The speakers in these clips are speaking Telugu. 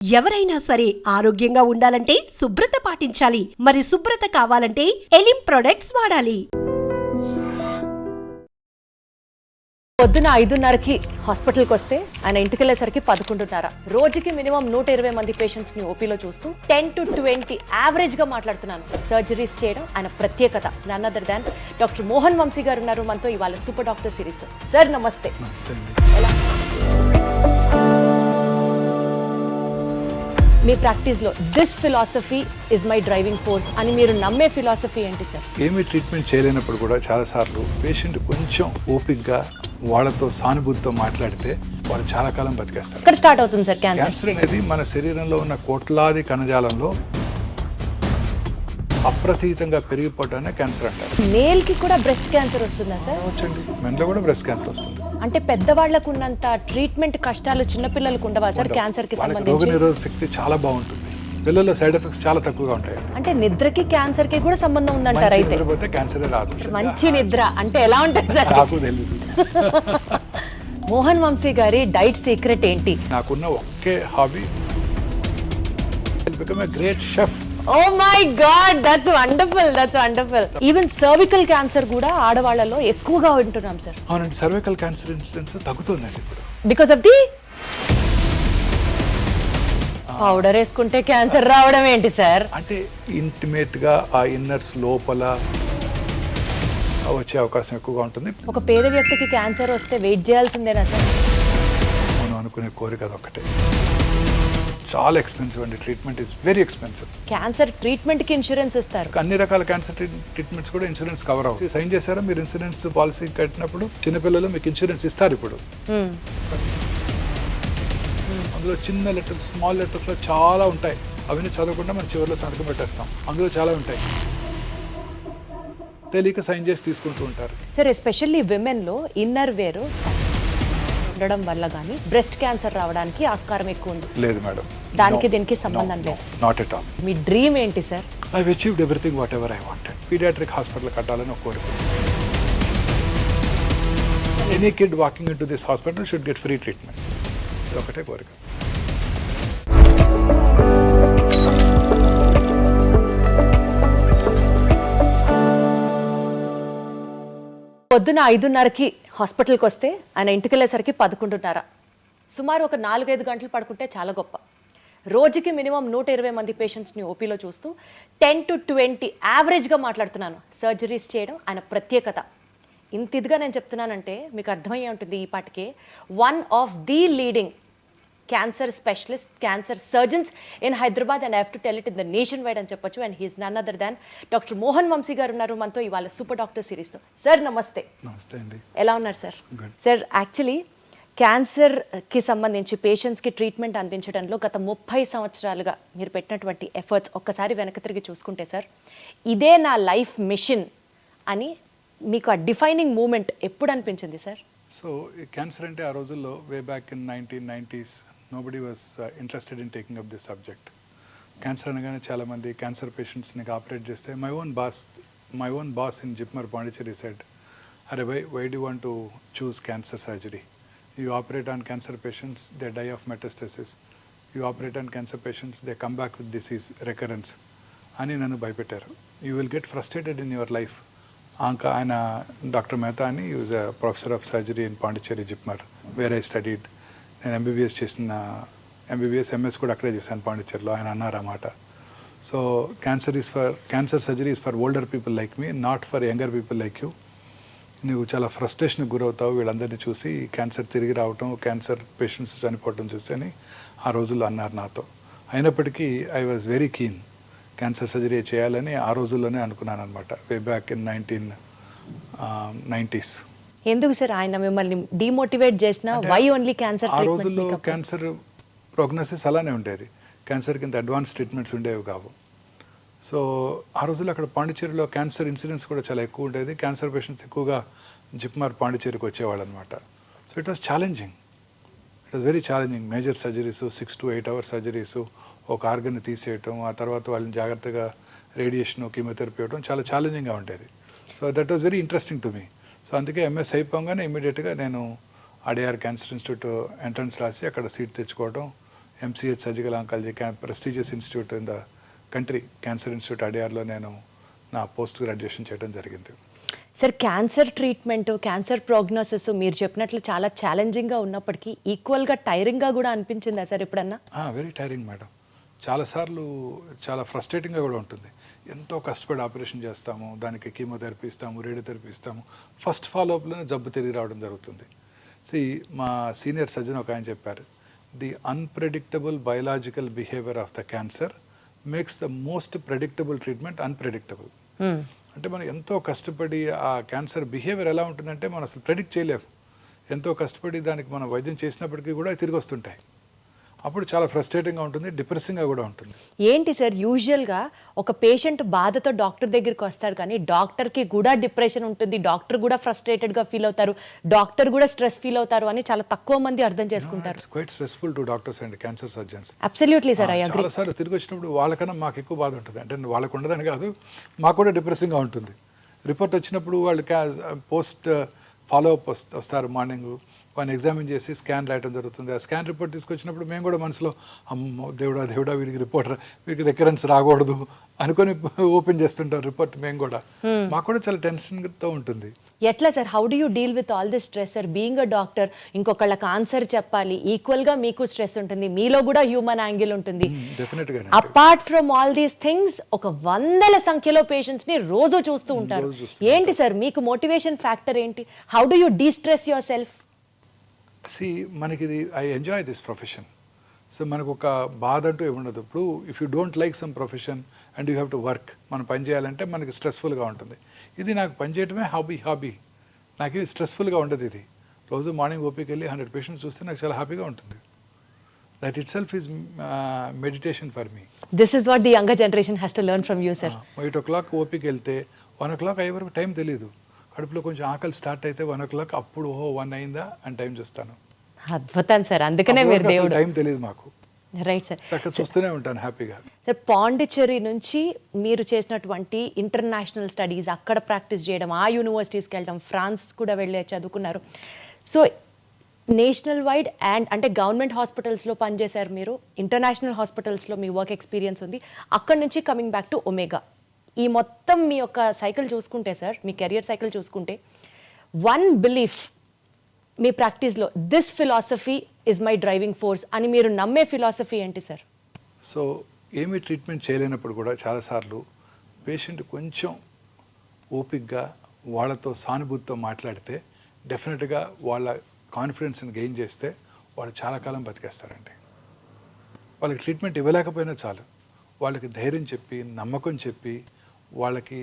ఎవరైనా సరే ఆరోగ్యంగా ఉండాలంటే శుభ్రత పాటించాలి. మరి శుభ్రత కావాలంటే ఎలిం ప్రొడక్ట్స్ వాడాలి. పొద్దున 5:30కి హాస్పిటల్కి వస్తే ఆయన ఇంటికి వెళ్ళేసరికి 11:30. రోజుకి మినిమం 120 మంది పేషెంట్స్ ని ఓపీలో చూస్తూ 10 to 20 యావరేజ్ గా మాట్లాడుతున్నాను. సర్జరీస్ చేయడం ఆయన ప్రత్యేకత. None other than doctor Mohan Vamsi garu ఉన్నారు మనతో ఇవాళ సూపర్ డాక్టర్ సిరీస్. సార్ నమస్తే. ఎలా మీ ప్రాక్టీస్లో this philosophy is my driving force అని మీరు నమ్మే ఫిలాసఫీ ఏంటి సార్? ఏమీ ట్రీట్మెంట్ చేయలేనప్పుడు కూడా చాలాసార్లు పేషెంట్ కొంచెం ఓపిక్గా వాళ్ళతో సానుభూతితో మాట్లాడితే వాళ్ళు చాలా కాలం బతికేస్తారు. ఎక్కడ స్టార్ట్ అవుతుంది సార్ క్యాన్సర్? క్యాన్సర్ అనేది మన శరీరంలో ఉన్న కోట్లాది కణజాలంలో అప్రతీతంగా పెరిగిపోవటాన్ని క్యాన్సర్ అంటారు. మేల్ కి కూడా బ్రెస్ట్ క్యాన్సర్ వస్తుందా సార్? వచ్చండి, మెన్లో కూడా బ్రెస్ట్ క్యాన్సర్ వస్తుంది. అంటే పెద్దవాళ్లకు ఉన్నంత ట్రీట్మెంట్ కష్టాలు చిన్నపిల్లలకు ఉండవా సార్ క్యాన్సర్ కి సంబంధించి? రోగనిరోధక శక్తి చాలా బాగుంటుంది. పిల్లల్లో సైడ్ ఎఫెక్ట్స్ చాలా తక్కువగా ఉంటాయి. అంటే నిద్రకి క్యాన్సర్ కి కూడా సంబంధం ఉందంటారు. అయితే నిద్రపోతే క్యాన్సరే రాదు. మంచి నిద్ర అంటే ఎలా ఉంటుంది సార్? నాకు తెలియదు. మోహన్ వంశీ గారి డైట్ సీక్రెట్ ఏంటి? నాకున్న ఒకే hobby become a great chef. Oh my God, that's wonderful, that's wonderful. Even cervical cancer కూడా ఆడవాళ్ళలో ఎక్కువగా ఉంటున్నాం సార్. అవునండి, సర్వైకల్ క్యాన్సర్ ఇన్సిడెన్స్ తగ్గుతుందండి ఇప్పుడు. బికాస్ ఆఫ్ ది పౌడర్ వేసుకుంటే క్యాన్సర్ రావడం ఏంటి సార్? అంటే ఇంటిమేట్ గా ఆ ఇన్నర్స్ లోపల వచ్చే అవకాశం ఎక్కువగా ఉంటుంది. ఒక పేద వ్యక్తికి క్యాన్సర్ వస్తే వెయిట్ చేయాల్సిందేనా సార్? మనం అనుకునే కోరిక అదొక్కటే. చాలా ఎక్స్పెన్సివ్ అండి, treatment is very expensive. Cancer treatment కి ఇన్సూరెన్స్ ఇస్తారు. అన్ని రకాల క్యాన్సర్ ట్రీట్మెంట్స్ కూడా ఇన్సూరెన్స్ కవర్ అవుతుంది. సైన్ చేశారా మీరు ఇన్సూరెన్స్ పాలసీ కట్టినప్పుడు? చిన్నపిల్లలు మీకు ఇన్సూరెన్స్ ఇస్తారు ఇప్పుడు. అందులో చిన్న లెటర్స్, స్మాల్ లెటర్స్ లో చాలా ఉంటాయి. అవన్నీ చదవకుండా మనం చివరిలో సంతకం పెట్టేస్తాం. అందులో చాలా ఉంటాయి, తెలియక సైన్ చేసి తీసుకుంటూ ఉంటారు. సార్ ఎస్పెషల్లీ విమెన్ లో ఇన్నర్ వేర్ ఉండడం వల్ల కానీ బ్రెస్ట్ క్యాన్సర్ రావడానికి ఆస్కారం ఎక్కువ ఉంది. లేదు మేడం, దానికి దీనికి సంబంధం లేదు. Not at all. మీ డ్రీమ్ ఏంటి sir? I achieved everything whatever I wanted. Paediatric hospital కట్టాలని ఒక కోరిక. Any kid walking into this hospital should get free treatment. ఇది ఒకటే కోరిక. పొద్దున 5:30కి హాస్పిటల్కి వస్తే ఆయన ఇంటికి వెళ్ళేసరికి 11:30. సుమారు ఒక 4-5 గంటలు పడుకుంటే చాలా గొప్ప. రోజుకి మినిమం 120 మంది పేషెంట్స్ని ఓపీలో చూస్తూ 10 to 20 యావరేజ్గా మాట్లాడుతున్నాను. సర్జరీస్ చేయడం ఆయన ప్రత్యేకత. ఇంత ఇదిగా నేను చెప్తున్నానంటే మీకు అర్థమయ్యే ఉంటుంది ఈ పాటికే. One of the leading cancer specialist, cancer surgeons in Hyderabad and I have to tell it in the nation wide అని చెప్పొచ్చు. And he's none other than doctor Mohan Vamsi garu ఉన్నారు మనతో ఇవాళ సూపర్ డాక్టర్ సిరీస్తో. సార్ నమస్తే. నమస్తే అండి. ఎలా ఉన్నారు సార్? సార్ యాక్చువల్లీ క్యాన్సర్కి సంబంధించి పేషెంట్స్కి ట్రీట్మెంట్ అందించడంలో గత 30 సంవత్సరాలుగా మీరు పెట్టినటువంటి ఎఫర్ట్స్ ఒక్కసారి వెనక్కి తిరిగి చూసుకుంటే సార్, ఇదే నా లైఫ్ మిషన్ అని మీకు ఆ డిఫైనింగ్ మూమెంట్ ఎప్పుడు అనిపించింది సార్? సో క్యాన్సర్ అంటే ఆ రోజుల్లో way back in 1990s nobody was interested in taking up this subject. Cancer అనగానే చాలామంది క్యాన్సర్ పేషెంట్స్ని ఆపరేట్ చేస్తే my own boss in JIPMER Pondicherry said, అరే why do want to choose cancer surgery? You operate on cancer patients, they die of metastasis. You operate on cancer patients, they come back with disease recurrence అని నన్ను భయపెట్టారు. You will get frustrated in your life. ఆయన డాక్టర్ మెహతా అని used a professor of surgery in Pondicherry JIPMER where I studied. నేను ఎంబీబీఎస్ ఎంఎస్ కూడా అక్కడే చేశాను పాండిచేరిలో. ఆయన అన్నారన్నమాట, so cancer surgery is for older people like me, not for younger people like you. నువ్వు చాలా ఫ్రస్ట్రేషన్కి గురవుతావు వీళ్ళందరినీ చూసి, క్యాన్సర్ తిరిగి రావటం, క్యాన్సర్ పేషెంట్స్ చనిపోవటం చూసి అని ఆ రోజుల్లో అన్నారు నాతో. అయినప్పటికీ I was very keen cancer surgery చేయాలని ఆ రోజుల్లోనే అనుకున్నాను అనమాట, వే బ్యాక్ ఇన్ 1990s. ఎందుకు సార్ ఆయన మిమ్మల్ని డిమోటివేట్ చేసిన? Why only cancer? ఆ రోజుల్లో క్యాన్సర్ ప్రోగ్నోసిస్ అలానే ఉండేది. క్యాన్సర్ కింద అడ్వాన్స్ ట్రీట్మెంట్స్ ఉండేవి కావు. సో ఆ రోజుల్లో అక్కడ పాండిచేరిలో క్యాన్సర్ ఇన్సిడెన్స్ కూడా చాలా ఎక్కువ ఉండేది. క్యాన్సర్ పేషెంట్స్ ఎక్కువగా జిప్మార్ పాండిచేరికి వచ్చేవాళ్ళు అనమాట. So it was challenging, it was very challenging. Major surgeries, 6 to 8 hours surgeries, ఒక ఆర్గన్ని తీసేయటం, ఆ తర్వాత వాళ్ళని జాగ్రత్తగా రేడియేషన్, కీమోథెరపీ ఇవ్వడం చాలా ఛాలెంజింగ్గా ఉండేది. So that was very interesting to me. So అందుకే ఎంఎస్ అయిపోగానే ఇమీడియట్గా నేను అడిఆర్ క్యాన్సర్ ఇన్స్టిట్యూట్ ఎంట్రన్స్ రాసి అక్కడ సీట్ తెచ్చుకోవడం, MCh surgical oncology prestigious institute in the country, cancer institute అడియార్లో నేను నా పోస్ట్ గ్రాడ్యుయేషన్ చేయడం జరిగింది. Sir cancer treatment, cancer prognosis మీరు చెప్పినట్లు చాలా ఛాలెంజింగ్గా ఉన్నప్పటికీ ఈక్వల్గా టైరింగ్గా కూడా అనిపించిందా సార్ ఎప్పుడన్నా? Very tiring madam. చాలాసార్లు చాలా ఫ్రస్ట్రేటింగ్గా కూడా ఉంటుంది. ఎంతో కష్టపడి ఆపరేషన్ చేస్తాము, దానికి కీమోథెరపీ ఇస్తాము, రేడియోథెరపీ ఇస్తాము, ఫస్ట్ ఫాలోఅప్లోనే జబ్బు తిరిగి రావడం జరుగుతుంది. మా సీనియర్ సర్జన్ ఒక ఆయన చెప్పారు, the unpredictable biological behaviour of the cancer makes the most predictable treatment unpredictable. అంటే మనం ఎంతో కష్టపడి ఆ క్యాన్సర్ బిహేవియర్ ఎలా ఉంటుందంటే మనం అసలు ప్రెడిక్ట్ చేయలేము. ఎంతో కష్టపడి దానికి మనం వైద్యం చేసినప్పటికీ కూడా తిరిగి వస్తుంటాయి. అప్పుడు చాలా ఫ్రస్ట్రేటింగ్గా ఉంటుంది, డిప్రెసింగ్గా కూడా ఉంటుంది. ఏంటి సార్ యూజువల్గా ఒక పేషెంట్ బాధతో డాక్టర్ దగ్గరికి వస్తారు, కానీ డాక్టర్కి కూడా డిప్రెషన్ ఉంటుంది, డాక్టర్ కూడా ఫ్రస్ట్రేటెడ్గా ఫీల్ అవుతారు, డాక్టర్ కూడా స్ట్రెస్ ఫీల్ అవుతారు అని చాలా తక్కువ మంది అర్థం చేసుకుంటారు. Quite stressful to doctors and cancer surgeons. Absolutely sir, I agree. చాలాసార్లు తిరిగి వచ్చినప్పుడు వాళ్ళకన్నా మాకు ఎక్కువ బాధ ఉంటుంది. అంటే వాళ్ళకు ఉండదని కాదు, మాకు కూడా డిప్రెసింగ్గా ఉంటుంది. రిపోర్ట్ వచ్చినప్పుడు వాళ్ళు పోస్ట్ ఫాలోఅప్ వస్తారు, మార్నింగ్ వాళ్ళని ఎగ్జామిన్ చేసి స్కాన్ రాయడం జరుగుతుంది. ఆ స్కాన్ రిపోర్ట్ తీసుకొచ్చినప్పుడు మేము కూడా మనసులో అమ్మో దేవుడా వీడికి రికరెన్స్ రాకూడదు అనుకొని ఓపెన్ చేస్తుంటాం రిపోర్ట్. మేము కూడా మాకు కూడా చాలా టెన్షన్తో ఉంటుంది. ఎట్లా sir, how do you deal with all this stress sir? Being a doctor, ఇంకొకళ్ళకి ఆన్సర్ చెప్పాలి, ఈక్వల్గా మీకు స్ట్రెస్ ఉంటుంది, మీలో కూడా హ్యూమన్ యాంగిల్ ఉంటుంది. డెఫినెట్గా apart from all these things ఒక వందల సంఖ్యలో పేషెంట్స్ని రోజు చూస్తూ ఉంటారు. ఏంటి సార్ మీకు మోటివేషన్ ఫ్యాక్టర్ ఏంటి? How do you de-stress your self? మనకి ఇది I enjoy this profession. So మనకు ఒక బాధ అంటూ ఏముండదు. ఇప్పుడు if you don't like some profession and you have to work, మనం పని చేయాలంటే మనకి స్ట్రెస్ఫుల్గా ఉంటుంది. ఇది నాకు పని చేయడమే హాబీ. నాకు ఇది స్ట్రెస్ఫుల్గా ఉండదు. ఇది రోజు మార్నింగ్ ఓపీకి వెళ్ళి 100 పేషెంట్స్ చూస్తే నాకు చాలా హ్యాపీగా ఉంటుంది. That it self is meditation for me. This is what the younger generation has to learn from you sir. 8 o'clock ఓపీకి వెళ్తే 1 o'clock అయ్యే వరకు టైం తెలియదు. కడుపులో కొంచెం ఆకలి స్టార్ట్ అయితే 1 o'clock అప్పుడు 1 అయిందా అని టైం చూస్తాను. అద్భుతం సార్, అందుకనే మీరు దేవుడు. టైం తెలియదు మాకు. Right sir. అక్కడ చూస్తూనే ఉంటాను హ్యాపీగా. సార్ పాండిచ్చేరి నుంచి మీరు చేసినటువంటి ఇంటర్నేషనల్ స్టడీస్, అక్కడ ప్రాక్టీస్ చేయడం, ఆ యూనివర్సిటీస్కి వెళ్ళడం, ఫ్రాన్స్ కూడా వెళ్ళి చదువుకున్నారు. సో నేషనల్ వైడ్ అండ్ అంటే గవర్నమెంట్ హాస్పిటల్స్లో పనిచేశారు మీరు, ఇంటర్నేషనల్ హాస్పిటల్స్లో మీ వర్క్ ఎక్స్పీరియన్స్ ఉంది. అక్కడ నుంచి కమింగ్ బ్యాక్ టు ఒమేగా, ఈ మొత్తం మీ యొక్క సైకిల్ చూసుకుంటే సార్, మీ కెరియర్ సైకిల్ చూసుకుంటే, వన్ బిలీఫ్ మీ ప్రాక్టీస్లో, this philosophy is my driving force అని మీరు నమ్మే ఫిలాసఫీ ఏంటి సార్? సో ఏమీ ట్రీట్మెంట్ చేయలేనప్పుడు కూడా చాలాసార్లు పేషెంట్ కొంచెం ఓపిక్గా వాళ్ళతో సానుభూతితో మాట్లాడితే డెఫినెట్గా వాళ్ళ కాన్ఫిడెన్స్ని గెయిన్ చేస్తే వాళ్ళు చాలా కాలం బతికేస్తారండి. వాళ్ళకి ట్రీట్మెంట్ ఇవ్వలేకపోయినా చాలు, వాళ్ళకి ధైర్యం చెప్పి, నమ్మకం చెప్పి, వాళ్ళకి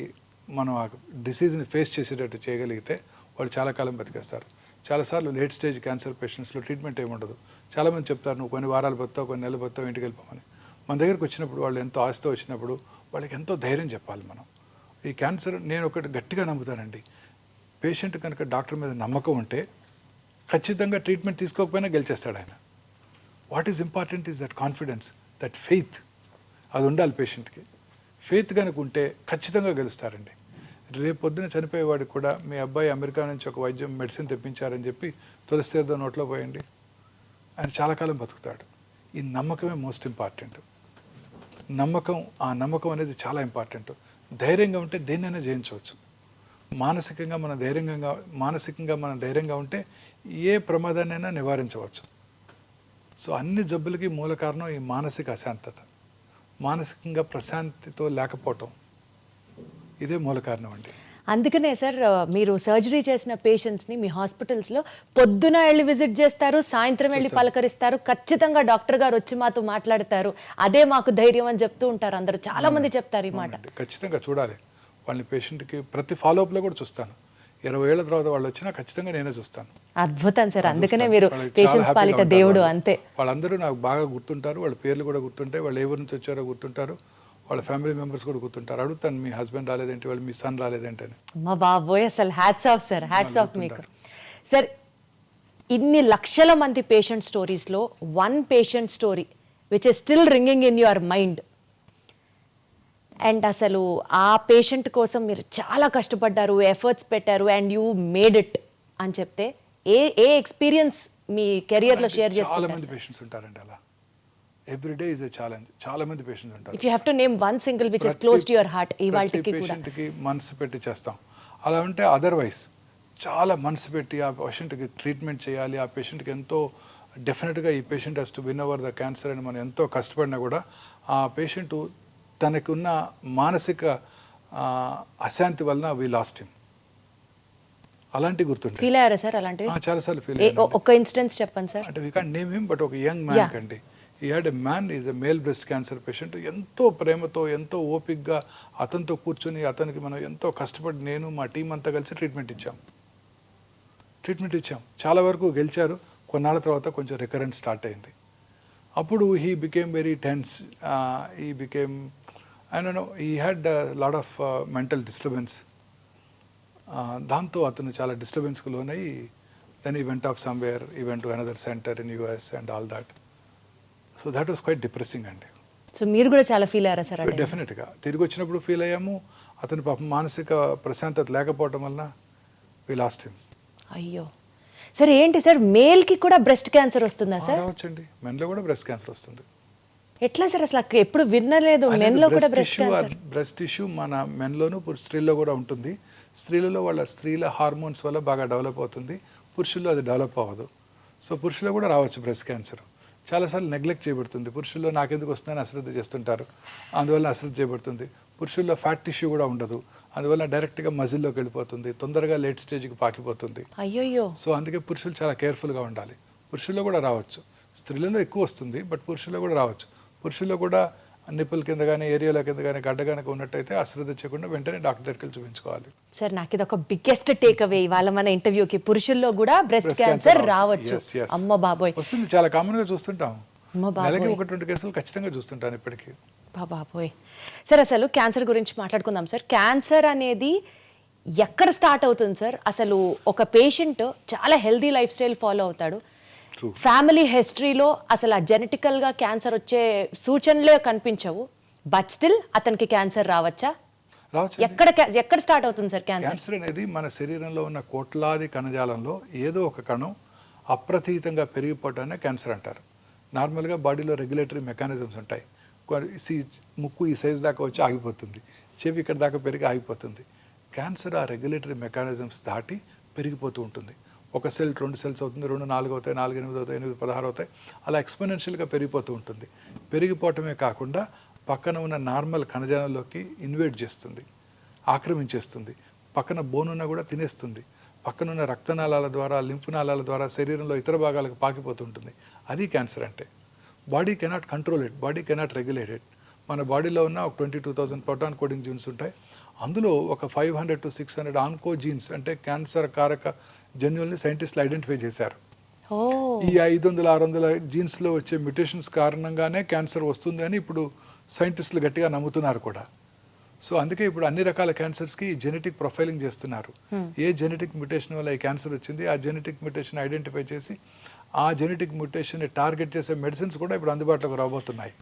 మనం ఆ డిసీజ్ని ఫేస్ చేసేటట్టు చేయగలిగితే వాళ్ళు చాలా కాలం బతికేస్తారు. చాలాసార్లు లేట్ స్టేజ్ క్యాన్సర్ పేషెంట్స్లో ట్రీట్మెంట్ ఏముండదు. చాలామంది చెప్తారు నువ్వు కొన్ని వారాలు బతావు, కొన్ని నెలలు బతావు, ఇంటికి వెళ్ళిపోమని. మన దగ్గరికి వచ్చినప్పుడు వాళ్ళు ఎంతో ఆశతో వచ్చినప్పుడు వాళ్ళకి ఎంతో ధైర్యం చెప్పాలి మనం. ఈ క్యాన్సర్ నేను ఒకటి గట్టిగా నమ్ముతానండి, పేషెంట్ కనుక డాక్టర్ మీద నమ్మకం ఉంటే ఖచ్చితంగా ట్రీట్మెంట్ తీసుకోకపోయినా గెలిచేస్తాడు ఆయన. What is important is that confidence, that faith. అది ఉండాలి పేషెంట్కి. ఫెయిత్ కనుక ఉంటే ఖచ్చితంగా గెలుస్తారండి. రేపు పొద్దున చనిపోయేవాడికి కూడా మీ అబ్బాయి అమెరికా నుంచి ఒక వైద్యం మెడిసిన్ తెప్పించారని చెప్పి తులసి తీర్థం నోట్లో పోయండి, ఆయన చాలా కాలం బతుకుతాడు. ఈ నమ్మకమే మోస్ట్ ఇంపార్టెంట్. ఆ నమ్మకం అనేది చాలా ఇంపార్టెంట్. ధైర్యంగా ఉంటే దేన్నైనా జయించవచ్చు. మానసికంగా మనం ధైర్యంగా ఉంటే ఏ ప్రమాదాన్నైనా నివారించవచ్చు. సో అన్ని జబ్బులకి మూల కారణం ఈ మానసిక అశాంతత, మానసికంగా ప్రశాంతితో లేకపోవటం, ఇదే మూల కారణం అండి. అందుకనే సార్ మీరు సర్జరీ చేసిన పేషెంట్స్ని మీ హాస్పిటల్స్లో పొద్దున వెళ్ళి విజిట్ చేస్తారు, సాయంత్రం వెళ్ళి పలకరిస్తారు, ఖచ్చితంగా డాక్టర్ గారు వచ్చి మాతో మాట్లాడతారు, అదే మాకు ధైర్యం అని చెప్తూ ఉంటారు అందరూ. చాలా మంది చెప్తారు ఈ మాట. ఖచ్చితంగా చూడాలి వాళ్ళని. పేషెంట్కి ప్రతి ఫాలోఅప్లో కూడా చూస్తాను. 20 ఏళ్ల తర్వాత వాళ్ళు వచ్చినా ఖచ్చితంగా నేనే చూస్తాను. అద్భుతం సార్, అందుకనే మీరు పేషెంట్స్ పాలిట దేవుడు. అంతే, వాళ్ళందరూ నాకు బాగా గుర్తుంటారు, వాళ్ళ పేర్లు కూడా గుర్తుంటాయి, వాళ్ళు ఎవరి నుంచి వచ్చారో గుర్తుంటారు, వాళ్ళ ఫ్యామిలీ మెంబర్స్ కూడా గుర్తుంటారు. అడుగుతాను మీ హస్బెండ్ రాలేదేంటి, వాళ్ళు మీ సన్ రాలేదేంటి అని. మా బాబోయ్, అసలు hats off sir, hats off మీకు. సార్ ఇన్ని లక్షల మంది పేషెంట్ స్టోరీస్లో one patient story which is still ringing in your mind, and అసలు ఆ పేషెంట్ కోసం మీరు చాలా కష్టపడ్డారు, ఎఫర్ట్స్ పెట్టారు, అండ్ యూ మేడ్ ఇట్ అని చెప్తే ఏ ఎక్స్పీరియన్స్ మీ కెరియర్లో షేర్ చాలా మంది చేసుకుంటారు? పేషెంట్స్ ఉంటారండి అలా. Every day is a challenge. చాలా మంది పేషెంట్స్ ఉంటారు. If you have to name one single which is close to your heart ఇవాల్టికి కూడా పేషెంట్కి మనసు పెట్టి చేస్తాం. అలా ఉంటే అదర్వైజ్ చాలా మనసు పెట్టి ఆ పేషెంట్కి ట్రీట్మెంట్ చేయాలి, ఆ పేషెంట్కి ఎంతో డెఫినెట్గా ఈ patient has to win over the cancer అని మనం ఎంతో కష్టపడినా కూడా ఆ పేషెంట్ తనకున్న మానసిక అశాంతి వలన వీ లాస్ట్ హిమ్. అలాంటి గుర్తుంటే ఫీల్ అయ్యారా సార్ అలాంటివి? చాలాసార్లు ఫీల్ ఒక ఇన్స్టెన్స్ చెప్పండి సార్. అంటే we can't name him, but ఒక యంగ్ మ్యాన్ కండి, ఈ had a man is a male breast cancer patient. ఎంతో ప్రేమతో ఎంతో ఓపిక్గా అతనితో కూర్చొని అతనికి మనం ఎంతో కష్టపడి నేను మా టీం అంతా కలిసి ట్రీట్మెంట్ ఇచ్చాం. చాలా వరకు గెలిచారు. కొన్నాళ్ళ తర్వాత కొంచెం రికరెంట్ స్టార్ట్ అయింది. అప్పుడు he became very tense, he became I don't know, he had lot of mental disturbance. దాంతో అతను చాలా డిస్టర్బెన్స్కి లోనయ్యి then he went off somewhere, he went to another centre in US and all that. So that was quite depressing అండి. సో మీరు కూడా చాలా ఫీల్ అయ్యారా సార్? డెఫినెట్గా తిరిగి వచ్చినప్పుడు ఫీల్ అయ్యాము. అతని పాపం మానసిక ప్రశాంతత లేకపోవడం వలన వి లాస్ట్ హిమ్. అయ్యో సార్, ఏంటి సార్ మేల్కి కూడా బ్రెస్ట్ క్యాన్సర్ వస్తుందా సార్? రావచ్చండి, మెన్లో కూడా బ్రెస్ట్ క్యాన్సర్ వస్తుంది. ఎట్లా సార్? అసలు ఎప్పుడు వినలేదు మెన్లో కూడా బ్రెస్ట్ క్యాన్సర్. బ్రెస్ట్ టిష్యూ మన మెన్లోను స్త్రీల్లో కూడా ఉంటుంది. స్త్రీలలో వాళ్ళ స్త్రీల హార్మోన్స్ వల్ల బాగా డెవలప్ అవుతుంది, పురుషుల్లో అది డెవలప్ అవ్వదు. సో పురుషుల్లో కూడా రావచ్చు బ్రెస్ట్ క్యాన్సర్. చాలాసార్లు నెగ్లెక్ట్ చేయబడుతుంది. పురుషుల్లో నాకెందుకు వస్తుందని అశ్రద్ధ చేస్తుంటారు, అందువల్ల అశ్రద్ధ చేయబడుతుంది. పురుషుల్లో ఫ్యాట్ టిష్యూ కూడా ఉండదు, అందువల్ల డైరెక్ట్గా మజిల్లోకి వెళ్ళిపోతుంది, తొందరగా లేట్ స్టేజ్కి పాకిపోతుంది. అయ్యో. సో అందుకే పురుషులు చాలా కేర్ఫుల్గా ఉండాలి. పురుషుల్లో కూడా రావచ్చు, స్త్రీలలో ఎక్కువ వస్తుంది, బట్ పురుషుల్లో కూడా రావచ్చు. పురుషుల్లో కూడా నిప్పుల కింద కానీ ఏరియాల కింద కానీ గడ్డ కనుక ఉన్నట్టయితే అశ్రద్ధ చేయకుండా వెంటనే డాక్టర్ దగ్గరికి చూపించుకోవాలి. సార్ నాకు ఇది ఒక బిగ్గెస్ట్ టేక్ అవే ఇవాళ మన ఇంటర్వ్యూకి. పురుషుల్లో కూడా బ్రెస్ట్ క్యాన్సర్ రావచ్చు. అమ్మ బాబోయ్, వస్తుంది, చాలా కామన్ గా చూస్తుంటాం. అమ్మ బాబోయ్, నెలకి 1-2 కేసులు ఖచ్చితంగా చూస్తుంటాను ఇప్పటికీ. బాబోయ్. సార్ అసలు క్యాన్సర్ గురించి మాట్లాడుకుందాం సార్. క్యాన్సర్ అనేది ఎక్కడ స్టార్ట్ అవుతుంది సార్? అసలు ఒక పేషెంట్ చాలా హెల్దీ లైఫ్ స్టైల్ ఫాలో అవుతాడు, ఫ్యామిలీ హిస్టరీలో అసలు ఆ జెనెటికల్గా క్యాన్సర్ వచ్చే సూచనలే కనిపించవు, బట్ స్టిల్ అతనికి క్యాన్సర్ రావచ్చా? రావచ్చు. ఎక్కడ స్టార్ట్ అవుతుంది సార్ క్యాన్సర్? క్యాన్సర్ అనేది మన శరీరంలో ఉన్న కోట్లాది కణజాలంలో ఏదో ఒక కణం అప్రతీతంగా పెరిగిపోవటాన్ని క్యాన్సర్ అంటారు. నార్మల్గా బాడీలో రెగ్యులేటరీ మెకానిజమ్స్ ఉంటాయి. ముక్కు ఈ సైజ్ దాకా వచ్చి ఆగిపోతుంది, చెవి ఇక్కడ దాకా పెరిగి ఆగిపోతుంది. క్యాన్సర్ ఆ రెగ్యులేటరీ మెకానిజమ్స్ దాటి పెరిగిపోతూ ఉంటుంది. ఒక సెల్ 2 సెల్స్ అవుతుంది, 2 4 అవుతాయి, 4 8 అవుతాయి, 8 16 అవుతాయి, అలా ఎక్స్పోనెన్షియల్గా పెరిగిపోతూ ఉంటుంది. పెరిగిపోవటమే కాకుండా పక్కన ఉన్న నార్మల్ కణజాలంలోకి ఇన్వేట్ చేస్తుంది, ఆక్రమించేస్తుంది. పక్కన బోన్ ఉన్నా కూడా తినేస్తుంది. పక్కనున్న రక్తనాళాల ద్వారా, లింఫ్ నాళాల ద్వారా శరీరంలో ఇతర భాగాలకు పాకిపోతుంటుంది. అది క్యాన్సర్ అంటే. Body cannot control it, body cannot regulate it. మన బాడీలో ఉన్న ఒక 22,000 ప్రోటాన్ కోడింగ్ జీన్స్ ఉంటాయి. అందులో ఒక 500 to 600 ఆన్కో జీన్స్ అంటే క్యాన్సర్ కారక జన్యుల్ని సైంటిస్టులు ఐడెంటిఫై చేశారు. ఈ 500-600 జీన్స్లో వచ్చే మ్యూటేషన్స్ కారణంగానే క్యాన్సర్ వస్తుంది అని ఇప్పుడు సైంటిస్టులు గట్టిగా నమ్ముతున్నారు కూడా. సో అందుకే ఇప్పుడు అన్ని రకాల క్యాన్సర్స్కి జెనెటిక్ ప్రొఫైలింగ్ చేస్తున్నారు. ఏ జెనెటిక్ మ్యూటేషన్ వల్ల ఈ క్యాన్సర్ వచ్చింది, ఆ జెనెటిక్ మ్యూటేషన్ ఐడెంటిఫై చేసి ఆ జెనెటిక్ మ్యూటేషన్ని టార్గెట్ చేసే మెడిసిన్స్ కూడా ఇప్పుడు అందుబాటులోకి రాబోతున్నాయి.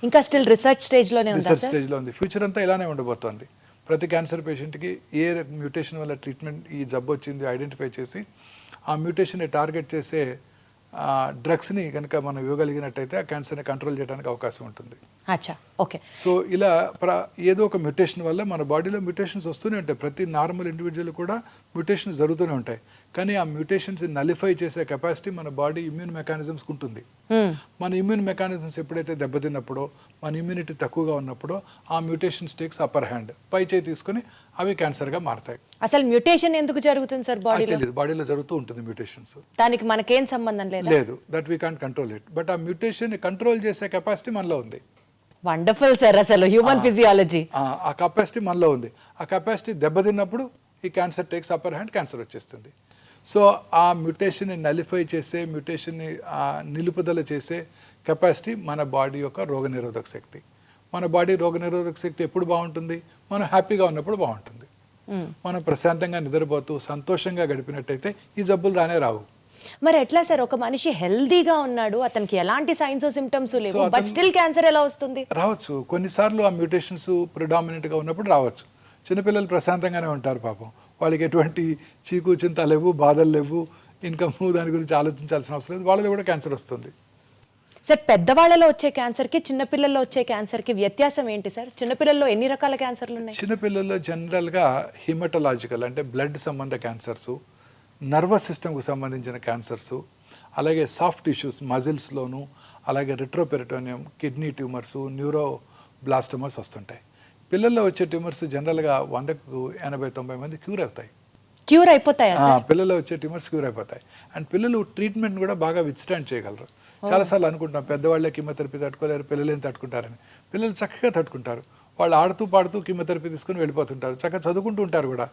ఇంకా స్టిల్ రీసెర్చ్ స్టేజ్లోనే ఉంది. రీసెర్చ్ స్టేజ్లో ఉంది. ఫ్యూచర్ అంతా ఇలానే ఉండబోతోంది. ప్రతి క్యాన్సర్ పేషెంట్కి ఏ మ్యూటేషన్ వల్ల ట్రీట్మెంట్ ఈ జబ్బు వచ్చింది ఐడెంటిఫై చేసి ఆ మ్యూటేషన్ని టార్గెట్ చేసే డ్రగ్స్ని కనుక మనం ఇవ్వగలిగినట్టయితే ఆ క్యాన్సర్ని కంట్రోల్ చేయడానికి అవకాశం ఉంటుంది. అచ్చా, ఓకే. సో ఇలా ఏదో ఒక మ్యూటేషన్ వల్ల మన బాడీలో మ్యూటేషన్స్ వస్తూనే ఉంటాయి. ప్రతి నార్మల్ ఇండివిజువల్ కూడా మ్యూటేషన్స్ జరుగుతూనే ఉంటాయి. కానీ ఆ మ్యూటేషన్స్ నలిఫై చేసే కెపాసిటీ మన బాడీ ఇమ్యూన్ మెకానిజమ్స్కి ఉంటుంది. మన ఇమ్యూన్ మెకానిజమ్స్ ఎప్పుడైతే దెబ్బతిన్నప్పుడో, మన ఇమ్యూనిటీ తక్కువగా ఉన్నప్పుడో ఆ మ్యూటేషన్స్ టేక్స్ అప్పర్ హ్యాండ్, పై చేయి తీసుకుని అవి క్యాన్సర్గా మారతాయి. అసలు మ్యూటేషన్ ఎందుకు జరుగుతుంది సార్ బాడీలో? తెలియదు, బాడీలో జరుగుతూ ఉంటుంది మ్యూటేషన్స్. దానికి మనకేం సంబంధం లేదు, that we can't control it. But ఆ మ్యూటేషన్ కంట్రోల్ చేసే కెపాసిటీ మనలో ఉంది. వండర్ఫుల్ సార్, అసలు హ్యూమన్ ఫిజియాలజీ ఆ కెపాసిటీ మనలో ఉంది. ఆ కెపాసిటీ దెబ్బతిన్నప్పుడు ఈ cancer takes upper hand, cancer వచ్చేస్తుంది. సో ఆ మ్యూటేషన్ని నలిఫై చేసే, మ్యూటేషన్ని నిలుపుదల చేసే కెపాసిటీ మన బాడీ యొక్క రోగనిరోధక శక్తి. మన బాడీ రోగనిరోధక శక్తి ఎప్పుడు బాగుంటుంది? మనం హ్యాపీగా ఉన్నప్పుడు బాగుంటుంది. మనం ప్రశాంతంగా నిద్రపోతూ సంతోషంగా గడిపినట్టయితే ఈ జబ్బులు రానే రావు. మరి ఎట్లా సార్? ఒక మనిషి హెల్దీగా ఉన్నాడు, అతనికి ఎలాంటి సైన్స్ సిమ్టమ్స్ లేవు, బట్ స్టిల్ క్యాన్సర్ ఎలా వస్తుంది? రావచ్చు. కొన్నిసార్లు ఆ మ్యూటేషన్స్ ప్రిడామినెంట్గా ఉన్నప్పుడు రావచ్చు. చిన్నపిల్లలు ప్రశాంతంగానే ఉంటారు పాపం, వాళ్ళకి ఎటువంటి చీకు చింత లేవు, బాధలు లేవు, ఇన్కమ్ దాని గురించి ఆలోచించాల్సిన అవసరం లేదు, వాళ్ళలో కూడా క్యాన్సర్ వస్తుంది. సార్ పెద్దవాళ్ళలో వచ్చే క్యాన్సర్కి చిన్నపిల్లల్లో వచ్చే క్యాన్సర్కి వ్యత్యాసం ఏంటి సార్? చిన్నపిల్లల్లో ఎన్ని రకాల క్యాన్సర్లు ఉన్నాయి? చిన్నపిల్లల్లో జనరల్గా హిమటలాజికల్ అంటే బ్లడ్ సంబంధ క్యాన్సర్సు, నర్వస్ సిస్టమ్కు సంబంధించిన క్యాన్సర్సు, అలాగే సాఫ్ట్ టిష్యూస్ మజిల్స్లోను, అలాగే రెట్రోపెరిటోనియం, కిడ్నీ ట్యూమర్సు, న్యూరోబ్లాస్టమర్స్ వస్తుంటాయి. పిల్లల్లో వచ్చే ట్యూమర్స్ జనరల్గా 100కు 80-90 మంది క్యూర్ అవుతాయి. క్యూర్ అయిపోతాయా సార్? పిల్లల్లో వచ్చే ట్యూమర్స్ క్యూర్ అయిపోతాయి. అండ్ పిల్లలు ట్రీట్మెంట్ కూడా బాగా విత్స్టాండ్ చేయగలరు. చాలాసార్లు అనుకుంటాం పెద్దవాళ్ళే కీమోథెరపీ తట్టుకోలేరు, పిల్లలు ఏం తట్టుకుంటారని. పిల్లలు చక్కగా తట్టుకుంటారు. వాళ్ళు ఆడుతూ పాడుతూ కీమోథెరపీ తీసుకుని వెళ్ళిపోతుంటారు, చక్కగా చదువుకుంటూ ఉంటారు కూడా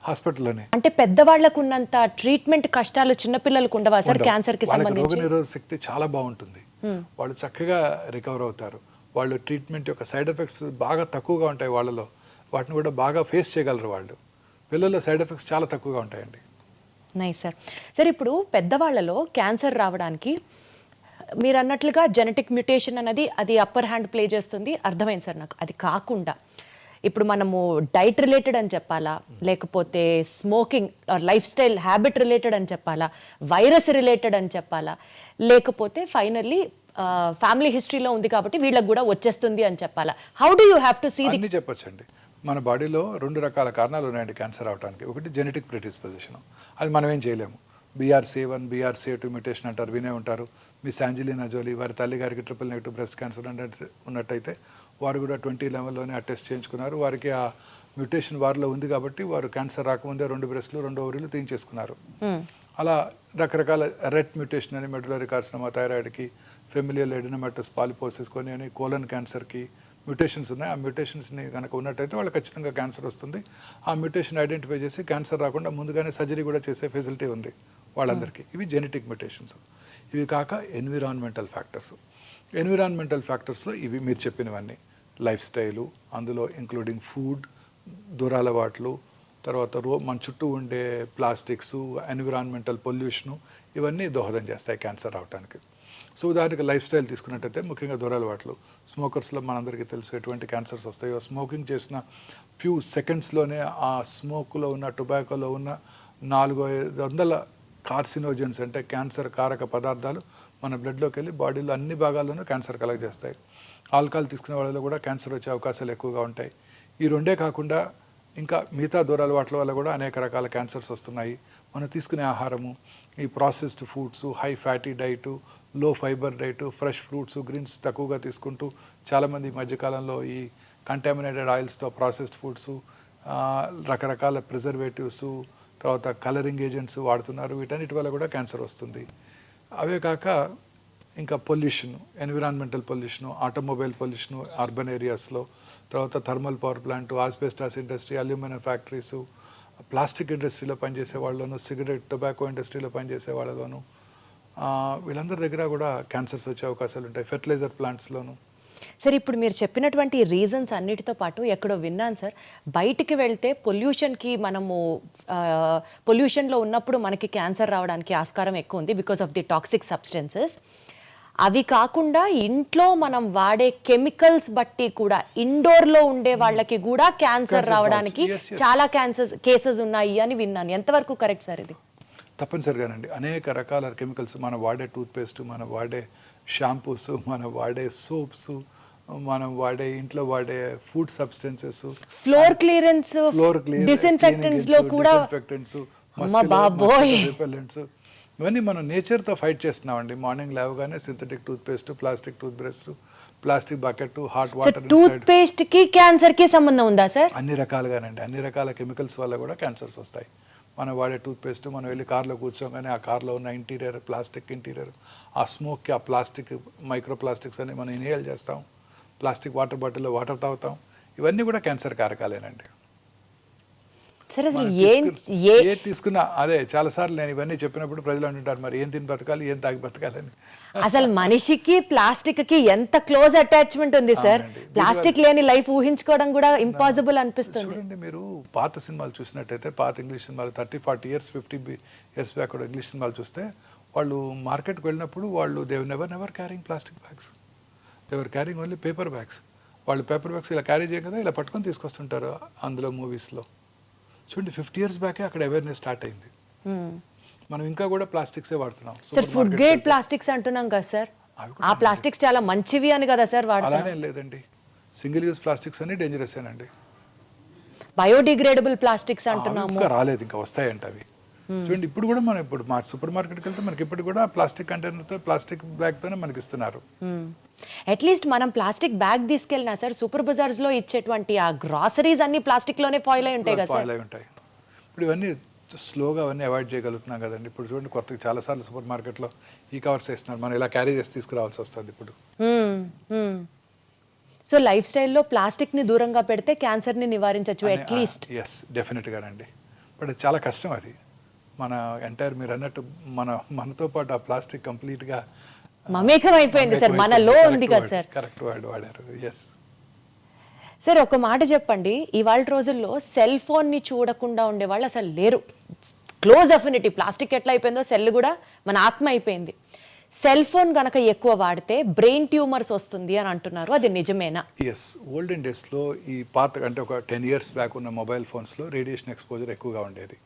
హాస్పిటల్లోనే. అంటే పెద్దవాళ్ళకు ఉన్నంత ట్రీట్మెంట్ కష్టాలు చిన్నపిల్లలకు ఉండవా సార్ క్యాన్సర్కి వాళ్ళకి సంబంధించి? రోగనిరోధక శక్తి చాలా బాగుంటుంది. వాళ్ళు చక్కగా రికవర్ అవుతారు. వాళ్ళు ట్రీట్మెంట్ యొక్క సైడ్ ఎఫెక్ట్స్ బాగా తక్కువగా ఉంటాయి వాళ్ళలో, వాటిని కూడా బాగా ఫేస్ చేయగలరు వాళ్ళు. పిల్లల్లో సైడ్ ఎఫెక్ట్స్ చాలా తక్కువగా ఉంటాయండి. Nice sir. సార్ ఇప్పుడు పెద్దవాళ్ళలో క్యాన్సర్ రావడానికి మీరు అన్నట్లుగా జెనెటిక్ మ్యుటేషన్ అన్నది అది అప్పర్ హ్యాండ్ ప్లే చేస్తుంది, అర్థమైంది సార్ నాకు. అది కాకుండా ఇప్పుడు మనము డైట్ రిలేటెడ్ అని చెప్పాలా, లేకపోతే smoking life style habit related అని చెప్పాలా, వైరస్ రిలేటెడ్ అని చెప్పాలా, లేకపోతే ఫైనల్లీ ఫ్యామిలీ హిస్టరీలో ఉంది కాబట్టి వీళ్ళకి కూడా వచ్చేస్తుంది అని చెప్పాలా? How do you have to see the? అన్నీ చెప్పొచ్చండి. మన బాడీలో 2 రకాల కారణాలు ఉన్నాయండి క్యాన్సర్ అవడానికి. ఒకటి జెనెటిక్ ప్రెడిస్పోజిషన్, అది మనం ఏం చేయలేము. BRCA1 BRCA2 మ్యూటేషన్ అంటారు, వినే ఉంటారు. మిస్ ఆంజెలినా జోలీ వారి తల్లి గారికి ట్రిపుల్ నెగటివ్ బ్రెస్ట్ క్యాన్సర్ ఉన్నట్టయితే వారు కూడా 2011లోనే ఆ టెస్ట్ చేయించుకున్నారు. వారికి ఆ మ్యూటేషన్ వారిలో ఉంది కాబట్టి వారు క్యాన్సర్ రాకముందే 2 బ్రెస్ట్లు 2 ఓవరీలు తీయించేసుకున్నారు. అలా రకరకాల రెట్ మ్యూటేషన్ అని మెడులరీ కార్సినోమా, థైరాయిడ్కి, ఫెమిలియల్ ఎడినోమాటస్ పాలిపోసిస్ కొని అని, కోలన్ క్యాన్సర్కి మ్యూటేషన్స్ ఉన్నాయి. ఆ మ్యూటేషన్స్ని కనుక ఉన్నట్టయితే వాళ్ళు ఖచ్చితంగా క్యాన్సర్ వస్తుంది. ఆ మ్యూటేషన్ ఐడెంటిఫై చేసి క్యాన్సర్ రాకుండా ముందుగానే సర్జరీ కూడా చేసే ఫెసిలిటీ ఉంది వాళ్ళందరికీ. ఇవి జెనెటిక్ మ్యూటేషన్స్. ఇవి కాక ఎన్విరాన్మెంటల్ ఫ్యాక్టర్స్. ఎన్విరాన్మెంటల్ ఫ్యాక్టర్స్లో ఇవి మీరు చెప్పినవన్నీ, లైఫ్ స్టైలు, అందులో ఇంక్లూడింగ్ ఫుడ్, దురలవాట్లు, తర్వాత మన చుట్టూ ఉండే ప్లాస్టిక్స్, ఎన్విరాన్మెంటల్ పొల్యూషను, ఇవన్నీ దోహదం చేస్తాయి క్యాన్సర్ రావడానికి. సో ఉదాహరణకి లైఫ్ స్టైల్ తీసుకున్నట్టయితే ముఖ్యంగా దురలవాట్లు. స్మోకర్స్లో మనందరికీ తెలుసు ఎటువంటి క్యాన్సర్స్ వస్తాయో. స్మోకింగ్ చేసిన ఫ్యూ సెకండ్స్లోనే ఆ స్మోక్లో ఉన్న, టొబాకోలో ఉన్న 400-500 కార్సినోజన్స్ అంటే క్యాన్సర్ కారక పదార్థాలు మన బ్లడ్లోకి వెళ్ళి బాడీలో అన్ని భాగాల్లోనూ క్యాన్సర్ కలగజేస్తాయి. ఆల్కహాల్ తీసుకునే వాళ్ళలో కూడా క్యాన్సర్ వచ్చే అవకాశాలు ఎక్కువగా ఉంటాయి. ఈ రెండే కాకుండా ఇంకా మిగతా దురలవాట్ల వల్ల కూడా అనేక రకాల క్యాన్సర్స్ వస్తున్నాయి. మనం తీసుకునే ఆహారము, ఈ processed foods, high fatty diet, low fibre diet, fresh fruits, greens తక్కువగా తీసుకుంటూ చాలామంది ఈ మధ్యకాలంలో ఈ కంటామినేటెడ్ ఆయిల్స్తో ప్రాసెస్డ్ ఫుడ్స్, రకరకాల ప్రిజర్వేటివ్స్, తర్వాత కలరింగ్ ఏజెంట్స్ వాడుతున్నారు. వీటన్నిటి వల్ల కూడా క్యాన్సర్ వస్తుంది. అవే కాక ఇంకా pollution, environmental pollution, automobile pollution urban ఏరియాస్లో, తర్వాత thermal power plant, asbestos industry, aluminium factories, plastic ఇండస్ట్రీలో పనిచేసే వాళ్ళలోను, సిగరెట్ టొబాకో ఇండస్ట్రీలో పనిచేసే వాళ్ళలోను, వీళ్ళందరి దగ్గర కూడా క్యాన్సర్స్ వచ్చే అవకాశాలు ఉంటాయి. ఫెర్టిలైజర్ ప్లాంట్స్లోను. సార్ ఇప్పుడు మీరు చెప్పినటువంటి రీజన్స్ అన్నిటితో పాటు ఎక్కడో విన్నాను సార్, బయటికి వెళ్తే పొల్యూషన్కి మనము పొల్యూషన్లో ఉన్నప్పుడు మనకి క్యాన్సర్ రావడానికి ఆస్కారం ఎక్కువ ఉంది because of the toxic substances. అవి కాకుండా ఇంట్లో మనం వాడే కెమికల్స్ బట్టి కూడా ఇండోర్లో ఉండే వాళ్ళకి కూడా క్యాన్సర్ రావడానికి చాలా కేసెస్ ఉన్నాయి అని విన్నాను. ఎంతవరకు కరెక్ట్ సార్ ఇది? తప్పనిసరిగానండి. అనేక రకాల కెమికల్స్, మనం వాడే టూత్పేస్ట్, మనం వాడే షాంపూస్, మనం వాడే సోప్స్, మనం వాడే ఇంట్లో వాడే food substances, floor clearance, disinfectants లో కూడా రిపెల్లెంట్స్, ఇవన్నీ మనం నేచర్తో ఫైట్ చేస్తున్నామండి. మార్నింగ్ లేవగానే synthetic toothpaste, plastic toothbrush, plastic bucket, hot water. Toothpaste కి క్యాన్సర్ కి సంబంధం ఉందా సార్? అన్ని రకాలుగానండి. అన్ని రకాల కెమికల్స్ వల్ల కూడా క్యాన్సర్స్ వస్తాయి. మనం వాడే టూత్పేస్ట్, మనం వెళ్ళి కార్లో కూర్చోగానే ఆ కార్లో ఉన్న ఇంటీరియర్, ప్లాస్టిక్ ఇంటీరియర్, ఆ స్మోక్కి ఆ ప్లాస్టిక్ మైక్రో ప్లాస్టిక్స్ అని మనం ఇన్హేల్ చేస్తాం. ప్లాస్టిక్ వాటర్ బాటిల్లో వాటర్ తాగుతాం. ఇవన్నీ కూడా క్యాన్సర్ కారకాలేనండి. సరే అసలు ఏ తీసుకున్నా అదే. చాలాసార్లు నేను ఇవన్నీ చెప్పినప్పుడు ప్రజలు అంటుంటారు, మరి ఏం తిని బతకాలి, ఏం తాగి బతకాలని. అసలు మనిషికి ప్లాస్టిక్ కి ఎంత క్లోజ్ అటాచ్మెంట్ ఉంది సార్. ప్లాస్టిక్ లేని లైఫ్ ఊహించుకోవడం కూడా ఇంపాసిబుల్ అనిపిస్తుంది. చూడండి, మీరు పాత సినిమాలు చూసినట్టయితే, పాత ఇంగ్లీష్ సినిమాలు 30-40 ఇయర్స్ 50 ఇయర్స్ బ్యాక్ కూడా ఇంగ్లీష్ సినిమాలు చూస్తే, వాళ్ళు మార్కెట్కి వెళ్ళినప్పుడు వాళ్ళు they never carrying plastic bags, they were carrying only paper bags. వాళ్ళు పేపర్ బ్యాగ్స్ ఇలా క్యారీ చేయ కదా, ఇలా పట్టుకొని తీసుకొస్తుంటారు అందులో మూవీస్లో. చూడండి, 50 ఇయర్స్ బ్యాకే అక్కడ అవేర్నెస్ స్టార్ట్ అయింది. మనం ఇంకా కూడా ప్లాస్టిక్సే వాడుతున్నాం. సార్ ఫుడ్ గ్రేడ్ ప్లాస్టిక్స్ అంటున్నాం కదా సార్. అవి ఆ ప్లాస్టిక్స్ చాలా మంచివి అని కదా సార్ వాడతారు. అలానే లేదండి, సింగిల్ యూజ్ ప్లాస్టిక్స్ అన్ని డేంజరస్ ఏనండి. బయోడిగ్రేడబుల్ ప్లాస్టిక్స్ అంటున్నాము. ఇంకా రాలేదు, ఇంకా వస్తాయంట అవి. చూడండి ఇప్పుడు కూడా మనం ఇప్పుడు మా సూపర్ మార్కెట్కి వెళ్తే మనకి ఇప్పుడు కూడా ప్లాస్టిక్ కంటైనర్తో ప్లాస్టిక్ బ్యాగ్తోనే మనకి ఇస్తున్నారు. అట్లీస్ట్ మనం ప్లాస్టిక్ బ్యాగ్ తీసుకెళ్ళినా సార్ సూపర్ బజార్స్ లో ఇచ్చేటువంటి ఆ గ్రాసరీస్ అన్ని ప్లాస్టిక్ లోనే ఫాయిల్ అయి ఉంటాయి కదా సార్. ఫాయిల్ అయి ఉంటాయి. ఇప్పుడు ఇవన్నీ స్లోగా అవన్నీ అవాయిడ్ చేయగలుగుతున్నాం కదండి. ఇప్పుడు చూడండి కొత్తగా చాలాసార్లు సూపర్ మార్కెట్లో ఈ కవర్స్ వేస్తున్నారు, మనం ఇలా క్యారీ చేసి తీసుకురావాల్సి వస్తుంది ఇప్పుడు. సో లైఫ్ స్టైల్లో ప్లాస్టిక్ ని దూరంగా పెడితే క్యాన్సర్ ని నివారించవచ్చు అట్లీస్ట్. ఎస్, డెఫినెట్గానండి. బట్ అది చాలా కష్టం. అది మన ఎంటైర్ మీరు అన్నట్టు మనతో పాటు ఆ ప్లాస్టిక్ కంప్లీట్గా మమేకం అయిపోయింది సార్, మనలో ఉంది కదా సార్. కరెక్ట్ వర్డ్ వాడారు. ఎస్ సార్ ఒక మాట చెప్పండి, ఇవాళ రోజుల్లో సెల్ ఫోన్ ని చూడకుండా ఉండేవాళ్ళు అసలు లేరు. క్లోజ్ అఫినిటీ, ప్లాస్టిక్ ఎట్లా అయిపోయిందో సెల్ కూడా మన ఆత్మ అయిపోయింది. సెల్ ఫోన్ గనక ఎక్కువ వాడితే బ్రెయిన్ ట్యూమర్స్ వస్తుంది అని అంటున్నారు, అది నిజమేనా? ఎస్, ఓల్డెన్ డేస్లో ఈ పాత అంటే ఒక 10 years బ్యాక్ ఉన్న మొబైల్ ఫోన్స్లో రేడియేషన్ ఎక్స్పోజర్ ఎక్కువగా ఉండేది.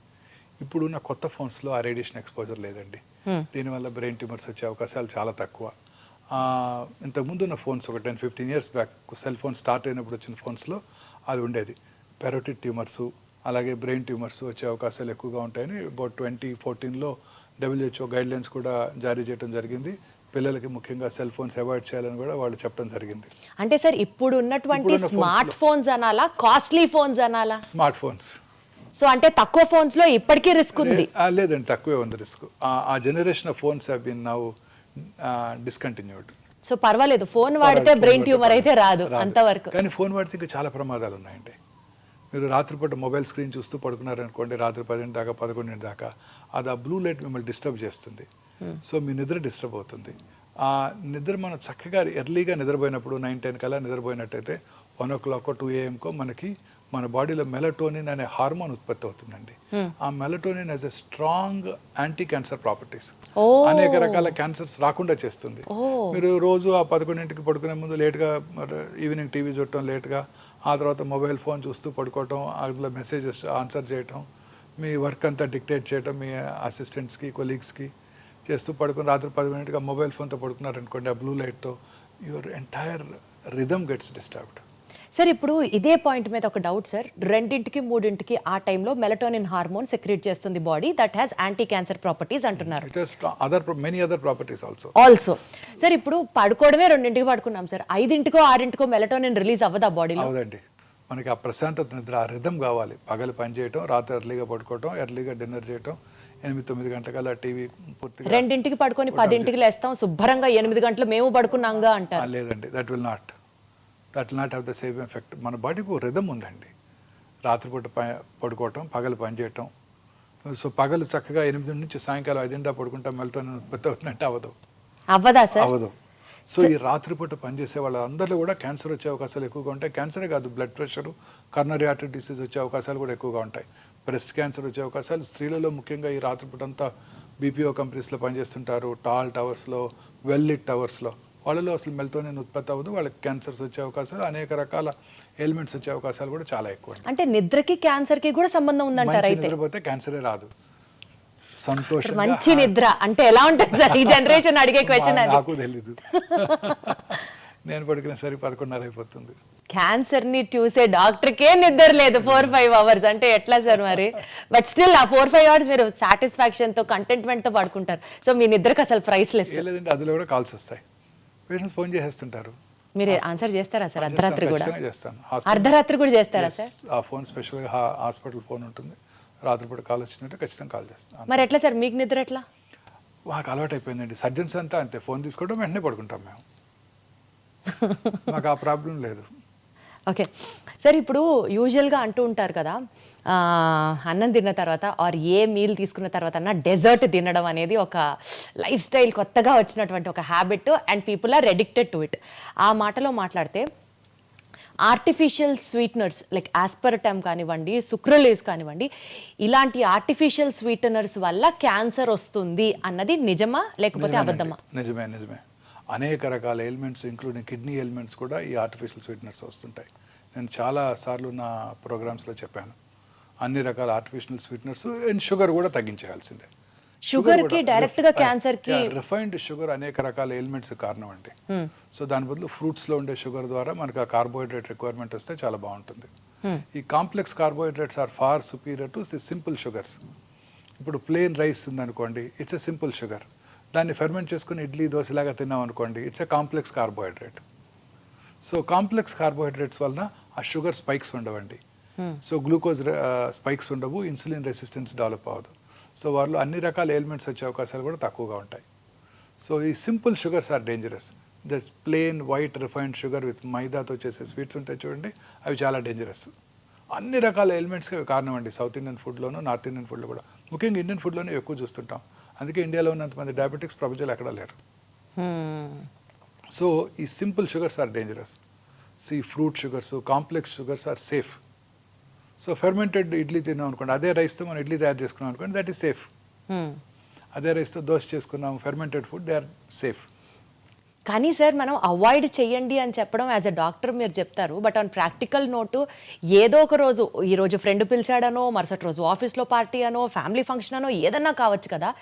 ఇప్పుడున్న కొత్త ఫోన్స్లో ఆ రేడియేషన్ ఎక్స్పోజర్ లేదండి. దీనివల్ల బ్రెయిన్ ట్యూమర్స్ వచ్చే అవకాశాలు చాలా తక్కువ. ఇంతకుముందు ఉన్న ఫోన్స్ ఒక 10-15 years back cell phone start అయినప్పుడు వచ్చిన ఫోన్స్లో అది ఉండేది. పెరోటిడ్ ట్యూమర్స్ అలాగే బ్రెయిన్ ట్యూమర్స్ వచ్చే అవకాశాలు ఎక్కువగా ఉంటాయని అబౌట్ 2014లో WHO గైడ్లైన్స్ కూడా జారీ చేయడం జరిగింది. పిల్లలకి ముఖ్యంగా సెల్ ఫోన్స్ అవాయిడ్ చేయాలని కూడా వాళ్ళు చెప్పడం జరిగింది. అంటే సార్ ఇప్పుడు ఉన్నటువంటి స్మార్ట్ ఫోన్స్ అనాలా, కాస్ట్లీ ఫోన్స్ అనాలా? Smart phones. సో అంటే తక్కువ ఫోన్స్ లో ఇప్పటికీ రిస్క్ ఉంది? లేదండి, తక్కువే ఉంది రిస్క్. ఆ generation of phones have been now discontinued. So పర్వాలేదు, ఫోన్ వాడితే బ్రెయిన్ ట్యూమర్ అయితే రాదు అంతవరకు. కానీ ఫోన్ వాడితే ఇంకా చాలా ప్రమాదాలు ఉన్నాయండి. మీరు రాత్రిపూట మొబైల్ స్క్రీన్ చూస్తూ పడుకున్నారనుకోండి, రాత్రి 10 దాకా 11 దాకా, అది ఆ బ్లూ లైట్ మిమ్మల్ని డిస్టర్బ్ చేస్తుంది. సో మీ నిద్ర డిస్టర్బ్ అవుతుంది. ఆ నిద్ర మనం చక్కగా ఎర్లీగా నిద్రపోయినప్పుడు 9-10 కల్లా నిద్రపోయినట్టయితే 1 o'clock 2 AM మనకి మన బాడీలో మెలటోనిన్ అనే హార్మోన్ ఉత్పత్తి అవుతుందండి. ఆ melatonin as a strong anti cancer properties, అనేక రకాల క్యాన్సర్స్ రాకుండా చేస్తుంది. మీరు రోజు ఆ 11 పడుకునే ముందు లేట్గా ఈవినింగ్ టీవీ చూడటం, లేట్గా ఆ తర్వాత మొబైల్ ఫోన్ చూస్తూ పడుకోవటం, అందులో మెసేజెస్ ఆన్సర్ చేయటం, మీ వర్క్ అంతా డిక్టేట్ చేయటం మీ అసిస్టెంట్స్కి కొలీగ్స్కి చేస్తూ పడుకుని రాత్రి 10 మొబైల్ ఫోన్తో పడుకున్నారనుకోండి, ఆ బ్లూ లైట్తో your entire rhythm gets disturbed. Sir ఇప్పుడు ఇదే పాయింట్ మీద ఒక డౌట్ సార్, 2-3 ఆ టైంలో మెలటోనిన్ హార్మోన్ సెక్రీట్ చేస్తుంది body, that has anti cancer properties అంటున్నారు. Many other properties also. Sir ఇప్పుడు పడుకోవడమే 2 పడుకున్నాం సార్, 5-6 మెలటోనిన్ రిలీజ్ అవ్వదా బాడీలో? అవునండి, మనకి ఆ ప్రశాంతత నిద్ర, ఆ రిథమ్ కావాలి. పగలు పని చేయటం, రాత్రి ఎర్లీగా పడుకోవటం, ఎర్లీగా డిన్నర్ చేయటం, 8-9 గంటలకల్లా టీవీ పూర్తిగా 2 పడుకొని 10 లేస్తాం, శుభ్రంగా 8 గంటలు మేము పడుకున్నాంగా అంటారు. లేదండి, that will not have the same effect. మన బాడీకి ఒక రిథమ్ ఉందండి. రాత్రిపూట పడుకోవటం, పగలు పని చేయటం. సో పగలు చక్కగా 8 నుంచి సాయంకాలం 5 దాకా పడుకుంటాం, మెలటోనిన్ ఉత్పత్తి అవుతుందంటే అవ్వదా సార్? అవ్వదు. సో ఈ రాత్రిపూట పనిచేసే వాళ్ళందరిలో కూడా క్యాన్సర్ వచ్చే అవకాశాలు ఎక్కువగా ఉంటాయి. క్యాన్సరే కాదు, blood pressure, coronary artery disease వచ్చే అవకాశాలు కూడా ఎక్కువగా ఉంటాయి. బ్రెస్ట్ క్యాన్సర్ వచ్చే అవకాశాలు స్త్రీలలో ముఖ్యంగా ఈ రాత్రిపూట అంతా BPO కంపెనీస్లో పనిచేస్తుంటారు, టాల్ టవర్స్లో, వెల్ లిట్ టవర్స్లో, వాళ్ళలో అసలు మెలటోనిన్ ఉత్పత్తి అవ్వదు, వాళ్ళకి క్యాన్సర్స్ వచ్చే అవకాశాలు, అనేక రకాల ఎలిమెంట్స్ వచ్చే అవకాశాలు కూడా చాలా ఎక్కువ. అంటే నిద్రకి క్యాన్సర్కి కూడా సంబంధం ఉందంటారు అయితే? నిద్రపోతే క్యాన్సరే రాదు. సంతోషం, మంచి నిద్ర అంటే ఎలా ఉంటుంది సార్? ఈ జనరేషన్ అడిగే క్వశ్చన్ అది. నాకు తెలీదు, నేను పడుకునే సరి 11:30 అయిపోతుంది. క్యాన్సర్ ని చూసే డాక్టర్కే నిద్ర లేదు 4-5 hours అంటే ఎట్లా సార్ మరి? బట్ స్టిల్ ఆ 4-5 hours మీరు సాటిస్ఫాక్షన్ తో, కంటెంట్మెంట్ తో పడుకుంటారు. సో మీ నిద్రకు అసలు ప్రైస్లెస్. లేదండి, అందులో కూడా కాల్స్ వస్తాయి, పేషెంట్స్ ఫోన్ చేసేస్తుంటారు. మీరు ఆన్సర్ చేస్తారా సార్? అర్ధరాత్రి కూడా చేస్తాను. అర్ధరాత్రి కూడా చేస్తారా సార్? ఆ ఫోన్ స్పెషల్గా హాస్పిటల్ ఫోన్ ఉంటుంది, రాత్రిపూట కాల్ వచ్చిందంటే ఖచ్చితంగా కాల్ చేస్తాను. మరి ఎట్లా సార్ మీకు నిద్ర ఎట్లా? మాకు అలవాటు అయిపోయిందండి. సర్జన్స్ అంతా అంతే, ఫోన్ తీసుకోవడం వెంటనే పడుకుంటాం మేము, మాకు ఆ ప్రాబ్లం లేదు. ఓకే సార్, ఇప్పుడు యూజువల్గా అంటూ ఉంటారు కదా, అన్నం తిన్న తర్వాత ఆర్ ఏ మీల్ తీసుకున్న తర్వాత అన్న డెజర్ట్ తినడం అనేది ఒక లైఫ్ స్టైల్, కొత్తగా వచ్చినటువంటి ఒక habit, and people are addicted to it. ఆ మాటలో మాట్లాడితే ఆర్టిఫిషియల్ స్వీట్నర్స్ లైక్ ఆస్పర్టమ్ కానివ్వండి, సుక్రలేస్ కానివ్వండి, ఇలాంటి ఆర్టిఫిషియల్ స్వీటనర్స్ వల్ల క్యాన్సర్ వస్తుంది అన్నది నిజమా లేకపోతే అబద్ధమా? నిజమే. అనేక రకాల ఎలిమెంట్స్ ఇంక్లూడింగ్ కిడ్నీ ఎలిమెంట్స్ కూడా ఈ ఆర్టిఫిషియల్ స్వీట్నర్స్ వస్తుంటాయి. నేను చాలా సార్లు నా ప్రోగ్రామ్స్లో చెప్పాను, అన్ని రకాల ఆర్టిఫిషియల్ స్వీట్నర్స్ అండ్ షుగర్ కూడా తగ్గించేయాల్సిందే. షుగర్ కి డైరెక్ట్ గా క్యాన్సర్ కి రిఫైన్డ్ షుగర్ అనేక రకాల ఎలిమెంట్స్ కారణం అండి. సో దాని బదులు ఫ్రూట్స్ లో ఉండే షుగర్ ద్వారా మనకు ఆ కార్బోహైడ్రేట్ రిక్వైర్మెంట్ వస్తే చాలా బాగుంటుంది. ఈ complex carbohydrates are far superior to the simple sugars. ఇప్పుడు ప్లెయిన్ రైస్ ఉందనుకోండి, ఇట్స్ ఎ సింపుల్ షుగర్. దాన్ని ఫెర్మెంట్ చేసుకుని ఇడ్లీ దోశలాగా తిన్నాం అనుకోండి, it's a complex carbohydrate. So complex carbohydrates వలన ఆ షుగర్ స్పైక్స్ ఉండవండి. సో గ్లూకోజ్ స్పైక్స్ ఉండవు, ఇన్సులిన్ రెసిస్టెన్స్ డెవలప్ అవ్వదు. సో వాళ్ళు అన్ని రకాల ఎలిమెంట్స్ వచ్చే అవకాశాలు కూడా తక్కువగా ఉంటాయి. సో ఈ simple sugars are dangerous. Just plain white refined sugar with మైదాతో చేసే స్వీట్స్ ఉంటాయి చూడండి, అవి చాలా డేంజరస్. అన్ని రకాల ఎలిమెంట్స్కి అవి కారణం అండి. సౌత్ ఇండియన్ ఫుడ్లోను, నార్త్ ఇండియన్ ఫుడ్లో కూడా, ముఖ్యంగా ఇండియన్ ఫుడ్లోనే ఎక్కువ చూస్తుంటాం. అందుకే ఇండియాలో ఉన్నంతమంది డయాబెటిక్స్ ప్రపంచంలో ఎక్కడా లేరు. సో ఈ simple sugars are dangerous. See fruit sugars, complex sugars are safe. So fermented idli తిన్నాం అనుకోండి, అదే రైస్తో మనం ఇడ్లీ తయారు చేసుకున్నాం అనుకోండి, దట్ ఈస్ సేఫ్. అదే రైస్తో దోశ చేసుకున్నాం, fermented food, they are safe. కానీ సార్ మనం అవాయిడ్ చేయండి అని చెప్పడం యాజ్ ఎ డాక్టర్ మీరు చెప్తారు, బట్ ఆన్ ప్రాక్టికల్ నోటు ఏదో ఒక రోజు, ఈ రోజు ఫ్రెండ్ పిలిచాడనో, మరుసటి రోజు ఆఫీస్లో పార్టీ అనో, ఫ్యామిలీ ఫంక్షన్ అనో ఏదన్నా కావచ్చు కదా,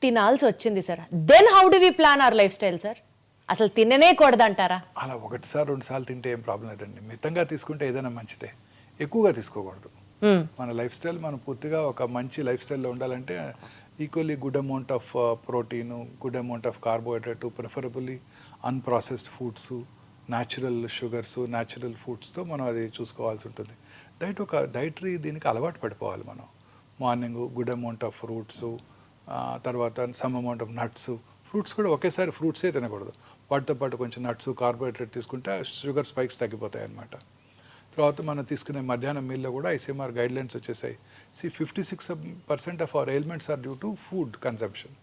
తినాల్సి వచ్చింది sir. Then how do we plan our life style sir? అసలు తిననే కూడదంటారా? అలా ఒకటిసారి 2 సార్లు తింటే ఏం ప్రాబ్లం లేదండి. మితంగా తీసుకుంటే ఏదైనా మంచిదే, ఎక్కువగా తీసుకోకూడదు. మన లైఫ్ స్టైల్ మనం పూర్తిగా ఒక మంచి లైఫ్ స్టైల్లో ఉండాలంటే equally good amount of protein, good amount of carbohydrate, preferably unprocessed foods, natural sugars, natural ఫుడ్స్తో మనం అది చూసుకోవాల్సి ఉంటుంది. ఒక డైటరీ దీనికి అలవాటు పడిపోవాలి మనం. Morning good amount of fruits, తర్వాత some amount of nuts. Fruits కూడా ఒకేసారి ఫ్రూట్సే తినకూడదు, వాటితో పాటు కొంచెం నట్స్, కార్బోహైడ్రేట్ తీసుకుంటే షుగర్ స్పైక్స్ తగ్గిపోతాయి అన్నమాట. తర్వాత మనం తీసుకునే మధ్యాహ్నం మీల్లో కూడా ఐసీఎంఆర్ గైడ్లైన్స్ వచ్చేసాయి. 56% of our ailments are due to food consumption.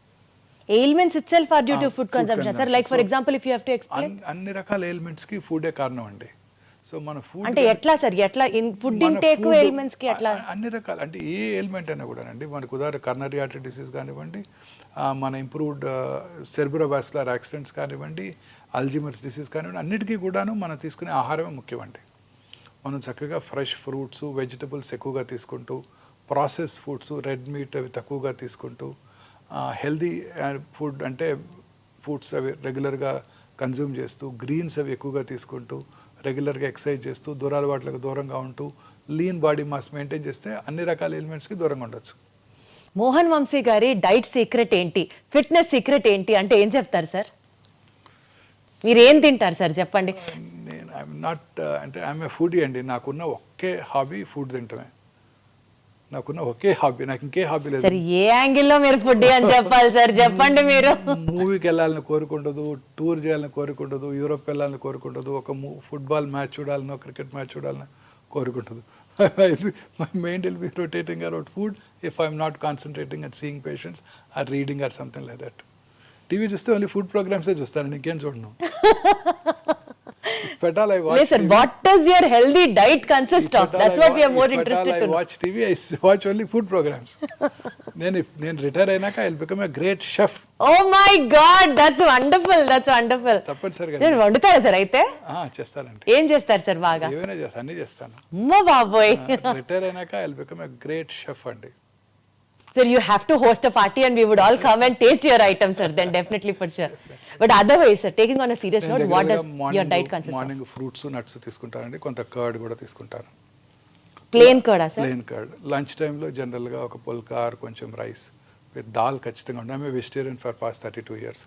Ailments itself are due to food consumption sir. Like for example if you have to explain. అన్ని రకాల ఎయిల్మెంట్స్కి ఫుడే కారణం అండి. సో మన ఫుడ్ అంటే ఎట్లా సార్, ఎట్లా ఫుడ్ ఇంటేక్ ఎయిల్మెంట్స్ కి ఎట్లా? అన్ని రకాల అంటే ఏ ఎయిల్మెంట్ అయినా కూడా అండి, మనకు ఉదాహరణ కర్నరీ ఆర్టరీ డిసీజ్ కానివ్వండి, మన ఇంప్రూవ్డ్ సెర్బ్రోవాస్కులర్ యాక్సిడెంట్స్ కానివ్వండి, అల్జీమర్స్ డిసీజ్ కానివ్వండి, అన్నిటికీ కూడాను మనం తీసుకునే ఆహారమే ముఖ్యమండి. మనం చక్కగా ఫ్రెష్ ఫ్రూట్స్, వెజిటబుల్స్ ఎక్కువగా తీసుకుంటూ, ప్రాసెస్ ఫుడ్స్, రెడ్ మీట్ అవి తక్కువగా తీసుకుంటూ, హెల్దీ ఫుడ్ అంటే ఫుడ్స్ అవి రెగ్యులర్గా కన్జ్యూమ్ చేస్తూ, గ్రీన్స్ అవి ఎక్కువగా తీసుకుంటూ, రెగ్యులర్గా ఎక్సర్సైజ్ చేస్తూ, దురలవాట్లకు దూరంగా ఉంటూ, లీన్ బాడీ మాస్ మెయింటైన్ చేస్తే అన్ని రకాల ఎలిమెంట్స్కి దూరంగా ఉండొచ్చు. మోహన్ వంశీ గారి డైట్ సీక్రెట్ ఏంటి, ఫిట్నెస్ సీక్రెట్ ఏంటి అంటే ఏం చెప్తారు సార్? మీరు ఏం తింటారు సార్ చెప్పండి? నేను ఐఎమ్ నాట్ అంటే ఐఎమ్ ఏ ఫుడీ అండి. నాకున్న ఒకే హాబీ ఫుడ్ తింటమే. నాకున్న ఒకే హాబీ, నాకు ఇంకే హాబీ లేదు. సార్ ఏ యాంగిల్లో మీరు ఫుడ్ అని చెప్పాలి సార్, చెప్పండి. మీరు మూవీకి వెళ్ళాలని కోరుకుండదు, టూర్ చేయాలని కోరుకుండదు, యూరోప్ వెళ్ళాలని కోరుకుండదు, ఒక ఫుట్బాల్ మ్యాచ్ చూడాలనో, క్రికెట్ మ్యాచ్ చూడాలని కోరుకుంటుంది. My mind will be rotating around food if I'm not concentrating and seeing patients or reading or something like that. TV చూస్తే ఓన్లీ ఫుడ్ ప్రోగ్రామ్సే చూస్తాను, ఇంకేం చూడను. If at all I watch yes sir, TV, what does your healthy diet consist of? That's what we are more interested to know. If at all I watch TV, I watch only food programs. నేను రిటైర్ అయినాక I will become a great chef. Oh my god, that's wonderful, that's wonderful. తప్పనిసరిగా నేను వండుతారా సార్ అయితే? చేస్తానండి. ఏం చేస్తారు సార్ బాగా? ఏమైనా చేస్తాను, అన్ని చేస్తాను. అమ్మో బాబోయ్. రిటైర్ అయినాక I will become a great chef అండి. Sir, you have to host a party and we would all come and taste your items, sir. Then definitely for sure. But otherwise, sir, taking on a serious note, what does your diet consist of? Morning fruits, nuts తీసుకుంటానండి, కొంత కర్డ్ కూడా తీసుకుంటాను. ప్లెయిన్ కర్డా sir? Plain curd. Lunch time జనరల్గా ఒక పుల్కా ఆర్ కొంచెం రైస్ విత్ దాల్ ఖచ్చితంగా ఉంటుంది. I'm vegetarian for past 32 years.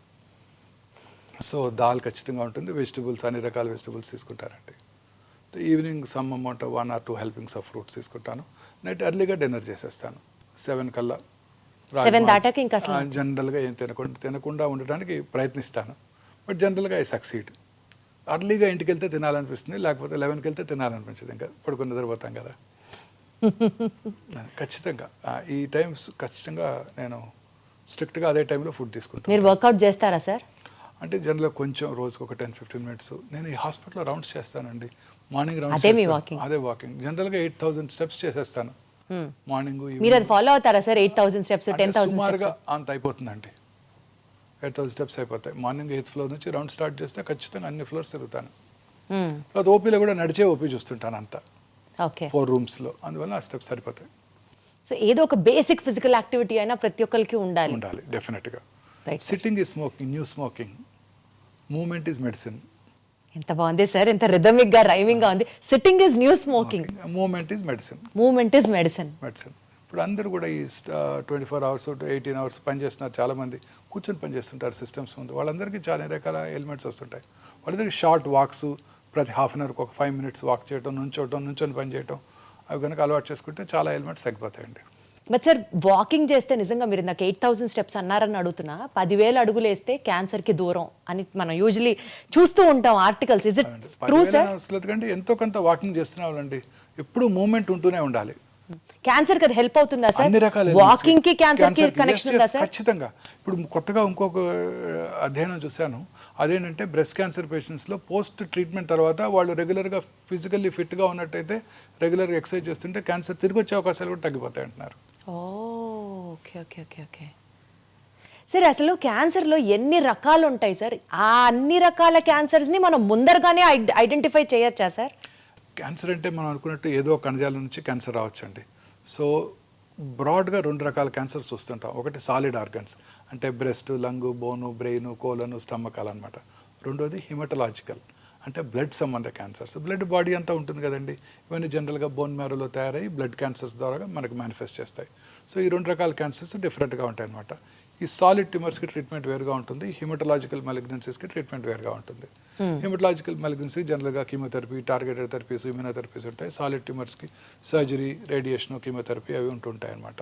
So దాల్ ఖచ్చితంగా ఉంటుంది. వెజిటబుల్స్, అన్ని రకాల వెజిటబుల్స్ తీసుకుంటారండి. Evening some amount 1 or 2 helpings of fruits తీసుకుంటాను. నైట్ ఎర్లీగా డిన్నర్ చేసేస్తాను 7 కల్లా. 7 దాటాక ఇంకా జనరల్గా ఏం తినకుండా ఉండడానికి ప్రయత్నిస్తాను. బట్ జనరల్గా ఐ సక్సీడ్. అర్లీగా ఇంటికి వెళ్తే తినాలనిపిస్తుంది, లేకపోతే 11కి వెళ్తే తినాలనిపించదు. ఇంకా పడుకుని నిద్రపోతాం కదా. ఖచ్చితంగా ఈ టైమ్స్ ఖచ్చితంగా నేను స్ట్రిక్ట్గా అదే టైంలో ఫుడ్ తీసుకుంటాను. మీరు వర్కౌట్ చేస్తారా సార్? అంటే జనరల్గా కొంచెం రోజుకు ఒక 10-15 minutes. నేను ఈ హాస్పిటల్లో రౌండ్స్ చేస్తానండి. మార్నింగ్ రౌండ్స్, అదే వాకింగ్. జనరల్గా 8,000 steps చేసేస్తాను మార్నింగ్. మీరు అది ఫాలో అవుతారా సార్? 8,000 steps, 10,000 సుమారుగా అంత అయిపోతుందండి. 8,000 steps అయిపోతాయి. మార్నింగ్ 8th floor నుంచి రౌండ్ స్టార్ట్ చేస్తే ఖచ్చితంగా అన్ని ఫ్లోర్స్ తిరుగుతాను. తర్వాత ఓపీలో కూడా నడిచే ఓపీ చూస్తుంటాను అంతా, ఓకే, 4 rooms లో. అందువల్ల ఆ స్టెప్స్ సరిపోతాయి. సో ఏదో ఒక బేసిక్ ఫిజికల్ యాక్టివిటీ అయినా ప్రతి ఒక్కరికి ఉండాలి. ఉండాలి డెఫినెట్గా. Right. Sitting is smoking, new smoking, movement is medicine. ఎంత బాగుంది సార్, ఎంత రిథమిక్ గా రైమింగ్ గా ఉంది. Sitting is new smoking, movement is medicine. Movement is medicine. ఇప్పుడు అందరూ కూడా ఈ 24 hours 18 hours పని చేస్తున్నారు. చాలామంది కూర్చొని పని చేస్తుంటారు సిస్టమ్స్ ముందు. వాళ్ళందరికీ చాలా రకాల ఎలిమెంట్స్ వస్తుంటాయి. వాళ్ళందరికీ షార్ట్ వాక్స్, ప్రతి హాఫ్ అన్ అవర్కి ఒక 5 minutes వాక్ చేయడం, నుంచొని పని చేయడం, అవి కనుక అలవాటు చేసుకుంటే చాలా ఎలిమెంట్స్ తగ్గిపోతాయండి. బట్ సార్ వాకింగ్ చేస్తే నిజంగా మీరు నాకు 8,000 steps అన్నారని అడుగుతున్నా, 10,000 అడుగులు వేస్తే క్యాన్సర్ కి దూరం అని మనం యూజువలీ చూస్తూ ఉంటాం articles. Is it true sir? కంటే ఎంతో కొంత వాకింగ్ చేస్తున్నామండి. ఎప్పుడు మూమెంట్ ఉంటూనే ఉండాలి. క్యాన్సర్ కి అది హెల్ప్ అవుతుందా సార్? అన్ని రకాల వాకింగ్ కి క్యాన్సర్ కి కనెక్షన్ ఉందా సార్? ఖచ్చితంగా. ఇప్పుడు కొత్తగా ఇంకొక అధ్యయనం చూశాను. అదేంటంటే బ్రెస్ట్ క్యాన్సర్ పేషెంట్స్లో పోస్ట్ ట్రీట్మెంట్ తర్వాత వాళ్ళు రెగ్యులర్గా ఫిజికల్లీ ఫిట్గా ఉన్నట్టయితే, రెగ్యులర్గా ఎక్సర్సైజ్ చేస్తుంటే క్యాన్సర్ తిరిగి వచ్చే అవకాశాలు కూడా తగ్గిపోతాయి అంటున్నారు. Okay okay okay okay. సరే, అసలు క్యాన్సర్లో ఎన్ని రకాలు ఉంటాయి సార్? ఆ అన్ని రకాల క్యాన్సర్స్ని మనం ముందరగానే ఐడెంటిఫై చేయొచ్చా సార్? క్యాన్సర్ అంటే మనం అనుకున్నట్టు ఏదో కణజాల నుంచి క్యాన్సర్ రావచ్చండి. సో బ్రాడ్గా 2 రకాల క్యాన్సర్స్ వస్తుంటాం. ఒకటి సాలిడ్ ఆర్గన్స్ అంటే బ్రెస్ట్, లంగు, బోను, బ్రెయిన్, కోలను, స్టమక్ అనమాట. రెండోది హిమటలాజికల్ అంటే బ్లడ్ సంబంధ క్యాన్సర్స్. బ్లడ్ బాడీ అంతా ఉంటుంది కదండి. ఇవన్నీ జనరల్గా బోన్ మ్యారోలో తయారయ్యి బ్లడ్ క్యాన్సర్స్ ద్వారా మనకు మేనిఫెస్ట్ చేస్తాయి. సో ఈ 2 రకాల క్యాన్సర్స్ డిఫరెంట్గా ఉంటాయి అన్నమాట. ఈ సాలిడ్ ట్యూమర్స్కి ట్రీట్మెంట్ వేరుగా ఉంటుంది, హిమటలాజికల్ మెలిగ్నెన్సీస్కి ట్రీట్మెంట్ వేరుగా ఉంటుంది. హిమటలాజికల్ మెలిగ్నెన్సీ జనరల్గా కీమోథెరపీ, టార్గెటెడ్ థెరపీస్, ఇమ్యూనోథెరపీస్ ఉంటాయి. సాలిడ్ ట్యూమర్స్కి సర్జరీ, రేడియేషన్, కీమోథెరపీ అవి ఉంటుంటాయి అన్నమాట.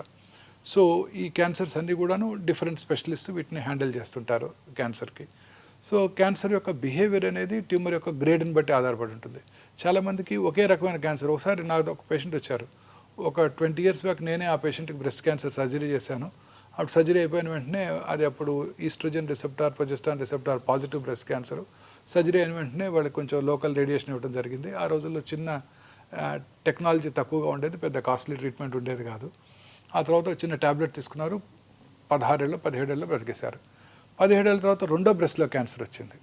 సో ఈ క్యాన్సర్స్ అన్నీ కూడాను డిఫరెంట్ స్పెషలిస్ట్ వీటిని హ్యాండిల్ చేస్తుంటారు క్యాన్సర్కి. సో క్యాన్సర్ యొక్క బిహేవియర్ అనేది ట్యూమర్ యొక్క గ్రేడ్ని బట్టి ఆధారపడి ఉంటుంది. చాలామందికి ఒకే రకమైన క్యాన్సర్. ఒకసారి నాకు ఒక పేషెంట్ వచ్చారు. ఒక 20 years బ్యాక్ నేనే ఆ పేషెంట్కి బ్రెస్ట్ క్యాన్సర్ సర్జరీ చేశాను. అప్పుడు సర్జరీ అయిపోయిన వెంటనే అది అప్పుడు oestrogen receptor, progesterone receptor positive breast cancer. Surgery అయిన వెంటనే వాళ్ళకి కొంచెం లోకల్ రేడియేషన్ ఇవ్వడం జరిగింది. ఆ రోజుల్లో చిన్న టెక్నాలజీ తక్కువగా ఉండేది, పెద్ద కాస్ట్లీ ట్రీట్మెంట్ ఉండేది కాదు. ఆ తర్వాత చిన్న ట్యాబ్లెట్ తీసుకున్నారు. 17 ఏళ్ళు బ్రతికేశారు. 17 ఏళ్ళ తర్వాత రెండో బ్రెస్ట్లో క్యాన్సర్ వచ్చింది.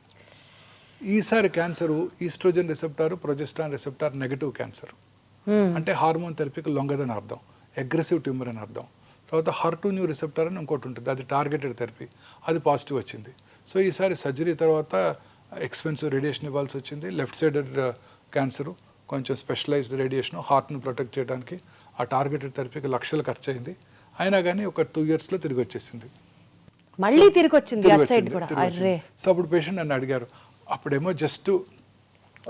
ఈసారి cancer oestrogen receptor, progesterone receptor negative cancer. అంటే హార్మోన్ థెరపీకి లొంగదని అర్థం, అగ్రెసివ్ ట్యూమర్ అని అర్థం. తర్వాత HER2 రిసెప్టార్ అని ఇంకోటి ఉంటుంది, అది టార్గెటెడ్ థెరపీ, అది పాజిటివ్ వచ్చింది. సో ఈసారి సర్జరీ తర్వాత ఎక్స్పెన్సివ్ రేడియేషన్ ఇవ్వాల్సి వచ్చింది. లెఫ్ట్ సైడెడ్ క్యాన్సరు, కొంచెం స్పెషలైజ్డ్ రేడియేషన్, హార్ట్ను ప్రొటెక్ట్ చేయడానికి ఆ టార్గెటెడ్ థెరపీకి లక్షలు ఖర్చు అయింది. అయినా కానీ ఒక 2 yearsలో తిరిగి వచ్చేసింది. మళ్ళీ తిరిగి వచ్చింది అట్ సైడ్ కూడా. అర్రే. సో అప్పుడు పేషెంట్ నన్ను అడిగారు, అప్పుడేమో జస్ట్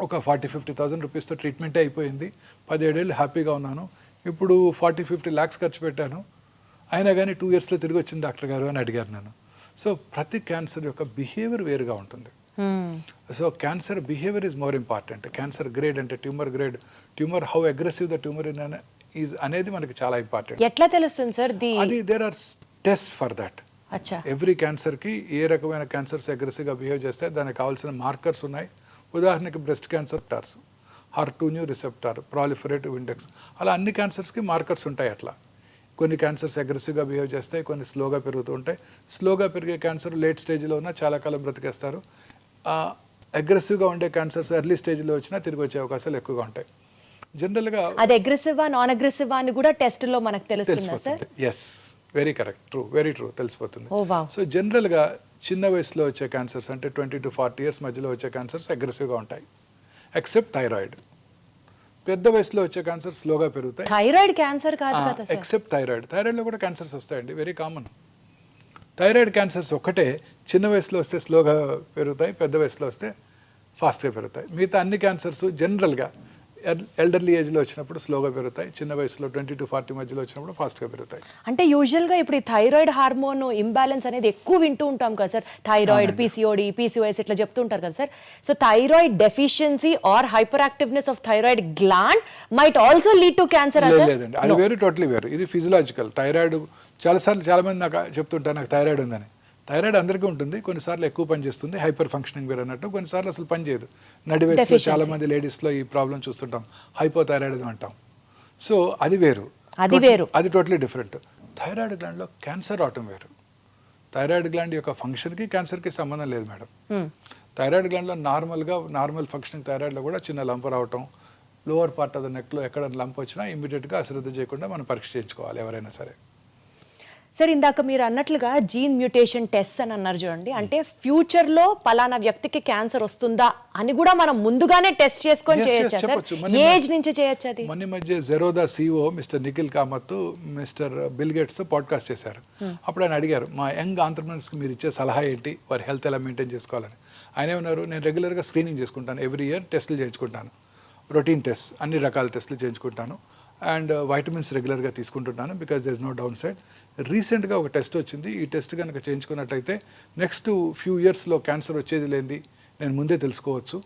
ఒక 40,000-50,000 రూపీస్తో ట్రీట్మెంటే అయిపోయింది, 17 ఏళ్ళు హ్యాపీగా ఉన్నాను, ఇప్పుడు 40-50 lakhs ఖర్చు పెట్టాను, అయినా కానీ 2 yearsలో తిరిగి వచ్చింది డాక్టర్ గారు అని అడిగారు నన్ను. సో ప్రతి క్యాన్సర్ యొక్క బిహేవియర్ వేరుగా ఉంటుంది. So cancer behaviour is more important. Cancer grade అంటే tumour grade, tumour how aggressive the tumour is అనేది మనకి చాలా ఇంపార్టెంట్. ఎట్లా తెలుస్తుంది సార్? అది there are test for that. Every క్యాన్సర్కి ఏ రకమైన క్యాన్సర్స్ అగ్రెసివ్గా బిహేవ్ చేస్తే దానికి కావాల్సిన మార్కర్స్ ఉన్నాయి. ఉదాహరణకి breast cancer torrs, HER2 receptor, proliferative index, అలా అన్ని క్యాన్సర్స్కి మార్కర్స్ ఉంటాయి. అట్లా కొన్ని క్యాన్సర్స్ అగ్రెసివ్గా బిహేవ్ చేస్తాయి, కొన్ని స్లోగా పెరుగుతూ ఉంటాయి. స్లోగా పెరిగే క్యాన్సర్ లేట్ స్టేజ్లో ఉన్నా చాలా కాలం బ్రతికేస్తారు. అగ్రెసివ్గా ఉండే క్యాన్సర్స్ ఎర్లీ స్టేజ్లో వచ్చినా తిరిగి వచ్చే అవకాశాలు ఎక్కువగా ఉంటాయి. జనరల్గా అది అగ్రెసివా నాన్ అగ్రెసివా అని కూడా టెస్ట్లో మనకు తెలుస్తుందా sir? Yes, very correct, true, very true, తెలిసిపోతుంది. Oh wow. సో జనరల్గా చిన్న వయసులో వచ్చే క్యాన్సర్స్ అంటే 20 to 40 years మధ్యలో వచ్చే క్యాన్సర్స్ అగ్రెసివ్గా ఉంటాయి, ఎక్సెప్ట్ థైరాయిడ్. పెద్ద వయసులో వచ్చే క్యాన్సర్ స్లోగా పెరుగుతాయి. థైరాయిడ్ క్యాన్సర్ కాదు కదా సార్? Except thyroid. థైరాయిడ్లో కూడా క్యాన్సర్స్ వస్తాయండి, వెరీ కామన్. థైరాయిడ్ క్యాన్సర్స్ ఒక్కటే చిన్న వయసులో వస్తే స్లోగా పెరుగుతాయి, పెద్ద వయసులో వస్తే ఫాస్ట్గా పెరుగుతాయి. మిగతా అన్ని క్యాన్సర్స్ జనరల్గా ఎల్డర్లీ ఏజ్లో వచ్చినప్పుడు స్లోగా పెరుగుతాయి, చిన్న వయసులో 20 to 40 మధ్యలో వచ్చినప్పుడు ఫాస్ట్గా పెరుగుతాయి. అంటే యూజువల్గా ఇప్పుడు ఈ థైరాయిడ్ హార్మోన్ ఇంబ్యాలెన్స్ అనేది ఎక్కువ వింటూ ఉంటాం కదా సార్, థైరాయిడ్, PCOD, PCOS ఇట్లా చెప్తూ ఉంటారు కదా sir. So thyroid deficiency or hyperactiveness of thyroid gland might also lead to cancer. లేదండి, అది వేరు, టోటలీ వేరు. ఇది ఫిజియలాజికల్. థైరాయిడ్ చాలామంది నాకు చెప్తుంటారు నాకు థైరాయిడ్ ఉందని. థైరాయిడ్ అందరికీ ఉంటుంది, కొన్నిసార్లు ఎక్కువ పని చేస్తుంది, హైపర్ ఫంక్షనింగ్ వేరు అన్నట్టు, కొన్నిసార్లు అసలు పని చేయదు. నడి వయసులో చాలా మంది లేడీస్లో ఈ ప్రాబ్లం చూస్తుంటాం, హైపోథైరాయిడిజం అంటాం. సో అది వేరు, అది టోటలీ డిఫరెంట్. థైరాయిడ్ గ్లాండ్లో క్యాన్సర్ రావటం వేరు. థైరాయిడ్ గ్లాండ్ యొక్క ఫంక్షన్కి క్యాన్సర్కి సంబంధం లేదు మేడం. థైరాయిడ్ గ్లాండ్లో నార్మల్ ఫంక్షనింగ్ థైరాయిడ్లో కూడా చిన్న లంప రావటం, లోవర్ పార్ట్ ఆఫ్ ద నెక్లో ఎక్కడ లంప్ వచ్చినా ఇమీడియట్గా అశ్రద్ధ చేయకుండా మనం పరీక్ష చేయించుకోవాలి ఎవరైనా సరే. సార్ ఇందాక మీరు అన్నట్లుగా జీన్ మ్యూటేషన్ టెస్ట్ అని అన్నారు చూడండి, అంటే ఫ్యూచర్లో పలానా వ్యక్తికి క్యాన్సర్ వస్తుందా అని కూడా మనం ముందుగానే టెస్ట్ చేసుకొని చేయొచ్చా సార్? ఏజ్ నుంచి చేయొచ్చు అది? మొన్న మధ్య Zerodha CEO mister Nikhil Kamath mister bill gates podcast చేశారు. అప్పుడు ఆయన అడిగారు మా యంగ్ ఆంటర్ప్రినర్స్కి మీరు ఇచ్చే సలహా ఏంటి, వారి హెల్త్ ఎలా మెయింటైన్ చేసుకోవాలని. ఆయన ఏమన్నారు, నేను రెగ్యులర్గా స్క్రీనింగ్ చేసుకుంటాను, ఎవ్రీ ఇయర్ టెస్టులు చేయించుకుంటాను, రొటీన్ టెస్ట్ అన్ని రకాల టెస్టులు చేయించుకుంటాను, అండ్ వైటమిన్స్ రెగ్యులర్గా తీసుకుంటున్నాను because there is no downside. రీసెంట్గా ఒక టెస్ట్ వచ్చింది, ఈ టెస్ట్ కనుక చేయించుకున్నట్టయితే నెక్స్ట్ ఫ్యూ ఇయర్స్లో క్యాన్సర్ వచ్చేది లేనిది నేను ముందే తెలుసుకోవచ్చు.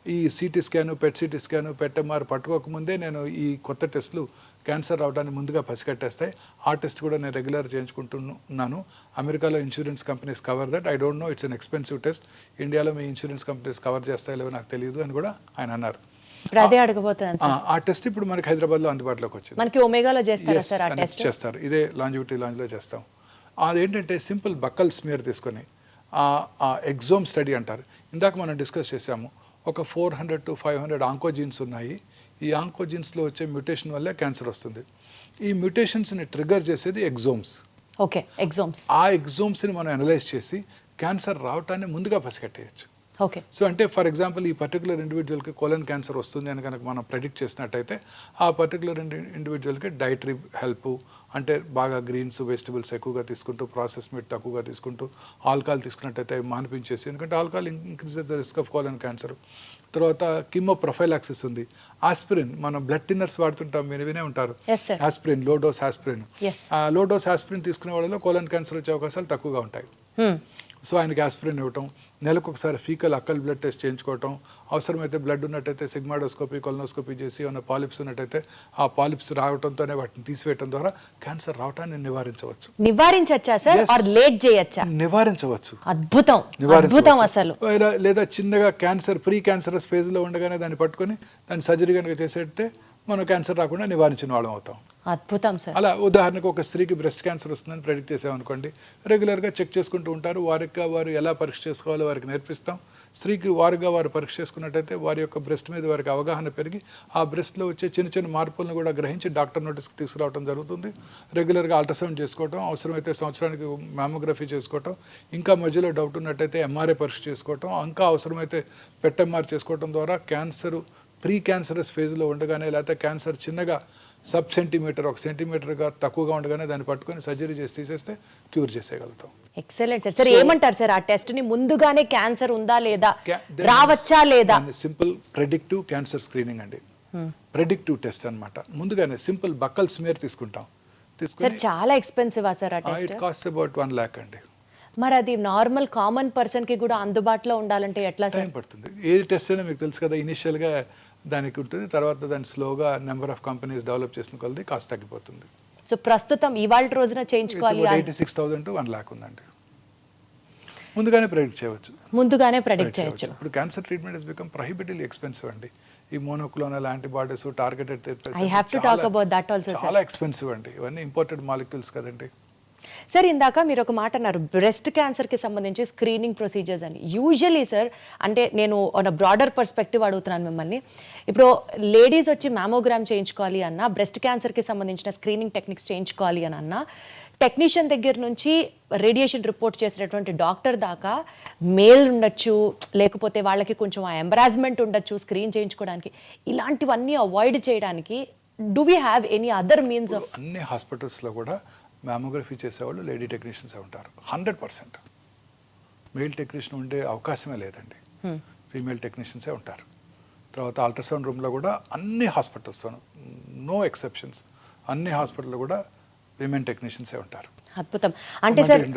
ఈ CT scan, PET CT scan, PET-MR పట్టుకోకముందే నేను ఈ కొత్త టెస్టులు క్యాన్సర్ రావడానికి ముందుగా పసిగట్టేస్తాయి. ఆ టెస్ట్ కూడా నేను రెగ్యులర్ చేయించుకుంటున్నాను. అమెరికాలో insurance companies cover that. I don't no, it's an expensive test. ఇండియాలో మీ ఇన్సూరెన్స్ కంపెనీస్ కవర్ చేస్తాయో లేవో నాకు తెలియదు అని కూడా ఆయన అన్నారు. అదే అడగబోతున్నాను. ఆ టెస్ట్ ఇప్పుడు మనకి హైదరాబాద్లో అందుబాటులోకి వచ్చింది. మనకి ఒమేగాలో చేస్తారా సార్ ఆ టెస్ట్? చేస్తారు, ఇదే లాంజివిటీ లాంజ్లో చేస్తాం. అదేంటంటే సింపుల్ బక్కల్ స్మియర్ తీసుకొని ఆ ఎగ్జోమ్ స్టడీ అంటారు. ఇందాక మనం డిస్కస్ చేసాము, ఒక 400 to 500 ఆంకోజీన్స్ ఉన్నాయి. ఈ ఆంకోజీన్స్లో వచ్చే మ్యూటేషన్ వల్లే క్యాన్సర్ వస్తుంది. ఈ మ్యూటేషన్స్ని ట్రిగర్ చేసేది ఎగ్జోమ్స్. ఓకే, ఎగ్జోమ్స్. ఆ ఎగ్జోమ్స్ని మనం అనలైజ్ చేసి క్యాన్సర్ రావటాన్ని ముందుగా పసిగట్టేయచ్చు. ఓకే. సో అంటే ఫర్ ఎగ్జాంపుల్ ఈ పర్టికులర్ ఇండివిజువల్కి కోలన్ క్యాన్సర్ వస్తుంది అని కనుక మనం ప్రెడిక్ట్ చేసినట్టయితే ఆ పర్టికులర్ ఇండివిజువల్కి డైటరీ హెల్ప్, అంటే బాగా గ్రీన్స్ వెజిటబుల్స్ ఎక్కువగా తీసుకుంటూ, ప్రాసెస్ మీట్ తక్కువగా తీసుకుంటూ, ఆల్కహాల్ తీసుకున్నట్టయితే అవి మానిపించేసి, ఎందుకంటే alcohol increases the risk of colon cancer. తర్వాత కిమో ప్రొఫైలాక్సిస్ ఉంది, ఆస్పిరిన్, మనం బ్లడ్ థిన్నర్స్ వాడుతుంటాం, మీరు వినే ఉంటారు aspirin, low dose aspirin. Low dose aspirin తీసుకునే వాళ్ళలో కోలన్ క్యాన్సర్ వచ్చే అవకాశాలు తక్కువగా ఉంటాయి. సో ఆయనకి ఆస్పిరిన్ ఇవ్వటం, నెలకు ఒకసారి ఫీకల్ అక్కల్ బ్లడ్ టెస్ట్ చేయించుకోవటం, అవసరమైతే బ్లడ్ ఉన్నట్టయితే సిగ్మాడోస్కోపీ, కొలనోస్కోపీ చేసి ఏమైనా పాలిప్స్ ఉన్నట్టయితే ఆ పాలిప్స్ రావడంతోనే వాటిని తీసివేయడం ద్వారా క్యాన్సర్ రావటాన్ని నివారించవచ్చు. నివారించవచ్చా సార్? ఆర్ లేట్ చేయొచ్చా? నివారించవచ్చు. అద్భుతం, అద్భుతం అసలు. లేదా చిన్నగా క్యాన్సర్ ప్రీ క్యాన్సరస్ ఫేజ్లో ఉండగానే దాన్ని పట్టుకొని దాన్ని సర్జరీ కనుక చేసేస్తే మనం క్యాన్సర్ రాకుండా నివారించిన వాళ్ళం అవుతాం. అద్భుతం సార్. అలా ఉదాహరణకు ఒక స్త్రీకి బ్రెస్ట్ క్యాన్సర్ వస్తుందని ప్రెడిక్ట్ చేసామనుకోండి, రెగ్యులర్గా చెక్ చేసుకుంటూ ఉంటారు, వారు ఎలా పరీక్ష చేసుకోవాలో వారికి నేర్పిస్తాం. స్త్రీకి వారు పరీక్ష చేసుకున్నట్టయితే వారి యొక్క బ్రెస్ట్ మీద వారికి అవగాహన పెరిగి ఆ బ్రెస్ట్లో వచ్చే చిన్న చిన్న మార్పులను కూడా గ్రహించి డాక్టర్ నోటీస్కి తీసుకురావడం జరుగుతుంది. రెగ్యులర్గా అల్ట్రాసౌండ్ చేసుకోవటం, అవసరమైతే సంవత్సరానికి మ్యామోగ్రఫీ చేసుకోవటం, ఇంకా మధ్యలో డౌట్ ఉన్నట్టయితే MRI పరీక్ష చేసుకోవటం, ఇంకా అవసరమైతే PET-MR చేసుకోవటం ద్వారా క్యాన్సర్ ప్రీ క్యాన్సరస్ ఫేజ్లో ఉండగానే, లేకపోతే క్యాన్సర్ చిన్నగా సబ్ సెంటీమీటర్, 1 సెంటీమీటర్గా తక్కువగా ఉండగానే దాన్ని పట్టుకొని సర్జరీ చేసి తీసేస్తే క్యూర్ చేసేయగలుగుతాం. Excellent sir. సార్ ఏమంటారు సార్, ఆ టెస్ట్ ని ముందుగానే క్యాన్సర్ ఉందా లేదా, రావచ్చా లేదా? సింపుల్ ప్రెడిక్టివ్ క్యాన్సర్ స్క్రీనింగ్ అండి, ప్రెడిక్టివ్ టెస్ట్ అన్నమాట. ముందుగానే సింపుల్ బక్కల్ స్మియర్ తీసుకుంటాం. సార్ చాలా ఎక్స్పెన్సివ్ సార్ ఆ test? It cost about 1 lakh అండి. మరి అది నార్మల్ కామన్ పర్సన్ కి కూడా అందుబాటులో ఉండాలంటే ఎట్లా సార్? టైం పడుతుంది. ఏ టెస్ట్ అయినా మీకు తెలుసు కదా, ఇనిషియల్గా దానికి ఉంటుంది, తర్వాత దాన్ని స్లోగా నెంబర్ ఆఫ్ కంపెనీస్ డెవలప్ చేసిన కొలది కాస్ట్ తగ్గిపోతుంది. సో ప్రస్తుతం ఇవాళ రోజున చేయించుకోవాలి 86,000 to 1 lakh ఉందండి. ముందుగానే ప్రెడిక్ట్ చేయవచ్చు. ముందుగానే ప్రెడిక్ట్ చేయవచ్చు. ఇప్పుడు cancer treatment is become prohibitively expensive అండి. ఈ monoclonal antibodies, targeted therapies, I have to talk about that also sir. చాలా ఎక్స్పెన్సివ్ అండి, ఇవన్నీ ఇంపోర్టెడ్ మాలిక్యూల్స్ కదండి. సార్ ఇందాక మీరు ఒక మాట అన్నారు, బ్రెస్ట్ క్యాన్సర్కి సంబంధించి స్క్రీనింగ్ ప్రొసీజర్స్ అని. యూజువలీ సార్, అంటే నేను ఒక బ్రాడర్ పర్స్పెక్టివ్ అడుగుతున్నాను మిమ్మల్ని. ఇప్పుడు లేడీస్ వచ్చి మ్యామోగ్రామ్ చేయించుకోవాలి అన్నా, బ్రెస్ట్ క్యాన్సర్కి సంబంధించిన స్క్రీనింగ్ టెక్నిక్స్ చేయించుకోవాలి అని అన్నా, టెక్నీషియన్ దగ్గర నుంచి రేడియేషన్ రిపోర్ట్ చేసినటువంటి డాక్టర్ దాకా మేల్ ఉండొచ్చు, లేకపోతే వాళ్ళకి కొంచెం ఆ ఎంబరాస్మెంట్ ఉండొచ్చు స్క్రీన్ చేయించుకోవడానికి. ఇలాంటివన్నీ అవాయిడ్ చేయడానికి do we have any other means of? అన్ని హాస్పిటల్స్లో కూడా మ్యామోగ్రఫీ చేసేవాళ్ళు లేడీ టెక్నీషియన్సే ఉంటారు 100%. మెయిల్ టెక్నీషియన్ ఉండే అవకాశమే లేదండి, ఫీమేల్ టెక్నీషియన్సే ఉంటారు. తర్వాత అల్ట్రాసౌండ్ రూమ్లో కూడా అన్ని హాస్పిటల్స్, నో ఎక్సెప్షన్స్, అన్ని హాస్పిటల్లో కూడా విమెన్ టెక్నీషియన్సే ఉంటారు. అద్భుతం. అంటే సార్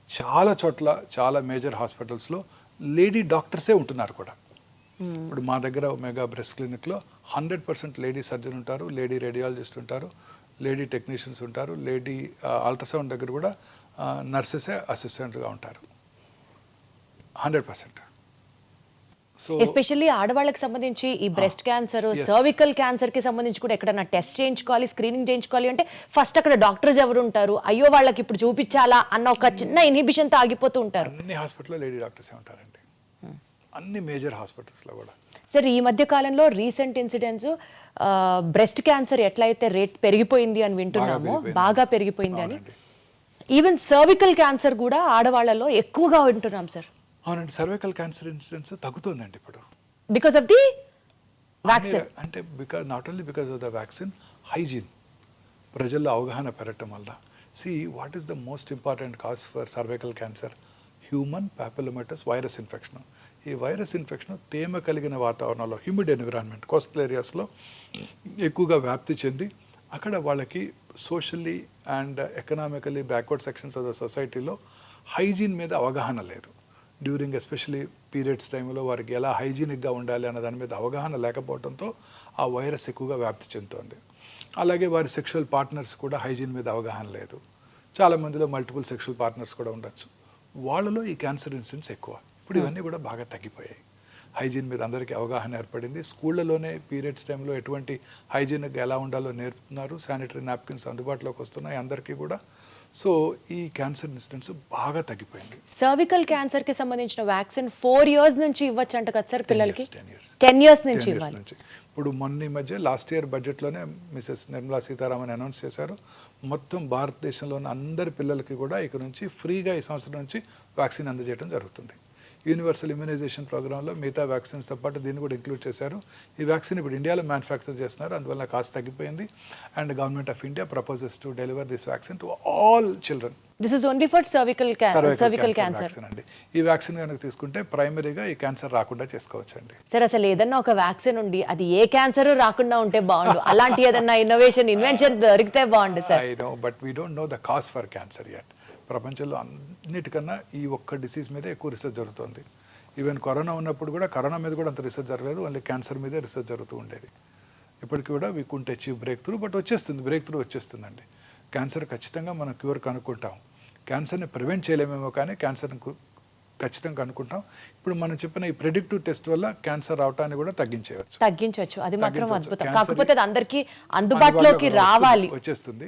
చాలా చోట్ల, చాలా మేజర్ హాస్పిటల్స్లో లేడీ డాక్టర్సే ఉంటున్నారు కూడా. ఇప్పుడు మా దగ్గర ఒమేగా బ్రెస్ట్ క్లినిక్లో 100% లేడీ సర్జన్ ఉంటారు, లేడీ రేడియాలజిస్ట్ ఉంటారు, లేడీ టెక్నీషియన్స్ ఉంటారు, లేడీ అల్ట్రాసౌండ్ దగ్గర కూడా నర్సెసే అసిస్టెంట్గా ఉంటారు 100%. సో ఎస్పెషల్లీ ఆడవాళ్ళకి సంబంధించి ఈ బ్రెస్ట్ క్యాన్సర్, సర్వికల్ క్యాన్సర్కి సంబంధించి కూడా ఎక్కడన్నా టెస్ట్ చేయించుకోవాలి, స్క్రీనింగ్ చేయించుకోవాలి అంటే ఫస్ట్ అక్కడ డాక్టర్స్ ఎవరు ఉంటారు, అయ్యో వాళ్ళకి ఇప్పుడు చూపించాలా అన్న ఒక చిన్న ఇన్హిబిషన్తో ఆగిపోతూ ఉంటారు. అన్ని హాస్పిటల్లో లేడీ డాక్టర్సే ఉంటారండి. అన్ని మేజర్ హాస్పిటల్స్లో కూడా. సార్ ఈ మధ్య కాలంలో రీసెంట్ ఇన్సిడెంట్స్ బ్రెస్ట్ క్యాన్సర్ ఎట్లయితే రేట్ పెరిగిపోయింది అని వింటున్నామో, బాగా పెరిగిపోయింది అని, ఈవెన్ సర్వికల్ క్యాన్సర్ కూడా ఆడవాళ్ళలో ఎక్కువగా వింటున్నాం సార్. అవునండి, సర్వైకల్ క్యాన్సర్ ఇన్సిడెన్స్ తగ్గుతుందండి ఇప్పుడు బికాస్ ఆఫ్ ది వ్యాక్సిన్. అంటే not only because of the vaccine, hygiene ప్రజల్లో అవగాహన పెరగటం వల్ల. See what is the most important cause for cervical cancer? Human papillomatous virus infection. ఈ వైరస్ ఇన్ఫెక్షన్ తేమ కలిగిన వాతావరణంలో, హ్యూమిడ్ ఎన్విరాన్మెంట్, కోస్టల్ ఏరియాస్లో ఎక్కువగా వ్యాప్తి చెంది అక్కడ వాళ్ళకి socially and economically backward sections of the సొసైటీలో హైజీన్ మీద అవగాహన లేదు. డ్యూరింగ్ ఎస్పెషలీ పీరియడ్స్ టైంలో వారికి ఎలా హైజీనిక్గా ఉండాలి అన్న దాని మీద అవగాహన లేకపోవడంతో ఆ వైరస్ ఎక్కువగా వ్యాప్తి చెందుతోంది. అలాగే వారి సెక్షువల్ పార్ట్నర్స్ కూడా హైజీన్ మీద అవగాహన లేదు. చాలామందిలో మల్టిపుల్ సెక్షువల్ పార్ట్నర్స్ కూడా ఉండొచ్చు. వాళ్ళలో ఈ క్యాన్సర్ ఇన్సిడెంట్స్ ఎక్కువ. ఇప్పుడు ఇవన్నీ కూడా బాగా తగ్గిపోయాయి. హైజీన్ మీద అందరికీ అవగాహన ఏర్పడింది. స్కూళ్ళలోనే పీరియడ్స్ టైంలో ఎటువంటి హైజీనిక్గా ఎలా ఉండాలో నేర్పుతున్నారు. శానిటరీ నాప్కిన్స్ అందుబాటులోకి వస్తున్నాయి అందరికీ కూడా. సో ఈ క్యాన్సర్ ఇన్సిడెంట్స్ బాగా తగ్గిపోయింది. సర్వికల్ క్యాన్సర్ కి సంబంధించిన వ్యాక్సిన్ 4 years నుంచి ఇవ్వచ్చు అంట కదా సార్ పిల్లలకి? 10 years నుంచి ఇవ్వాలి. ఇప్పుడు మొన్న ఈ మధ్య లాస్ట్ ఇయర్ బడ్జెట్లోనే మిసెస్ నిర్మలా సీతారామన్ అనౌన్స్ చేశారు, మొత్తం భారతదేశంలోని అందరి పిల్లలకి కూడా ఇక నుంచి ఫ్రీగా ఈ సంవత్సరం నుంచి వ్యాక్సిన్ అందజేయడం జరుగుతుంది. యూనివర్సల్ ఇమ్యునైజేషన్ ప్రోగ్రాంలో మిగతా వ్యాక్సిన్స్తో పాటు దీన్ని కూడా ఇంక్లూడ్ చేశారు. ఈ వ్యాక్సిన్ ఇప్పుడు ఇండియాలో మ్యానుఫ్యాక్చర్ చేస్తున్నారు, అందువల్ల కాస్ట్ తగ్గిపోయింది. And government of India proposes to deliver this vaccine to all children. This is only for cervical cancer అండి. ఈ వ్యాక్సిన్ కనుక తీసుకుంటే ప్రైమరీగా ఈ క్యాన్సర్ రాకుండా చేసుకోవచ్చు అండి. సార్ అసలు ఏదన్నా ఒక వ్యాక్సిన్ ఉండి అది ఏ క్యాన్సర్ రాకుండా ఉంటే బాగుండు. అలాంటి ఏదన్నా ఇన్వెన్షన్ దొరికితే బాగుండు sir. I know, but we don't know the cause for cancer yet. ప్రపంచంలో అన్నిటికన్నా ఈ ఒక్క డిసీజ్ మీద ఎక్కువ రీసెర్చ్ జరుగుతుంది. ఈవెన్ కరోనా ఉన్నప్పుడు కూడా కరోనా మీద కూడా అంత రీసెర్చ్ జరగలేదు, ఓన్లీ క్యాన్సర్ మీదే రీసెర్చ్ జరుగుతూ ఉండేది. ఇప్పటికీ కూడా we couldn't achieve breakthrough, but breakthrough వచ్చేస్తుందండి. క్యాన్సర్ ఖచ్చితంగా మనం క్యూర్ కనుక్కుంటాం. క్యాన్సర్ని ప్రివెంట్ చేయలేమేమో కానీ క్యాన్సర్ని ఖచ్చితంగా కనుక్కుంటాం. ఇప్పుడు మనం చెప్పిన ఈ ప్రెడిక్టివ్ టెస్ట్ వల్ల క్యాన్సర్ రావటాన్ని కూడా తగ్గించవచ్చు. అది మాత్రం అద్భుతం. కాకపోతే అది అందరికీ అందుబాటులోకి రావాలి, వచ్చేస్తుంది.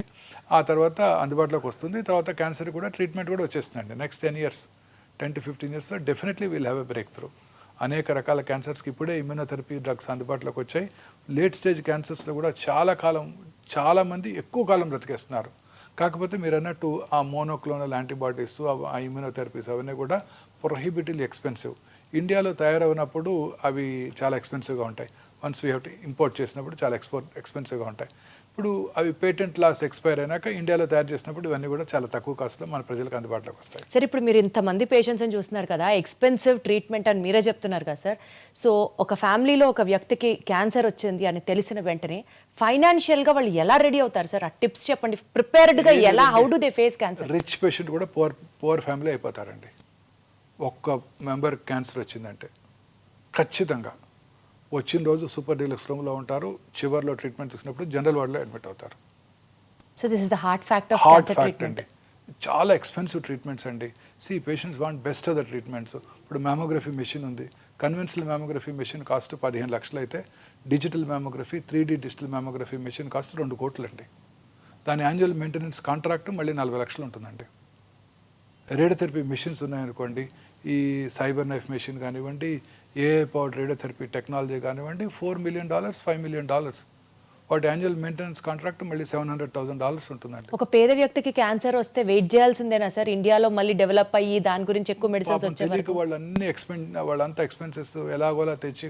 ఆ తర్వాత అందుబాటులోకి వస్తుంది. తర్వాత క్యాన్సర్ కూడా ట్రీట్మెంట్ కూడా వచ్చేస్తుందండి. నెక్స్ట్ 10 to 15 yearsలో definitely will have a breakthrough. అనేక రకాల క్యాన్సర్స్కి ఇప్పుడే ఇమ్యూనోథెరపీ డ్రగ్స్ అందుబాటులోకి వచ్చాయి. లేట్ స్టేజ్ క్యాన్సర్స్లో కూడా చాలామంది ఎక్కువ కాలం బ్రతికేస్తున్నారు. కాకపోతే మీరు అన్నట్టు ఆ మోనోక్లోనల్ యాంటీబాడీస్, ఆ ఇమ్యూనోథెరపీస్ అవన్నీ కూడా ప్రొహిబిటివ్లీ ఎక్స్పెన్సివ్. ఇండియాలో తయారవునప్పుడు అవి చాలా ఎక్స్పెన్సివ్గా ఉంటాయి. Once we have to import చేసినప్పుడు చాలా ఎక్స్పెన్సివ్గా ఉంటాయి. ఇప్పుడు అవి పేటెంట్ లాస్ ఎక్స్పైర్ అయినాక ఇండియాలో తయారు చేసినప్పుడు ఇవన్నీ కూడా చాలా తక్కువ కాస్ట్లో మన ప్రజలకు అందుబాటులోకి వస్తాయి. సార్ ఇప్పుడు మీరు ఇంతమంది పేషెంట్స్ అని చూస్తున్నారు కదా, ఎక్స్పెన్సివ్ ట్రీట్మెంట్ అని మీరే చెప్తున్నారు కదా సార్. సో ఒక ఫ్యామిలీలో ఒక వ్యక్తికి క్యాన్సర్ వచ్చింది అని తెలిసిన వెంటనే ఫైనాన్షియల్గా వాళ్ళు ఎలా రెడీ అవుతారు సార్? ఆ టిప్స్ చెప్పండి. ప్రిపేర్డ్గా ఎలా, how do they face cancer? Rich patient కూడా పువర్ ఫ్యామిలీ అయిపోతారండి. ఒక్క మెంబర్ క్యాన్సర్ వచ్చిందంటే ఖచ్చితంగా వచ్చిన రోజు సూపర్ డీలక్స్ రూమ్లో ఉంటారు. చివర్లో ట్రీట్మెంట్ తీసుకున్నప్పుడు జనరల్ వార్డులో అడ్మిట్ అవుతారు. So this is the heart fact of cancer treatment అండి. చాలా ఎక్స్పెన్సివ్ ట్రీట్మెంట్స్ అండి. Patients want best of the treatments. ఇప్పుడు మ్యామోగ్రఫీ మెషిన్ ఉంది. కన్వెన్షనల్ మ్యామోగ్రఫీ మెషిన్ కాస్ట్ 15 లక్షలు అయితే digital mammography 3D digital mammography machine cost 2 కోట్లు అండి. దాని యాన్యువల్ మెయింటెనెన్స్ కాంట్రాక్ట్ మళ్ళీ 40 లక్షలు ఉంటుందండి. రేడియోథెరపీ మెషిన్స్ ఉన్నాయనుకోండి, ఈ సైబర్ నైఫ్ మెషిన్ కానివ్వండి, ఏఐ పవర్డ్ రేడియోథెరపీ టెక్నాలజీ కానివ్వండి, $4 million, $5 million. వాటి యాన్యువల్ మెయింటెనెన్స్ కాంట్రాక్ట్ మళ్ళీ $700,000 ఉంటుందండి. ఒక పేద వ్యక్తికి క్యాన్సర్ వస్తే వెయిట్ చేయాల్సిందేనా సార్? ఇండియాలో మళ్ళీ డెవలప్ అయ్యి దాని గురించి ఎక్కువ మెడిసిన్స్ వచ్చే వాళ్ళంతా ఎక్స్పెన్సెస్ ఎలాగోలా తెచ్చి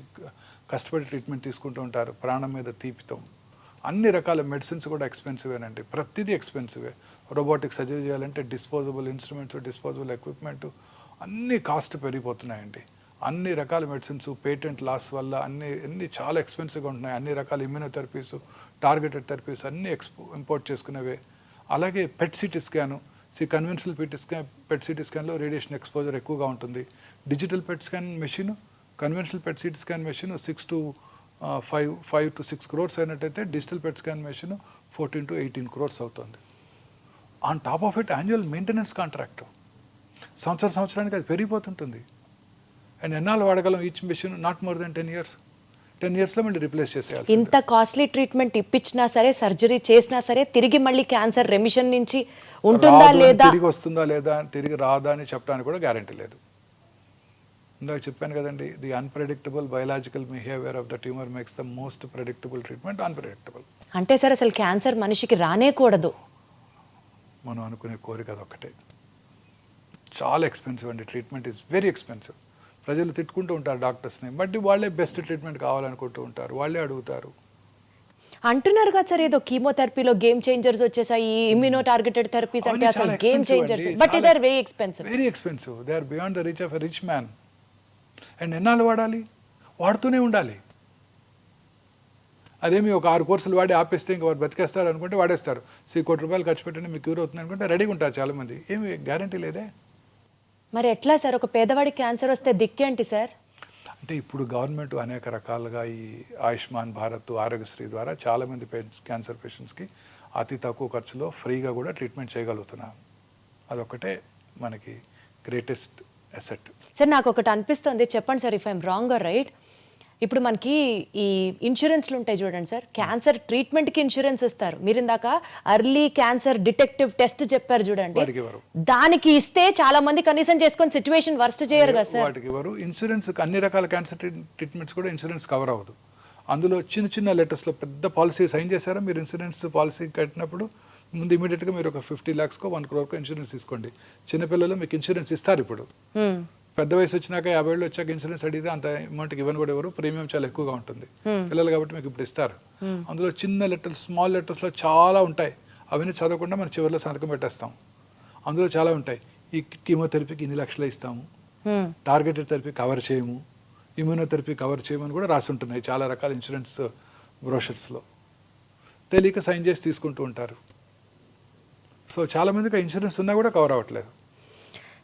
కష్టపడి ట్రీట్మెంట్ తీసుకుంటూ ఉంటారు. ప్రాణం మీద తీపితో అన్ని రకాల మెడిసిన్స్ కూడా ఎక్స్పెన్సివేనండి. ప్రతిదీ ఎక్స్పెన్సివే. రోబోటిక్ సర్జరీ చేయాలంటే డిస్పోజబుల్ ఇన్స్ట్రుమెంట్స్, డిస్పోజబుల్ ఎక్విప్మెంట్ అన్నీ కాస్ట్ పెరిగిపోతున్నాయండి. అన్ని రకాల మెడిసిన్స్ పేటెంట్ లాస్ వల్ల అన్ని చాలా ఎక్స్పెన్సివ్గా ఉంటున్నాయి. అన్ని రకాల ఇమ్యూనోథెరపీస్, టార్గెటెడ్ థెరపీస్ అన్నీ ఇంపోర్ట్ చేసుకునేవే. అలాగే PET CT scan, conventional PET CT స్కాన్లో రేడియేషన్ ఎక్స్పోజర్ ఎక్కువగా ఉంటుంది. Digital PET scan machine, conventional PET CT scan machine 5 to 6 crores అయినట్టయితే digital PET scan machine 14 to 18 crores అవుతుంది. On top of it annual maintenance contract సంవత్సరానికి అది పెరిగిపోతుంటుంది. అండ్ ఎన్నాళ్ళు వాడగలం each machine? Not more than 10 years. 10 yearsలో మళ్ళీ రిప్లేస్ చేసేయాలి. ఇంత కాస్ట్లీ ట్రీట్మెంట్ ఇప్పించినా సరే, సర్జరీ చేసినా సరే, తిరిగి మళ్ళీ క్యాన్సర్ రెమిషన్ నుంచి ఉంటుందా లేదా, తిరిగి వస్తుందా లేదా, తిరిగి రాదా అని చెప్పడానికి కూడా గ్యారంటీ లేదు. ఇందాక చెప్పాను కదండి, the unpredictable biological behaviour of the tumour makes the most predictable treatment unpredictable. అంటే సార్ అసలు క్యాన్సర్ మనిషికి రానేకూడదు. మనం అనుకునే కోరిక అదొక్కటే. చాలా ఎక్స్పెన్సివ్ అండి, ట్రీట్మెంట్ ఈజ్ వెరీ ఎక్స్పెన్సివ్. ప్రజలు తిట్టుకుంటూ ఉంటారు డాక్టర్స్ని, బట్ వాళ్ళే బెస్ట్ ట్రీట్మెంట్ కావాలనుకుంటూ ఉంటారు, వాళ్ళే అడుగుతారు. అంటున్నారు కదా సార్ ఏదో కీమోథెరపీలో గేమ్ చేంజర్స్ వచ్చేసాయి, ఇమ్యూనో టార్గెటెడ్ థెరపీస్ అంటే అసలు గేమ్ చేంజర్స్, బట్ ఇదే very expensive. Very expensive, they are beyond the reach of a rich man. And ఎన్నాళ్ళు వాడాలి? వాడుతూనే ఉండాలి. అదేమి ఒక 6 కోర్సులు వాడి ఆపేస్తే ఇంకా వాడు బతికేస్తారు అనుకుంటే వాడేస్తారు. ₹1 కోటి ఖర్చు పెట్టండి మీకు క్యూర్ అవుతుంది అనుకుంటే రెడీగా ఉంటారు చాలామంది. ఏమి గ్యారంటీ లేదే. మరి ఎట్లా సార్ ఒక పేదవాడికి క్యాన్సర్ వస్తే దిక్కేంటి సార్? అంటే ఇప్పుడు గవర్నమెంట్ అనేక రకాలుగా ఈ ఆయుష్మాన్ భారత్, ఆరోగ్యశ్రీ ద్వారా చాలామంది క్యాన్సర్ పేషెంట్స్కి అతి తక్కువ ఖర్చులో ఫ్రీగా కూడా ట్రీట్మెంట్ చేయగలుగుతున్నాం. అదొక్కటే మనకి గ్రేటెస్ట్ అసెట్. సార్ నాకు ఒకటి అనిపిస్తుంది, చెప్పండి sir if I'm wrong or right. ఇప్పుడు మనకి ఈ ఇన్సూరెన్స్లు ఉంటాయి చూడండి సార్, క్యాన్సర్ ట్రీట్మెంట్కి ఇన్సూరెన్స్ ఇస్తారు. మీరు ఇందాక అర్లీ క్యాన్సర్ డిటెక్టివ్ టెస్ట్ చెప్పారు చూడండి, దానికి ఇస్తే చాలా మంది కనీసం చేసుకొని సిచ్యువేషన్ వర్స్ట్ చేయరు కదా సార్. వాటికి ఎవరు ఇన్సూరెన్స్, అన్ని రకాల క్యాన్సర్ ట్రీట్మెంట్స్ కూడా ఇన్సూరెన్స్ కవర్ అవ్వదు. అందులో చిన్న చిన్న లెటర్స్లో పెద్ద పాలసీ సైన్ చేశారా మీరు? ఇన్సూరెన్స్ పాలసీ కట్టినప్పుడు ముందు ఇమీడియట్గా మీరు ఒక 50 lakhs $1 crore ఇన్సూరెన్స్ తీసుకోండి. చిన్నపిల్లలు మీకు ఇన్సూరెన్స్ ఇస్తారు. ఇప్పుడు పెద్ద వయసు వచ్చినాక 50 ఏళ్ళు వచ్చాక ఇన్సూరెన్స్ అడిగితే అంత అమౌంట్కి ఇవ్వని కూడా ఎవరు, ప్రీమియం చాలా ఎక్కువగా ఉంటుంది. పిల్లలు కాబట్టి మీకు ఇప్పుడు ఇస్తారు. అందులో చిన్న లెటర్స్, స్మాల్ లెటర్స్లో చాలా ఉంటాయి. అవన్నీ చదవకుండా మనం చివరిలో సంతకం పెట్టేస్తాం. అందులో చాలా ఉంటాయి. ఈ కీమోథెరపీకి ఇన్ని లక్షలు ఇస్తాము, టార్గెటెడ్ థెరపీ కవర్ చేయము, ఇమ్యూనోథెరపీ కవర్ చేయమని కూడా రాసి ఉంటున్నాయి చాలా రకాల ఇన్సూరెన్స్ బ్రోషర్స్లో. తెలియక సైన్ చేసి తీసుకుంటూ ఉంటారు. సో చాలామందికి ఇన్సూరెన్స్ ఉన్నా కూడా కవర్ అవ్వట్లేదు.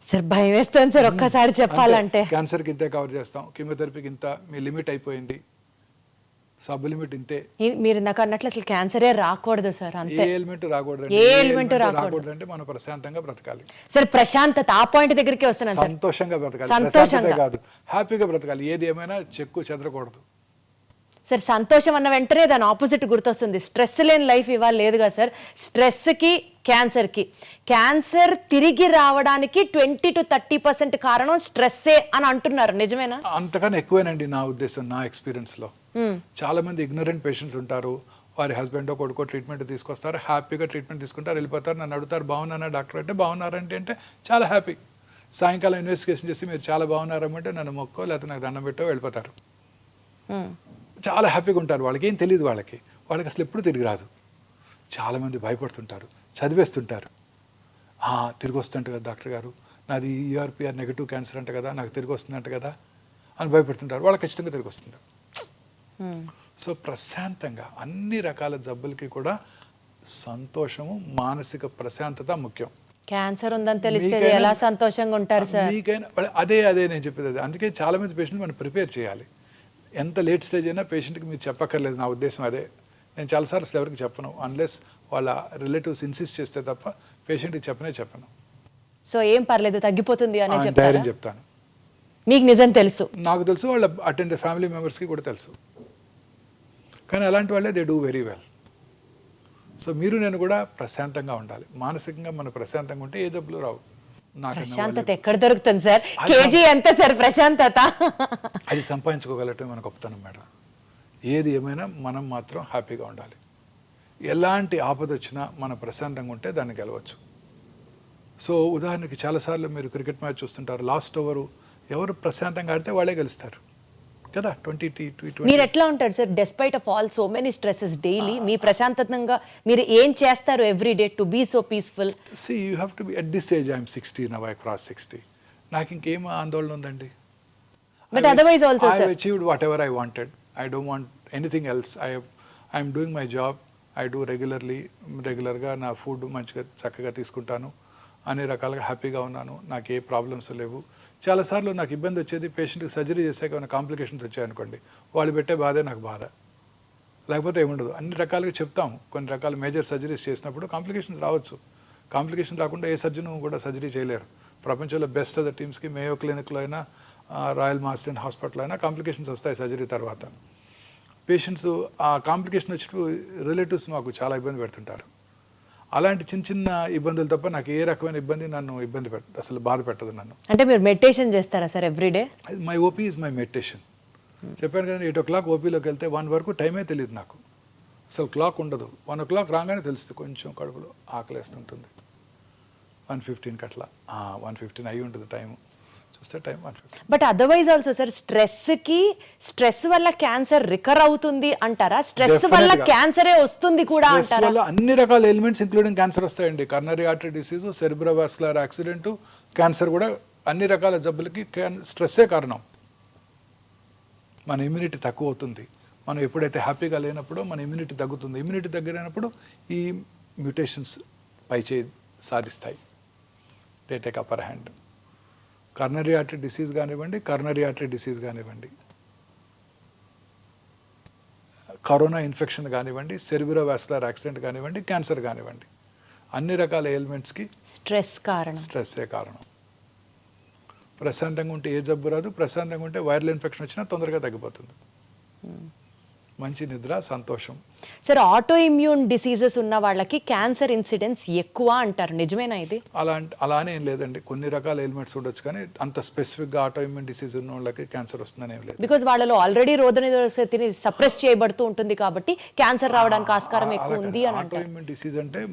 సార్ భయం వేస్తుంది సార్ ఒక్కసారి చెప్పాలంటే. క్యాన్సర్కి ఇంతే కవర్ చేస్తాం, కీమోథెరపీకి ఇంత, మీ లిమిట్ అయిపోయింది, సబ్ లిమిట్ ఇంతే. మీరు నాకు అన్నట్లు అసలు క్యాన్సరే రాకూడదు సార్. అంతే, ఏ ఎలిమెంట్ రాకూడదు. ఏ ఎలిమెంట్ రాకూడదు అంటే మనం ప్రశాంతంగా బ్రతకాలి సార్. ప్రశాంతత ఆ పాయింట్ దగ్గరికి వస్తున్నాను సార్. సంతోషంగా బ్రతకాలి, ప్రశాంతత కాదు, హ్యాపీగా బ్రతకాలి. ఏది ఏమైనా చెక్కు చెదరకూడదు సార్. సంతోషం అన్న వెంటనే దాని ఆపోజిట్ గుర్తొస్తుంది. స్ట్రెస్ లేని లైఫ్ ఇవాళ లేదు కదా సార్. స్ట్రెస్కి, క్యాన్సర్కి, క్యాన్సర్ తిరిగి రావడానికి 20 to 30% కారణం స్ట్రెస్సే అని అంటున్నారు, నిజమేనా? అంతకన్నా ఎక్కువేనండి నా ఉద్దేశం, నా ఎక్స్పీరియన్స్లో. చాలా మంది ఇగ్నరెంట్ పేషెంట్స్ ఉంటారు. వారి హస్బెండో కొడుకో ట్రీట్మెంట్ తీసుకొస్తారు, హ్యాపీగా ట్రీట్మెంట్ తీసుకుంటారు, వెళ్ళిపోతారు. నన్ను అడుగుతారు బాగున్నారా డాక్టర్ అంటే, బాగున్నారంటే చాలా హ్యాపీ. సాయంకాలం ఇన్వెస్టిగేషన్ చేసి మీరు చాలా బాగున్నారమ్మంటే నన్ను మొక్కో లేకపోతే నాకు దండం పెట్టో వెళ్ళిపోతారు. చాలా హ్యాపీగా ఉంటారు. వాళ్ళకి ఏం తెలియదు, వాళ్ళకి అసలు ఎప్పుడు తిరిగి రాదు. చాలామంది భయపడుతుంటారు, చదివేస్తుంటారు. తిరిగి వస్తుంట కదా డాక్టర్ గారు, నాది ERPR నెగటివ్ క్యాన్సర్ అంట కదా, నాకు తిరిగి వస్తుందంట కదా అని భయపడుతుంటారు. వాళ్ళకి ఖచ్చితంగా తిరిగి వస్తుంది. సో ప్రశాంతంగా అన్ని రకాల జబ్బులకి కూడా సంతోషము, మానసిక ప్రశాంతత ముఖ్యం. క్యాన్సర్ ఉందని తెలిస్తే ఎలా సంతోషంగా ఉంటారు సార్? మీకైనా అదే నేను చెప్పేది అదే. అందుకే చాలా మంది పేషెంట్ మనం ప్రిపేర్ చేయాలి. ఎంత లేట్ స్టేజ్ అయినా పేషెంట్కి మీరు చెప్పక్కర్లేదు. నా ఉద్దేశం అదే. నేను చాలాసార్లు అసలు ఎవరికి చెప్పను, అన్లెస్ వాళ్ళ రిలేటివ్స్ ఇన్సిస్ట్ చేస్తే తప్ప పేషెంట్కి చెప్పను. సో ఏం పర్లేదు, తగ్గిపోతుంది అని ధైర్యం చెప్తాను. మీకు నిజం తెలుసు, నాకు తెలుసు, వాళ్ళ అటెండ్ ఫ్యామిలీ మెంబర్స్కి కూడా తెలుసు. కానీ అలాంటి వాళ్ళే they do very well. So మీరు నేను కూడా ప్రశాంతంగా ఉండాలి. మానసికంగా మనం ప్రశాంతంగా ఉంటే ఏ జబ్బులు రావు. ప్రశాంతత ఎక్కడ దొరుకుతుంది సార్? కేజీ ఎంత సార్ ప్రశాంతత? అది సంపాదించుకోగలటం మన గొప్పతనం మేడం. ఏది ఏమైనా మనం మాత్రం హ్యాపీగా ఉండాలి. ఎలాంటి ఆపద వచ్చినా మనం ప్రశాంతంగా ఉంటే దాన్ని గెలవచ్చు. సో ఉదాహరణకి చాలాసార్లు మీరు క్రికెట్ మ్యాచ్ చూస్తుంటారు, లాస్ట్ ఓవర్ ఎవరు ప్రశాంతంగా ఆడితే వాళ్ళే గెలుస్తారు కదా. 20-20. మీరు ఎట్లా ఉంటారు sir despite of all so many stresses daily? మీ ప్రశాంతంగా మీరు ఏం చేస్తారు every day to be so peaceful? See, you have to be at this age. I'm 60 now, I crossed 60. నాకు ఇంకేం ఆందోళన ఉందండి. But otherwise also, sir, I've achieved whatever I wanted. I don't want anything else. I'm doing my job. I do రెగ్యులర్గా నా ఫుడ్ మంచిగా చక్కగా తీసుకుంటాను, అన్ని రకాలుగా హ్యాపీగా ఉన్నాను, నాకు ఏ ప్రాబ్లమ్స్ లేవు. చాలాసార్లు నాకు ఇబ్బంది వచ్చేది పేషెంట్కి సర్జరీ చేశాక ఏమైనా కాంప్లికేషన్స్ వచ్చాయనుకోండి, వాళ్ళు పెట్టే బాధే నాకు బాధ, లేకపోతే ఏముండదు. అన్ని రకాలుగా చెప్తాం, కొన్ని రకాల మేజర్ సర్జరీస్ చేసినప్పుడు కాంప్లికేషన్స్ రావచ్చు. కాంప్లికేషన్ రాకుండా ఏ సర్జన్ కూడా సర్జరీ చేయలేరు. ప్రపంచంలో బెస్ట్ ఆఫ్ ద టీమ్స్కి మేయో క్లినిక్లో అయినా, రాయల్ మాస్టన్ హాస్పిటల్ అయినా కాంప్లికేషన్స్ వస్తాయి సర్జరీ తర్వాత. పేషెంట్స్ ఆ కాంప్లికేషన్ వచ్చినప్పుడు రిలేటివ్స్ మాకు చాలా ఇబ్బంది పెడుతుంటారు. అలాంటి చిన్న చిన్న ఇబ్బందులు తప్ప నాకు ఏ రకమైన ఇబ్బంది నన్ను అసలు బాధ పెట్టదు నన్ను. అంటే మీరు మెడిటేషన్ చేస్తారా sir everyday? My OP is my meditation. చెప్పాను కదా 8 o'clock ఓపీలోకి వెళ్తే 1 వరకు టైమే తెలియదు నాకు, అసలు క్లాక్ ఉండదు. 1 o'clock రాగానే తెలుస్తుంది కొంచెం కడుపులో ఆకలేస్తుంటుంది. 1:15కి అట్లా 1:15 అయి ఉంటుంది టైం, చూస్తే time 1:15. But otherwise also sir stress వల్ల క్యాన్సర్ రికర్ అవుతుంది అంటారా? స్ట్రెస్ వల్ల క్యాన్సరే వస్తుంది కూడా స్ట్రెస్ అంటారా? వల్ల అన్ని రకాల ఎలిమెంట్స్ ఇంక్లూడింగ్ క్యాన్సర్ వస్తాయండి. Coronary artery disease, cerebrovascular accident, cancer కూడా అన్ని రకాల జబ్బులకి స్ట్రెస్సే కారణం. మన ఇమ్యూనిటీ తక్కువ అవుతుంది. మనం ఎప్పుడైతే హ్యాపీగా లేనప్పుడు మన ఇమ్యూనిటీ తగ్గుతుంది. ఇమ్యూనిటీ తగ్గినప్పుడు ఈ మ్యూటేషన్స్ పైచేయి సాధిస్తాయి, they take upper hand. Coronary artery disease కానివ్వండి, కరోనా ఇన్ఫెక్షన్ కానివ్వండి, సెరిబ్రోవాస్కులర్ యాక్సిడెంట్ కానివ్వండి, క్యాన్సర్ కానివ్వండి, అన్ని రకాల ఎలిమెంట్స్కి స్ట్రెస్సే కారణం. ప్రశాంతంగా ఉంటే ఏ జబ్బు రాదు, ప్రశాంతంగా ఉంటే వైరల్ ఇన్ఫెక్షన్ వచ్చినా తొందరగా తగ్గిపోతుంది. మంచి నిద్ర, సంతోషం. సార్ ఆటో ఇమ్యూన్ డిసీజెస్ ఉన్న వాళ్ళకి క్యాన్సర్ ఇన్సిడెన్స్ ఎక్కువ అంటారు, నిజమేనా ఇది? అలానే ఏం లేదండి, కొన్ని రకాల ఎలిమెంట్స్ ఉండొచ్చు, కానీ అంత స్పెసిఫిక్గా ఆటో ఇమ్యూన్ డిసీజ్ ఉన్న వాళ్ళకి క్యాన్సర్ వస్తుందని ఏం లేదు. బికాజ్ వాళ్ళలో ఆల్రెడీ రోగనిరోధక శక్తిని సప్రెస్ చేయబడుతూ ఉంటుంది కాబట్టి క్యాన్సర్ రావడానికి ఆస్కారం ఎక్కువ ఉంది అని ఆటో ఇమ్యూన్ డిసీజ్ అంటే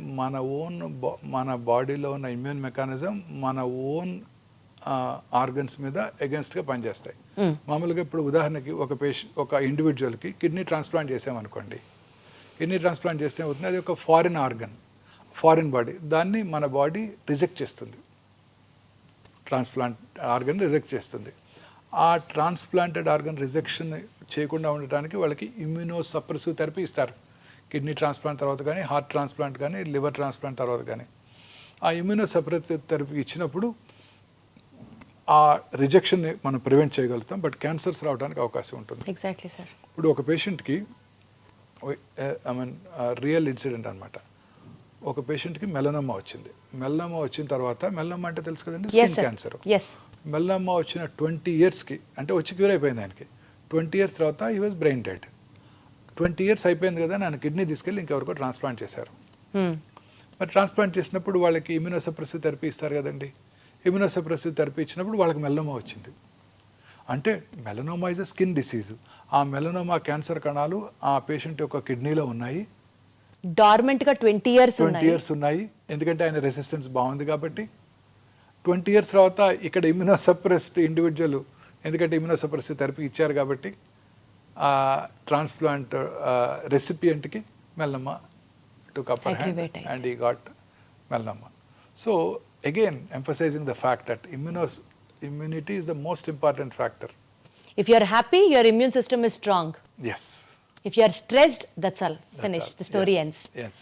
మన బాడీలో ఉన్న ఇమ్యూన్ మెకానిజం మన ఓన్ ఆర్గన్స్ మీద అగెన్స్ట్గా పనిచేస్తాయి. మామూలుగా ఇప్పుడు ఉదాహరణకి ఒక ఇండివిజువల్కి కిడ్నీ ట్రాన్స్ప్లాంట్ చేసామనుకోండి, కిడ్నీ ట్రాన్స్ప్లాంట్ చేస్తే అవుతుంది, అది ఒక ఫారిన్ ఆర్గన్ బాడీ, దాన్ని మన బాడీ రిజెక్ట్ చేస్తుంది, ట్రాన్స్ప్లాంట్ ఆర్గన్ రిజెక్ట్ చేస్తుంది. ఆ ట్రాన్స్ప్లాంటెడ్ ఆర్గన్ రిజెక్షన్ చేయకుండా ఉండటానికి వాళ్ళకి ఇమ్యూనో సప్రెసివ్ థెరపీ ఇస్తారు. కిడ్నీ ట్రాన్స్ప్లాంట్ తర్వాత కానీ, హార్ట్ ట్రాన్స్ప్లాంట్ కానీ, లివర్ ట్రాన్స్ప్లాంట్ తర్వాత కానీ ఆ ఇమ్యూనో సప్రెసివ్ థెరపీ ఇచ్చినప్పుడు ఆ రిజెక్షన్ని మనం ప్రివెంట్ చేయగలుగుతాం, బట్ క్యాన్సర్స్ రావడానికి అవకాశం ఉంటుంది. Exactly sir. ఇప్పుడు ఒక పేషెంట్కి రియల్ ఇన్సిడెంట్ అనమాట. ఒక పేషెంట్కి మెలనోమా వచ్చింది. మెలనోమా వచ్చిన తర్వాత, మెలనోమా అంటే తెలుసు కదండి, స్కిన్ క్యాన్సర్. మెలనోమా వచ్చిన 20 yearsకి అంటే వచ్చి క్యూర్ అయిపోయింది ఆయనకి. 20 years తర్వాత he was brain dead. 20 years అయిపోయింది కదా, ఆయన కిడ్నీ తీసుకెళ్ళి ఇంకెవరికో ట్రాన్స్ప్లాంట్ చేశారు. మరి ట్రాన్స్ప్లాంట్ చేసినప్పుడు వాళ్ళకి ఇమ్యూనోసప్రెసివ్ థెరపీ ఇస్తారు కదండి. ఇమ్యూనోసప్రెసివ్ థెరపీ ఇచ్చినప్పుడు వాళ్ళకి మెలనోమా వచ్చింది. అంటే melanoma is a skin disease. ఆ మెలనోమా క్యాన్సర్ కణాలు ఆ పేషెంట్ యొక్క కిడ్నీలో ఉన్నాయి, డార్మెంట్గా 20 years ఉన్నాయి. ఎందుకంటే ఆయన రెసిస్టెన్స్ బాగుంది కాబట్టి. 20 years తర్వాత ఇక్కడ ఇమ్యూనోసప్రెస్డ్ ఇండివిజువల్, ఎందుకంటే ఇమ్యూనోసప్రెసివ్ థెరపీ ఇచ్చారు కాబట్టి, ఆ ట్రాన్స్ప్లాంట్ రెసిపియంట్కి melanoma took upper hand and he got melanoma. So again emphasizing the fact that immunity is the most important factor. If you are happy, your immune system is strong. Yes. If you are stressed, that's all. Finish. The story ends. Yes.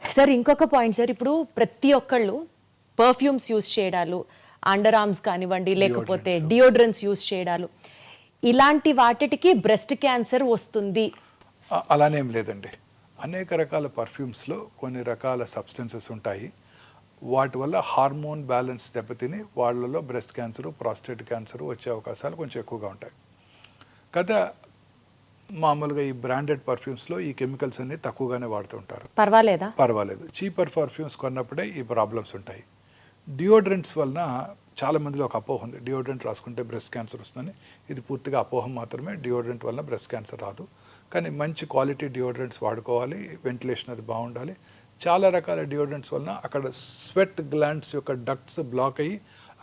Sir ఇంకొక పాయింట్ సార్, ఇప్పుడు ప్రతి ఒక్కళ్ళు పర్ఫ్యూమ్స్ యూస్ చేయడాలు, అండర్ ఆర్మ్స్ కానివ్వండి, లేకపోతే డియోడ్రెంట్స్ యూస్ చేయడాలు, ఇలాంటి వాటికి బ్రెస్ట్ క్యాన్సర్ వస్తుంది అలానేం లేదండి. అనేక రకాల పర్ఫ్యూమ్స్లో కొన్ని రకాల సబ్స్టెన్సెస్ ఉంటాయి, వాటి వల్ల హార్మోన్ బ్యాలెన్స్ దెబ్బతిని వాళ్ళలో బ్రెస్ట్ క్యాన్సరు, ప్రాస్టేట్ క్యాన్సరు వచ్చే అవకాశాలు కొంచెం ఎక్కువగా ఉంటాయి కదా. మామూలుగా ఈ బ్రాండెడ్ పర్ఫ్యూమ్స్లో ఈ కెమికల్స్ అన్ని తక్కువగానే వాడుతూ ఉంటారు. పర్వాలేదు. చీపర్ పర్ఫ్యూమ్స్ కొన్నప్పుడే ఈ ప్రాబ్లమ్స్ ఉంటాయి. డియోడ్రెంట్స్ వలన చాలా మందిలో ఒక అపోహ ఉంది, డియోడ్రెంట్ రాసుకుంటే బ్రెస్ట్ క్యాన్సర్ వస్తుందని. ఇది పూర్తిగా అపోహం మాత్రమే. డియోడ్రెంట్ వలన బ్రెస్ట్ క్యాన్సర్ రాదు, కానీ మంచి క్వాలిటీ డియోడ్రెంట్స్ వాడుకోవాలి, వెంటిలేషన్ అది బాగుండాలి. చాలా రకాల డియోడ్రెంట్స్ వలన అక్కడ స్వెట్ గ్లాండ్స్ యొక్క డక్ట్స్ బ్లాక్ అయ్యి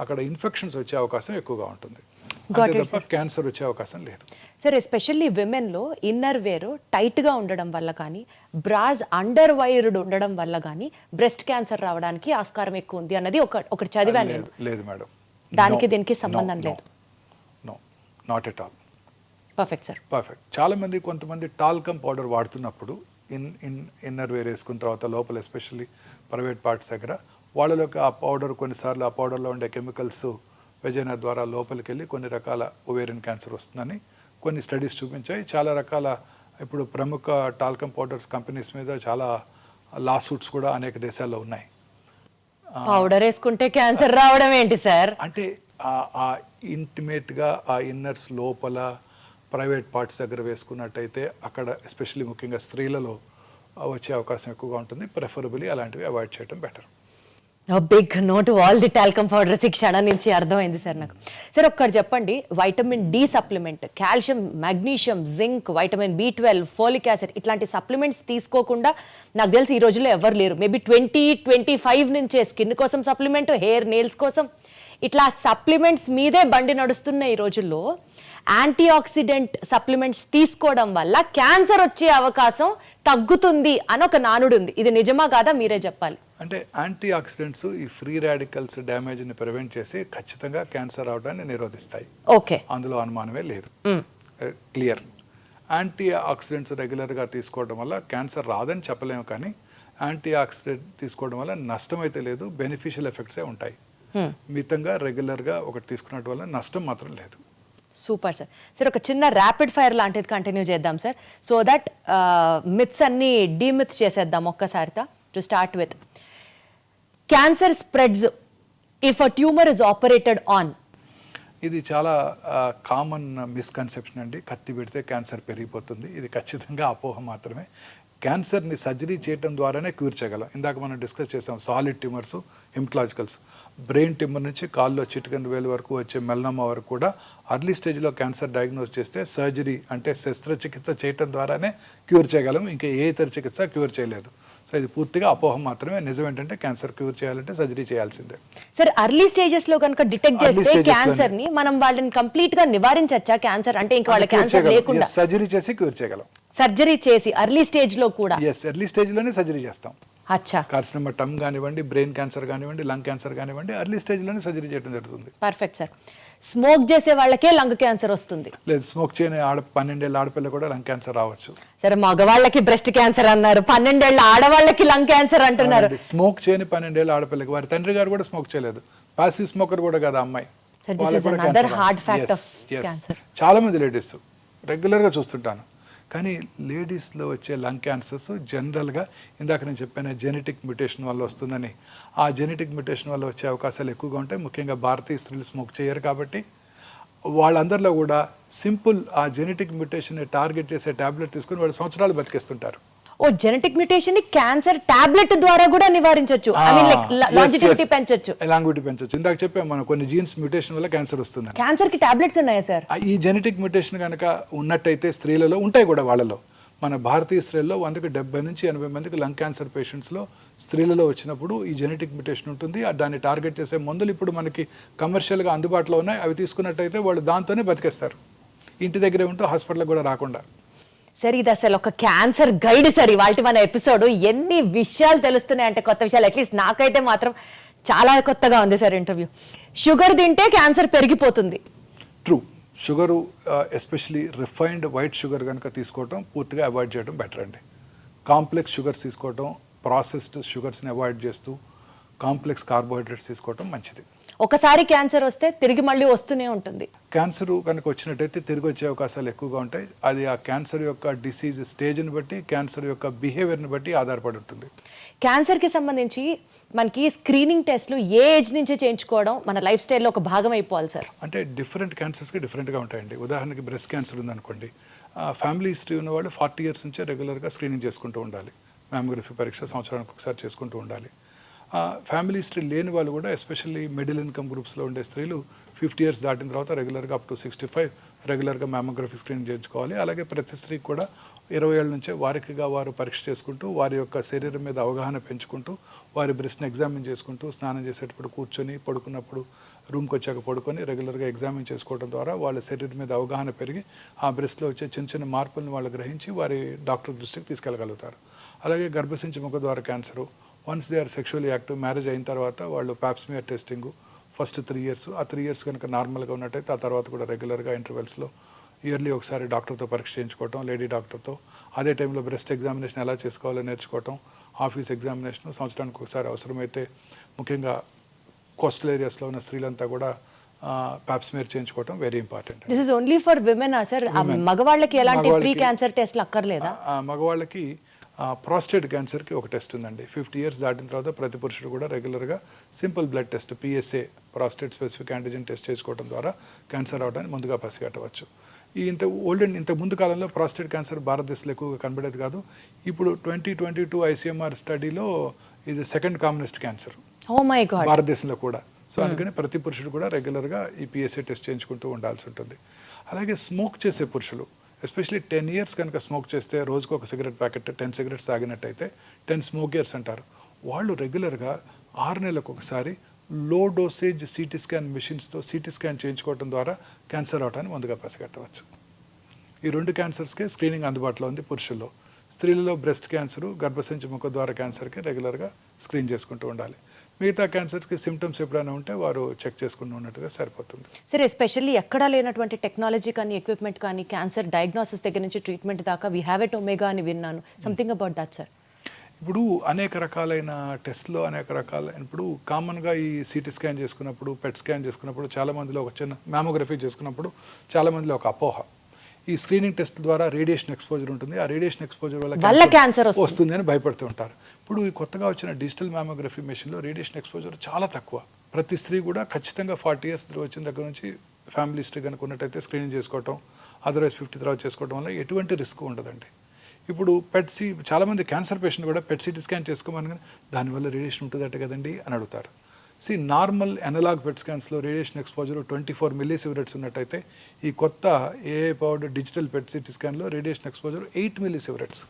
అక్కడ ఇన్ఫెక్షన్స్ వచ్చే అవకాశం ఎక్కువగా ఉంటుంది, అంతే తప్ప క్యాన్సర్ వచ్చే అవకాశం లేదు. సార్ ఎస్పెషల్లీ విమెన్లో ఇన్నర్ వేర్ టైట్గా ఉండడం వల్ల కానీ, బ్రాస్ అండర్ వైర్డ్ ఉండడం వల్ల కానీ బ్రెస్ట్ క్యాన్సర్ రావడానికి ఆస్కారం ఎక్కువ ఉంది అన్నది ఒకటి చదివాను. లేదు మేడం, దానికి దీనికి సంబంధం లేదు. No, not at all. Perfect sir, perfect. కొంతమంది టాల్కమ్ పౌడర్ వాడుతున్నప్పుడు ఇన్నర్ వేర్ వేసుకున్న తర్వాత లోపల ఎస్పెషల్లీ ప్రైవేట్ పార్ట్స్ దగ్గర వాళ్ళలోకి ఆ పౌడర్, కొన్నిసార్లు ఆ పౌడర్లో ఉండే కెమికల్స్ వెజైనా ద్వారా లోపలికి వెళ్ళి కొన్ని రకాల ఓవేరియన్ క్యాన్సర్ వస్తుందని కొన్ని స్టడీస్ చూపించాయి. చాలా రకాల ఇప్పుడు ప్రముఖ టాల్కమ్ పౌడర్స్ కంపెనీస్ మీద చాలా లా సూట్స్ కూడా అనేక దేశాల్లో ఉన్నాయి. పౌడర్ వేసుకుంటే క్యాన్సర్ రావడం ఏంటి సార్? అంటే ఆ ఇంటిమేట్గా ఆ ఇన్నర్స్ లోపల ప్రైవేట్ పార్ట్స్ దగ్గర వేసుకున్నట్టయితే అక్కడ ఎస్పెషల్లీ ముఖ్యంగా స్త్రీలలో వచ్చే అవకాశం ఎక్కువగా ఉంటుంది. ప్రిఫరబుల్లీ అలాంటివి అవాయిడ్ చేయడం better. Big note all the talcum powders ఈ క్షణం నుంచి అర్థమైంది సార్ నాకు. సార్ ఒక్కటి చెప్పండి, vitamin D supplement, calcium, magnesium, zinc, vitamin B12, folic acid ఇట్లాంటి సప్లిమెంట్స్ తీసుకోకుండా నాకు తెలిసి ఈ రోజుల్లో ఎవరు లేరు. మేబీ 20-25 నుంచే స్కిన్ కోసం సప్లిమెంట్, హెయిర్ నెయిల్స్ కోసం ఇట్లా సప్లిమెంట్స్ మీదే బండి నడుస్తున్న ఈ రోజుల్లో యాంటీ ఆక్సిడెంట్ సప్లిమెంట్స్ తీసుకోవడం వల్ల క్యాన్సర్ వచ్చే అవకాశం తగ్గుతుంది అని ఒక నానుడు ఉంది. ఇది నిజమా కాదా మీరే చెప్పాలి. అంటే యాంటీ ఆక్సిడెంట్స్ ఈ ఫ్రీ రాడికల్స్ డ్యామేజ్ని ప్రివెంట్ చేసి ఖచ్చితంగా క్యాన్సర్ అవడాన్ని నిరోధిస్తాయి. ఓకే, అందులో అనుమానమే లేదు. క్లియర్. యాంటీ ఆక్సిడెంట్స్ రెగ్యులర్గా తీసుకోవడం వల్ల క్యాన్సర్ రాదని చెప్పలేము, కానీ యాంటీ ఆక్సిడెంట్ తీసుకోవడం వల్ల నష్టం అయితే లేదు, బెనిఫిషియల్ ఎఫెక్ట్సే ఉంటాయి. మితంగా రెగ్యులర్గా ఒకటి తీసుకున్నట్టు వల్ల నష్టం మాత్రం లేదు. Super sir. సార్ ఒక చిన్న ర్యాపిడ్ ఫైర్ లాంటిది కంటిన్యూ చేద్దాం సార్, సో దట్ మిత్స్ అన్ని డీమిత్ చేసేద్దాం ఒక్కసారితో. To start with, cancer spreads if a tumour is operated on. ఇది చాలా కామన్ మిస్కన్సెప్షన్ అండి. కత్తి పెడితే క్యాన్సర్ పెరిగిపోతుంది. ఇది ఖచ్చితంగా అపోహ మాత్రమే. క్యాన్సర్ని సర్జరీ చేయడం ద్వారానే క్యూర్ చేయగలం. ఇందాక మనం డిస్కస్ చేసాం సాలిడ్ ట్యూమర్స్, హిమటలాజికల్స్. బ్రెయిన్ ట్యూమర్ నుంచి కాల్లో చిటికెన్ వేలు వరకు వచ్చే మెలనోమా వరకు కూడా అర్లీ స్టేజ్లో క్యాన్సర్ డయాగ్నోస్ చేస్తే సర్జరీ అంటే శస్త్రచికిత్స చేయడం ద్వారానే క్యూర్ చేయగలం. ఇంకా ఏ ఇతర చికిత్స క్యూర్ చేయలేదు. సో ఇది పూర్తిగా అపోహ మాత్రమే. నిజం ఏంటంటే క్యాన్సర్ క్యూర్ చేయాలంటే సర్జరీ చేయాల్సిందే. సార్ అర్లీ స్టేజెస్ లో కనుక డిటెక్ట్ చేస్తే క్యాన్సర్ ని మనం వాళ్ళని కంప్లీట్ గా నివారించచ్చా? క్యాన్సర్ అంటే ఇంకా వాళ్ళ క్యాన్సర్ లేకుండా సర్జరీ చేసి క్యూర్ చేయగలం. సర్జరీ చేసి ఎర్లీ స్టేజ్ లో కూడా? ఎస్, ఎర్లీ స్టేజ్ లోనే సర్జరీ చేస్తాం. అచ్చా. కార్సినోమా టమ్ కానివ్వండి, బ్రెయిన్ క్యాన్సర్ కానివ్వండి, లంగ్ క్యాన్సర్ కానివ్వండి, ఎర్లీ స్టేజ్ లోనే సర్జరీ చేయడం జరుగుతుంది. Perfect sir. స్మోక్ చేసే వాళ్ళకే లంగ్ క్యాన్సర్ వస్తుంది? లేదు, స్మోక్ చేయని 12 ఏళ్ళ ఆడపిల్ల కూడా లంగ్ క్యాన్సర్ రావచ్చు. సరే, మగవాళ్ళకి బ్రెస్ట్ క్యాన్సర్ అన్నారు, 12 ఏళ్ళ ఆడవాళ్ళకి లంగ్ క్యాన్సర్ అంటున్నారు. స్మోక్ చేయని 12 ఏళ్ళ ఆడపిల్లకి వారి తండ్రి గారు కూడా స్మోక్ చేయలేదు, పాసివ్ స్మోకర్ కూడా కదా అమ్మాయి. చాలా మంది లేడీస్ రెగ్యులర్గా చూస్తుంటాను. కానీ లేడీస్లో వచ్చే లంగ్ క్యాన్సర్స్ జనరల్గా ఇందాక నేను చెప్పాను జెనెటిక్ మ్యుటేషన్ వల్ల వస్తుందని. ఆ జెనెటిక్ మ్యుటేషన్ వల్ల వచ్చే అవకాశాలు ఎక్కువగా ఉంటాయి. ముఖ్యంగా భారతీయ స్త్రీలు స్మోక్ చేయరు కాబట్టి వాళ్ళందరిలో కూడా సింపుల్ ఆ జెనెటిక్ మ్యుటేషన్ని టార్గెట్ చేసే టాబ్లెట్ తీసుకుని వాళ్ళు సంవత్సరాలు బతికేస్తుంటారు. ఓ, జెనెటిక్ మ్యుటేషన్ ని క్యాన్సర్ టాబ్లెట్ ద్వారా కూడా నివారించవచ్చు, ఐ మీన్ లైక్ లాంజిటివిటీ పెంచొచ్చు. లాంజిటివిటీ పెంచొచ్చు. ఇందాక చెప్పాము మనం కొన్ని జీన్స్ మ్యుటేషన్ వల్ల క్యాన్సర్ వస్తుంది. క్యాన్సర్ కి టాబ్లెట్స్ ఉన్నాయా సార్? ఈ జెనెటిక్ మ్యుటేషన్ కనుక ఉన్నట్టయితే స్త్రీలలో ఉంటాయి కూడా. వాళ్ళలో మన భారతీయ స్త్రీల్లో 100కి 70 నుంచి 80 మందికి లంగ్ క్యాన్సర్ పేషెంట్స్లో స్త్రీలలో వచ్చినప్పుడు ఈ జెనెటిక్ మ్యుటేషన్ ఉంటుంది. దాన్ని టార్గెట్ చేసే మందులు ఇప్పుడు మనకి కమర్షియల్గా అందుబాటులో ఉన్నాయి. అవి తీసుకున్నట్టయితే వాళ్ళు దాంతోనే బతికేస్తారు, ఇంటి దగ్గరే ఉంటూ హాస్పిటల్కి కూడా రాకుండా. సరే, ఇది అసలు ఒక క్యాన్సర్ గైడ్ సార్ ఇవాళ మన ఎపిసోడ్. ఎన్ని విషయాలు తెలుస్తున్నాయి అంటే, కొత్త విషయాలు. అట్లీస్ట్ నాకైతే మాత్రం చాలా కొత్తగా ఉంది సార్ ఇంటర్వ్యూ. షుగర్ తింటే క్యాన్సర్ పెరిగిపోతుంది. True. Sugar especially refined white sugar కనుక తీసుకోవటం పూర్తిగా అవాయిడ్ చేయడం బెటర్ అండి. కాంప్లెక్స్ షుగర్స్ తీసుకోవటం, ప్రాసెస్డ్ షుగర్స్ని అవాయిడ్ చేస్తూ కాంప్లెక్స్ కార్బోహైడ్రేట్స్ తీసుకోవటం మంచిది. ఒకసారి క్యాన్సర్ వస్తే తిరిగి మళ్ళీ వస్తూనే ఉంటుంది. క్యాన్సర్ కనుక వచ్చినట్టయితే తిరిగి వచ్చే అవకాశాలు ఎక్కువగా ఉంటాయి. అది ఆ క్యాన్సర్ యొక్క డిసీజ్ స్టేజ్ని బట్టి, క్యాన్సర్ యొక్క బిహేవియర్ని బట్టి ఆధారపడి ఉంటుంది. క్యాన్సర్కి సంబంధించి మనకి స్క్రీనింగ్ టెస్ట్లు ఏ ఏజ్ నుంచి చేయించుకోవడం మన లైఫ్ స్టైల్లో ఒక భాగం అయిపోవాలి సార్? అంటే డిఫరెంట్ క్యాన్సర్స్కి డిఫరెంట్గా ఉంటాయండి. ఉదాహరణకి బ్రెస్ట్ క్యాన్సర్ ఉందనుకోండి, ఫ్యామిలీ హిస్టరీ ఉన్నవాళ్ళు 40 years నుంచే రెగ్యులర్గా స్క్రీనింగ్ చేసుకుంటూ ఉండాలి. మ్యామోగ్రఫీ పరీక్ష సంవత్సరానికి ఒకసారి చేసుకుంటూ ఉండాలి. ఫ్యామిలీ హిస్టరీ లేని వాళ్ళు కూడా ఎస్పెషల్లీ మిడిల్ ఇన్కమ్ గ్రూప్స్లో ఉండే స్త్రీలు 50 years దాటిన తర్వాత రెగ్యులర్గా అప్ టు 65 రెగ్యులర్గా మ్యామోగ్రఫీ స్క్రీనింగ్ చేయించుకోవాలి. అలాగే ప్రతి స్త్రీకి కూడా 20 ఏళ్ళ నుంచే వారికిగా వారు పరీక్ష చేసుకుంటూ వారి యొక్క శరీరం మీద అవగాహన పెంచుకుంటూ వారి బ్రెస్ట్ని ఎగ్జామిన్ చేసుకుంటూ స్నానం చేసేటప్పుడు కూర్చొని, పడుకున్నప్పుడు రూమ్కి వచ్చాక పడుకొని రెగ్యులర్గా ఎగ్జామిన్ చేసుకోవడం ద్వారా వాళ్ళ శరీరం మీద అవగాహన పెరిగి ఆ బ్రెస్ట్లో వచ్చే చిన్న చిన్న మార్పులను వాళ్ళు గ్రహించి వారి డాక్టర్ దృష్టికి తీసుకెళ్ళగలుగుతారు. అలాగే గర్భసించి ముఖద్వార cancer, once they are sexually active, marriage అయిన తర్వాత వాళ్ళు ప్యాప్స్మియర్ టెస్టింగ్ ఫస్ట్ 3 years, ఆ 3 years కనుక నార్మల్గా ఉన్నట్టయితే ఆ తర్వాత కూడా రెగ్యులర్గా ఇంటర్వెల్స్లో ఇయర్లీ ఒకసారి డాక్టర్తో పరీక్ష చేయించుకోవటం, లేడీ డాక్టర్తో. అదే టైంలో బ్రెస్ట్ ఎగ్జామినేషన్ ఎలా చేసుకోవాలో నేర్చుకోవటం, ఆఫీస్ ఎగ్జామినేషన్ సంవత్సరానికి ఒకసారి అవసరమైతే ముఖ్యంగా కోస్టల్ ఏరియాస్లో ఉన్న స్త్రీలంతా కూడా ప్యాప్స్మియర్ చేయించుకోవటం very important. This is only for women sir? మగవాళ్ళకి ఎలాంటి ప్రీ క్యాన్సర్ టెస్ట్లు అక్కర్లేదా? మగవాళ్ళకి ప్రాస్టేట్ క్యాన్సర్కి ఒక టెస్ట్ ఉందండి. 50 years దాటిన తర్వాత ప్రతి పురుషుడు కూడా రెగ్యులర్గా simple blood test PSA prostate specific antigen test చేసుకోవడం ద్వారా క్యాన్సర్ అవడానికి ముందుగా పసిగట్టవచ్చు. ఇంత ముందు కాలంలో ప్రాస్టేట్ క్యాన్సర్ భారతదేశంలో ఎక్కువగా కనబడేది కాదు. ఇప్పుడు 2022 ICMR స్టడీలో ఇది second commonest cancer oh my God భారతదేశంలో కూడా. సో అందుకని ప్రతి పురుషుడు కూడా రెగ్యులర్గా ఈ PSA టెస్ట్ చేయించుకుంటూ ఉండాల్సి ఉంటుంది. అలాగే స్మోక్ చేసే పురుషులు ఎస్పెషలీ 10 years కనుక స్మోక్ చేస్తే, రోజుకు ఒక cigarette packet 10 cigarettes తాగినట్టయితే 10 smoke years అంటారు. వాళ్ళు రెగ్యులర్గా 6 నెలలకు ఒకసారి లో డోసేజ్ CT స్కాన్ మెషిన్స్తో CT స్కాన్ చేయించుకోవడం ద్వారా క్యాన్సర్ అవటాన్ని ముందుగా పసిగట్టవచ్చు. ఈ 2 క్యాన్సర్స్కే స్క్రీనింగ్ అందుబాటులో ఉంది పురుషుల్లో. స్త్రీలలో బ్రెస్ట్ క్యాన్సరు, గర్భసంచి ముఖద్వార క్యాన్సర్కి రెగ్యులర్గా స్క్రీన్ చేసుకుంటూ ఉండాలి. మిగతా క్యాన్సర్స్కి సిమ్టమ్స్ ఎప్పుడైనా ఉంటే వారు చెక్ చేసుకుంటూ ఉన్నట్టుగా సరిపోతుంది. సరే, ఎస్పెషల్లీ ఎక్కడా లేనటువంటి టెక్నాలజీ కానీ ఎక్విప్మెంట్ కానీ క్యాన్సర్ డయాగ్నోసిస్ దగ్గర నుంచి ట్రీట్మెంట్ దాకా వీ హ్యావ్ ఎట్ ఒమేగా అని విన్నాను. Something about that sir. ఇప్పుడు అనేక రకాలైన టెస్ట్లో ఇప్పుడు కామన్గా ఈ CT స్కాన్ చేసుకున్నప్పుడు, PET స్కాన్ చేసుకున్నప్పుడు, చాలామందిలో ఒక చిన్న మ్యామోగ్రఫీ చేసుకున్నప్పుడు చాలామందిలో ఒక అపోహ, ఈ స్క్రీనింగ్ టెస్ట్ ద్వారా రేడియేషన్ ఎక్స్పోజర్ ఉంటుంది, ఆ రేడియేషన్ ఎక్స్పోజర్ వల్ల క్యాన్సర్ వస్తుంది అని భయపడుతూ ఉంటారు. ఇప్పుడు ఈ కొత్తగా వచ్చిన డిజిటల్ మ్యామోగ్రఫీ మెషిన్లో రేడియేషన్ ఎక్స్పోజర్ చాలా తక్కువ. ప్రతి స్త్రీ కూడా ఖచ్చితంగా 40 years వచ్చిన దగ్గర నుంచి ఫ్యామిలీ హిస్టరీ కనుక ఉన్నట్టయితే స్క్రీనింగ్ చేసుకోవటం, అదర్వైజ్ 50 తర్వాత చేసుకోవడం వల్ల ఎటువంటి రిస్క్ ఉండదండి. ఇప్పుడు చాలామంది క్యాన్సర్ పేషెంట్ కూడా PET CT స్కాన్ చేసుకోమని, కానీ దానివల్ల రేడియేషన్ ఉంటుందట కదండి అని అడుగుతారు. నార్మల్ అనలాగ్ PET స్కాన్స్లో రేడియేషన్ ఎక్స్పోజర్ 24 millisieverts ఉన్నట్టయితే, ఈ కొత్త AI powered digital PET CT స్కాన్లో రేడియేషన్ ఎక్స్పోజర్ 8 millisieverts.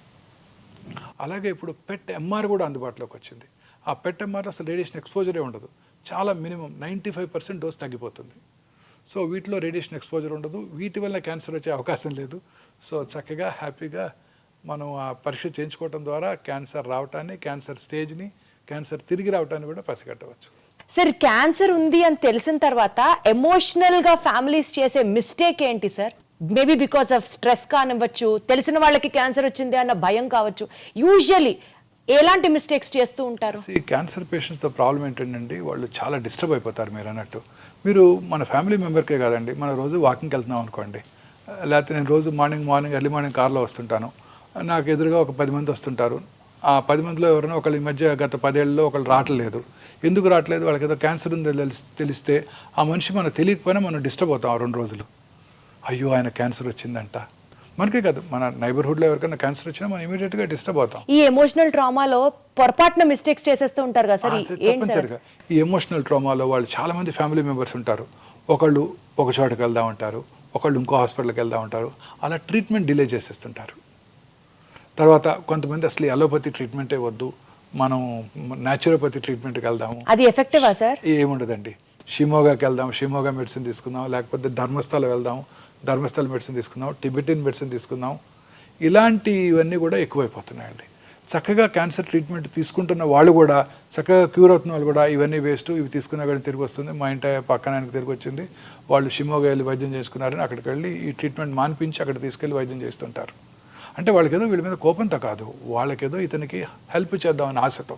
అలాగే ఇప్పుడు PET MR కూడా అందుబాటులోకి వచ్చింది. ఆ PET MR అసలు రేడియేషన్ ఎక్స్పోజరే ఉండదు, చాలా మినిమం 95% డోస్ తగ్గిపోతుంది. సో వీటిలో రేడియేషన్ ఎక్స్పోజర్ ఉండదు, వీటి వల్ల క్యాన్సర్ వచ్చే అవకాశం లేదు. సో చక్కగా హ్యాపీగా మనం ఆ పరీక్ష చేయించుకోవడం ద్వారా క్యాన్సర్ రావటాన్ని, క్యాన్సర్ స్టేజ్ని, క్యాన్సర్ తిరిగి రావటాన్ని కూడా పసిగట్టవచ్చు. సార్, క్యాన్సర్ ఉంది అని తెలిసిన తర్వాత ఎమోషనల్గా ఫ్యామిలీస్ చేసే మిస్టేక్ ఏంటి sir? Maybe because of stress కానివ్వచ్చు, తెలిసిన వాళ్ళకి క్యాన్సర్ వచ్చింది అన్న భయం కావచ్చు. యూజువలీ ఎలాంటి మిస్టేక్స్ చేస్తూ ఉంటారు? ఈ క్యాన్సర్ పేషెంట్స్తో ప్రాబ్లం ఏంటంటే వాళ్ళు చాలా డిస్టర్బ్ అయిపోతారు. మీరు అన్నట్టు, మీరు మన ఫ్యామిలీ మెంబర్కే కాదండి, మనం రోజు వాకింగ్కి వెళ్తున్నాం అనుకోండి, లేకపోతే నేను రోజు మార్నింగ్ ఎర్లీ మార్నింగ్ కార్లో వస్తుంటాను, నాకు ఎదురుగా ఒక 10 మంది వస్తుంటారు. ఆ 10 మందిలో ఎవరైనా ఒకళ్ళు ఈ మధ్య గత 10 ఏళ్ళలో ఒకళ్ళు రావట్లేదు. ఎందుకు రావట్లేదు? వాళ్ళకి ఏదో క్యాన్సర్ ఉందో తెలిస్తే ఆ మనిషి మనకు తెలియకపోయినా మనం డిస్టర్బ్ అవుతాం 2 రోజులు. అయ్యో ఆయన క్యాన్సర్ వచ్చిందంట. మనకే కాదు, మన నైబర్హుడ్లో ఎవరికైనా క్యాన్సర్ వచ్చినా మనం ఇమీడియట్గా డిస్టర్బ్ అవుతాం. ఈ ఎమోషనల్ ట్రామాలో పొరపాటున మిస్టేక్స్ చేసేస్తూ ఉంటారు కదా సార్? తప్పనిసరిగా ఈ ఎమోషనల్ ట్రామాలో వాళ్ళు చాలామంది ఫ్యామిలీ మెంబర్స్ ఉంటారు. ఒకళ్ళు ఒక చోటకి వెళ్దాం ఉంటారు, ఒకళ్ళు ఇంకో హాస్పిటల్కి వెళ్దాం ఉంటారు. అలా ట్రీట్మెంట్ డిలే చేసేస్తుంటారు. తర్వాత కొంతమంది అసలు అలోపతి ట్రీట్మెంటే వద్దు, మనం న్యాచురోపతి ట్రీట్మెంట్కి వెళ్దాము. అది ఎఫెక్టివా సార్? ఏముండదండి, షిమోగాకి వెళ్దాం, షిమోగా మెడిసిన్ తీసుకుందాం, లేకపోతే ధర్మస్థల వెళ్దాం, ధర్మస్థల మెడిసిన్ తీసుకుందాం, టిబెటిన్ మెడిసిన్ తీసుకుందాం. ఇలాంటివన్నీ కూడా ఎక్కువైపోతున్నాయండి. చక్కగా క్యాన్సర్ ట్రీట్మెంట్ తీసుకుంటున్న వాళ్ళు కూడా, చక్కగా క్యూర్ అవుతున్న వాళ్ళు కూడా ఇవన్నీ వేస్ట్, ఇవి తీసుకున్నా కానీ తిరిగి వస్తుంది, మా ఇంటి పక్కన ఆయనకు తిరిగి వచ్చింది, వాళ్ళు షిమోగా వెళ్ళి వైద్యం చేసుకున్నారని అక్కడికి వెళ్ళి ఈ ట్రీట్మెంట్ మాన్పించి అక్కడ తీసుకెళ్ళి వైద్యం చేస్తుంటారు. అంటే వాళ్ళకేదో వీళ్ళ మీద కోపంతో కాదు, వాళ్ళకేదో ఇతనికి హెల్ప్ చేద్దామని ఆశతో.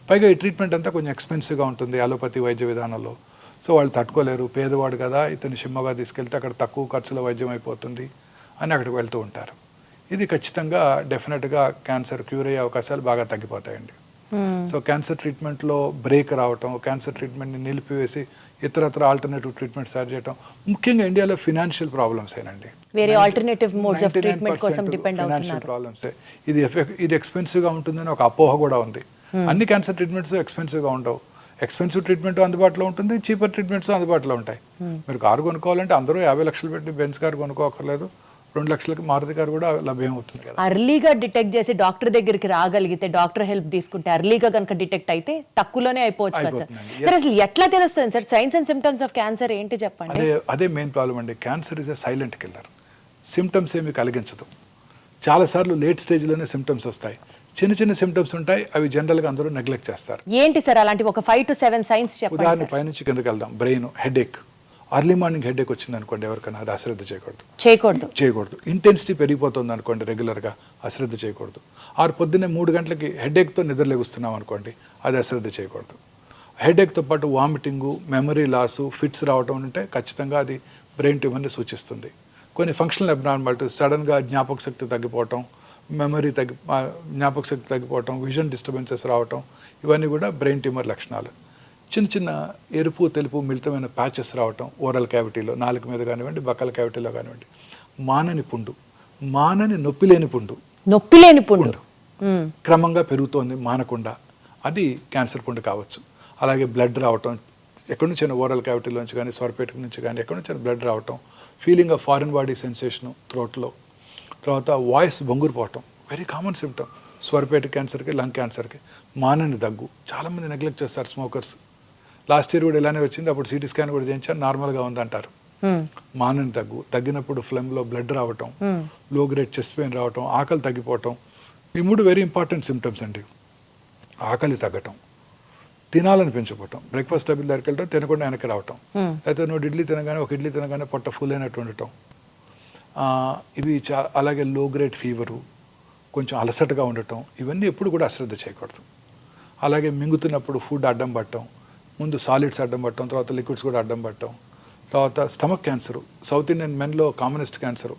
పైగా ఈ ట్రీట్మెంట్ అంతా కొంచెం ఎక్స్పెన్సివ్గా ఉంటుంది అలోపతి వైద్య విధానంలో. సో వాళ్ళు తట్టుకోలేరు, పేదవాడు కదా, ఇతను షిమ్మగా తీసుకెళ్తే అక్కడ తక్కువ ఖర్చులో వైద్యం అయిపోతుంది అని అక్కడికి వెళ్తూ ఉంటారు. ఇది ఖచ్చితంగా డెఫినెట్గా క్యాన్సర్ క్యూర్ అయ్యే అవకాశాలు బాగా తగ్గిపోతాయండి. సో క్యాన్సర్ ట్రీట్మెంట్లో బ్రేక్ రావటం, క్యాన్సర్ ట్రీట్మెంట్ని నిలిపివేసి ఇతరత్ర ఆల్టర్నేటివ్ ట్రీట్మెంట్ స్టార్ట్ చేయడం, ముఖ్యంగా ఇండియాలో ఫినాన్షియల్ ప్రాబ్లమ్స్ ఏనండి. వేరే ఆల్టర్నేటివ్ మోడ్స్ ఆఫ్ ట్రీట్మెంట్ కోసం డిపెండ్ అవుతున్నారు. ఫినాన్షియల్ ప్రాబ్లమ్స్, ఇది ఎక్స్పెన్సివ్గా ఉంటుందని ఒక అపోహ కూడా ఉంది. అన్ని క్యాన్సర్ ట్రీట్మెంట్స్ ఎక్స్పెన్సివ్గా ఉండవు. ఎక్స్పెన్సివ్ ట్రీట్మెంట్ అందుబాటులో ఉంటుంది, చీపర్ ట్రీట్మెంట్స్ అందుబాటులో ఉంటాయి. మీరు కారు కొనుక్కోవాలంటే అందరూ 50 లక్షలు పెట్టి బెంజ్ కారు కొనుక్కోకర్లేదు, 2 లక్షలకి మారుతి కారు కూడా లభ్యం అవుతుంది కదా. అర్లీగా డిటెక్ట్ చేసి డాక్టర్ దగ్గరికి రాగలిగితే, డాక్టర్ హెల్ప్ తీసుకుంటే, అర్లీగా కనుక డిటెక్ట్ అయితే తక్కువలోనే అయిపోవచ్చు కదా సార్. సార్ అసలు ఎట్లా తెలుస్తుంది sir science and symptoms of cancer ఏంటి చెప్పండి? అదే మెయిన్ ప్రాబ్లం అండి. Cancer is a silent killer. Symptoms ఏమి కలిగించదు. చాలాసార్లు లేట్ స్టేజ్లోనే సిమ్టమ్స్ వస్తాయి. చిన్న సిమ్టమ్స్ ఉంటాయి, అవి జనరల్గా అందరూ నెగ్లెక్ట్ చేస్తారు. ఏంటి సార్ అలాంటి ఒక 5 to 7 సైన్స్ చెప్పండి. ఉదాహరణ పైనుంచి కిందకి వెళ్దాం. Brain headache, early morning headache వచ్చింది అనుకోండి, ఎవరికైనా అది అశ్రద్ధ చేయకూడదు. ఇంటెన్సిటీ పెరిగిపోతుంది అనుకోండి, రెగ్యులర్గా అశ్రద్ధ చేయకూడదు. పొద్దున్నే 3 గంటలకి హెడేక్తో నిద్రలేగుస్తున్నాం అనుకోండి, అది అశ్రద్ధ చేయకూడదు. హెడేక్తో పాటు వామిటింగు, మెమరీ లాసు, ఫిట్స్ రావడం అంటే ఖచ్చితంగా అది బ్రెయిన్ ట్యూమర్ని సూచిస్తుంది. కొన్ని ఫంక్షనల్ అబ్నార్మాలిటీస్, సడన్గా జ్ఞాపక శక్తి తగ్గిపోవటం, జ్ఞాపక శక్తి తగ్గిపోవటం, విజన్ డిస్టర్బెన్సెస్ రావటం, ఇవన్నీ కూడా బ్రెయిన్ ట్యూమర్ లక్షణాలు. చిన్న ఎరుపు తెలుపు మిళితమైన ప్యాచెస్ రావటం ఓరల్ క్యావిటీలో, నాలుక మీద కానివ్వండి, బక్కల క్యావిటీలో కానివ్వండి, మానని పుండు, మానని నొప్పి లేని పుండు, నొప్పి లేని పుండు. క్రమంగా పెరుగుతోంది మానకుండా, అది క్యాన్సర్ పుండు కావచ్చు. అలాగే బ్లడ్ రావటం, ఎక్కడి నుంచి ఓరల్ క్యావిటీలోంచి కానీ స్వరపేట నుంచి కానీ ఎక్కడి నుంచి బ్లడ్ రావటం, feeling of foreign body sensation థ్రోట్లో, తర్వాత వాయిస్ బొంగురు పోవటం, వెరీ కామన్ సిమ్టమ్ స్వరపేట క్యాన్సర్కి, లంగ్ క్యాన్సర్కి. మానని దగ్గు, చాలామంది నెగ్లెక్ట్ చేస్తారు స్మోకర్స్. లాస్ట్ ఇయర్ కూడా ఇలానే వచ్చింది, అప్పుడు సిటీ స్కాన్ కూడా చేయించారు, నార్మల్గా ఉందంటారు. మానని దగ్గు, తగ్గినప్పుడు ఫ్లమ్లో బ్లడ్ రావటం, లో గ్రేడ్ చెస్ట్ పెయిన్ రావటం, ఆకలి తగ్గిపోవటం, ఈ 3 వెరీ ఇంపార్టెంట్ సిమ్టమ్స్ అండి. ఆకలి తగ్గటం, తినాలని పెంచిపోవటం, బ్రేక్ఫాస్ట్ టేబుల్ దగ్గరికి వెళ్ళటం, తినకుండా వెనక్కి రావటం, లేకపోతే నువ్వు ఇడ్లీ తినగానే ఒక ఇడ్లీ తినగానే పొట్ట ఫుల్ అయినట్టు ఉండటం, ఇవి అలాగే లో గ్రేడ్ ఫీవరు, కొంచెం అలసటగా ఉండటం, ఇవన్నీ ఎప్పుడు కూడా అశ్రద్ధ చేయకూడదు. అలాగే మింగుతున్నప్పుడు ఫుడ్ అడ్డం పట్టడం, ముందు సాలిడ్స్ అడ్డం పట్టడం, తర్వాత లిక్విడ్స్ కూడా అడ్డం పట్టడం, తర్వాత స్టమక్ క్యాన్సరు, సౌత్ ఇండియన్ మెన్లో కామనెస్ట్ క్యాన్సరు,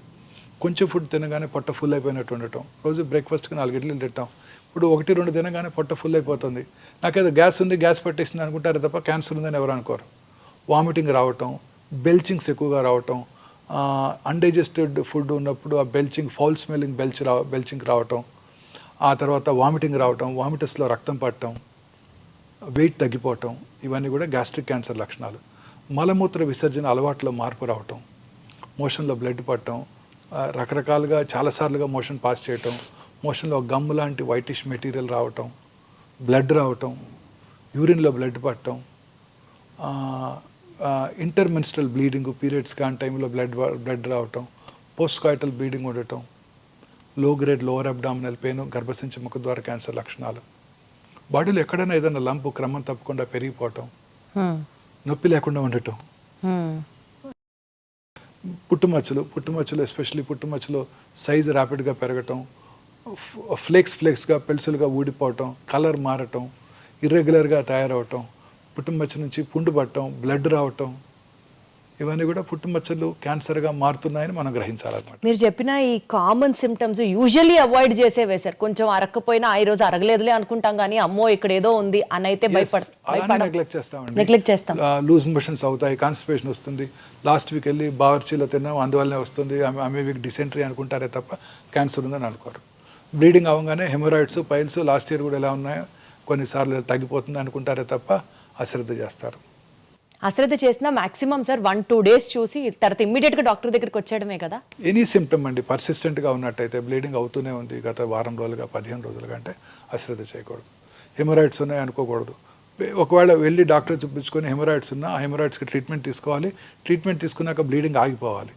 కొంచెం ఫుడ్ తినగానే పొట్ట ఫుల్ అయిపోయినట్టు ఉండటం, రోజు బ్రేక్ఫాస్ట్కి 4 ఇడ్లీలు తింటాం, ఇప్పుడు 1-2 తినగానే పొట్ట ఫుల్ అయిపోతుంది, నాకేదో గ్యాస్ ఉంది, గ్యాస్ పట్టేసింది అనుకుంటారు తప్ప క్యాన్సర్ ఉందని ఎవరు అనుకోరు. వామిటింగ్ రావటం, బెల్చింగ్స్ ఎక్కువగా రావటం, అన్డైజెస్టెడ్ ఫుడ్ ఉన్నప్పుడు ఆ బెల్చింగ్, ఫౌల్ స్మెల్లింగ్ బెల్చింగ్ రావటం, ఆ తర్వాత వామిటింగ్ రావటం, వామిటస్లో రక్తం పట్టడం, వెయిట్ తగ్గిపోవటం, ఇవన్నీ కూడా గ్యాస్ట్రిక్ క్యాన్సర్ లక్షణాలు. మలమూత్ర విసర్జన అలవాట్లో మార్పు రావటం, మోషన్లో బ్లడ్ పట్టడం, రకరకాలుగా చాలాసార్లుగా మోషన్ పాస్ చేయటం, మోషన్లో గమ్ లాంటి వైటిష్ మెటీరియల్ రావటం, బ్లడ్ రావటం, యూరిన్లో బ్లడ్ పట్టడం, ఇంటర్మెన్స్ట్రల్ బ్లీడింగ్, పీరియడ్స్ కాని టైంలో బ్లడ్ రావటం, పోస్ట్ కాయిటల్ బ్లీడింగ్ ఉండటం, లో గ్రేడ్ లోవర్ అబ్డామినల్ పెయిన్, గర్భసంచి ముఖద్వార క్యాన్సర్ లక్షణాలు. బాడీలో ఎక్కడైనా ఏదైనా లంపు క్రమం తప్పకుండా పెరిగిపోవటం, నొప్పి లేకుండా ఉండటం, పుట్టుమచ్చలు ఎస్పెషల్లీ పుట్టుమచ్చలో సైజు ర్యాపిడ్గా పెరగటం, ఫ్లేక్స్గా పెల్సులుగా ఊడిపోవటం, కలర్ మారటం, ఇర్రెగ్యులర్గా తయారవటం, పుట్టుమచ్చ నుంచి పుండు పట్టడం, బ్లడ్ రావటం, ఇవన్నీ కూడా పుట్టుమచ్చలు క్యాన్సర్గా మారుతున్నాయని మనం గ్రహించాలన్నమాట. మీరు చెప్పిన ఈ కామన్ సిమ్టమ్స్ యూజువల్లీ అవాయిడ్ చేసేవే సార్. కొంచెం అరక్కపోయినా ఈ రోజు అరగలేదులే అనుకుంటాం, కానీ అమ్మో ఇక్కడ ఏదో ఉంది అని అయితే నెగ్లెక్ట్ చేస్తాం. లూజ్ మోషన్స్ అవుతాయి, కాన్స్టిపేషన్ వస్తుంది, లాస్ట్ వీక్ వెళ్ళి బావర్చీలో తిన్నాం అందువల్లనే వస్తుంది, ఆమె వీక్ డిసెంట్రీ అనుకుంటారే తప్ప క్యాన్సర్ ఉందని అనుకోరు. బ్లీడింగ్ అవ్వగానే హెమరాయిడ్స్, పైల్స్ లాస్ట్ ఇయర్ కూడా ఎలా ఉన్నాయో కొన్నిసార్లు తగ్గిపోతుంది అనుకుంటారే తప్ప అశ్రద్ధ చేస్తారు. అశ్రద్ధ చేసినా మాక్సిమం సార్ 1-2 days చూసి తర్వాత ఇమ్మీడియట్గా డాక్టర్ దగ్గరికి వచ్చేయడమే కదా. ఎనీ సిమ్టమ్ అండి పర్సిస్టెంట్గా ఉన్నట్టయితే, బ్లీడింగ్ అవుతూనే ఉంది గత వారం రోజులుగా 15 రోజులుగా అంటే అశ్రద్ధ చేయకూడదు. హెమరాయిడ్స్ ఉన్నాయి అనుకోకూడదు. ఒకవేళ వెళ్ళి డాక్టర్ చూపించుకొని హెమరాయిడ్స్ ఉన్నా ఆ హెమరాయిడ్స్కి ట్రీట్మెంట్ తీసుకోవాలి. ట్రీట్మెంట్ తీసుకున్నాక బ్లీడింగ్ ఆగిపోవాలి.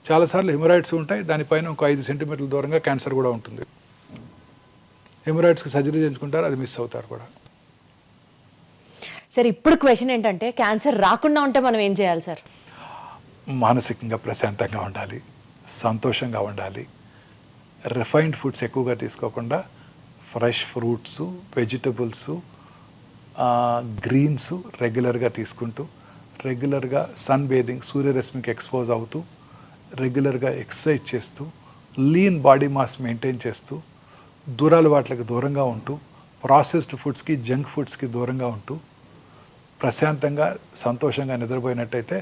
చాలాసార్లు హెమరాయిడ్స్ ఉంటాయి, దానిపైన ఒక 5 సెంటీమీటర్ల దూరంగా క్యాన్సర్ కూడా ఉంటుంది. హెమరాయిడ్స్కి సర్జరీ చేయించుకుంటారు, అది మిస్ అవుతారు కూడా. సార్ ఇప్పుడు క్వశ్చన్ ఏంటంటే, క్యాన్సర్ రాకుండా ఉంటే మనం ఏం చేయాలి సార్? మానసికంగా ప్రశాంతంగా ఉండాలి, సంతోషంగా ఉండాలి, రిఫైన్డ్ ఫుడ్స్ ఎక్కువగా తీసుకోకుండా ఫ్రెష్ ఫ్రూట్స్, వెజిటబుల్స్, గ్రీన్స్ రెగ్యులర్గా తీసుకుంటూ, రెగ్యులర్గా సన్ బేదింగ్, సూర్యరశ్మికి ఎక్స్పోజ్ అవుతూ, రెగ్యులర్గా ఎక్సర్సైజ్ చేస్తూ, లీన్ బాడీ మాస్ మెయింటైన్ చేస్తూ, దూరాలవాట్లకు దూరంగా ఉంటూ, ప్రాసెస్డ్ ఫుడ్స్కి, జంక్ ఫుడ్స్కి దూరంగా ఉంటూ, ప్రశాంతంగా సంతోషంగా నిద్రపోయినట్టయితే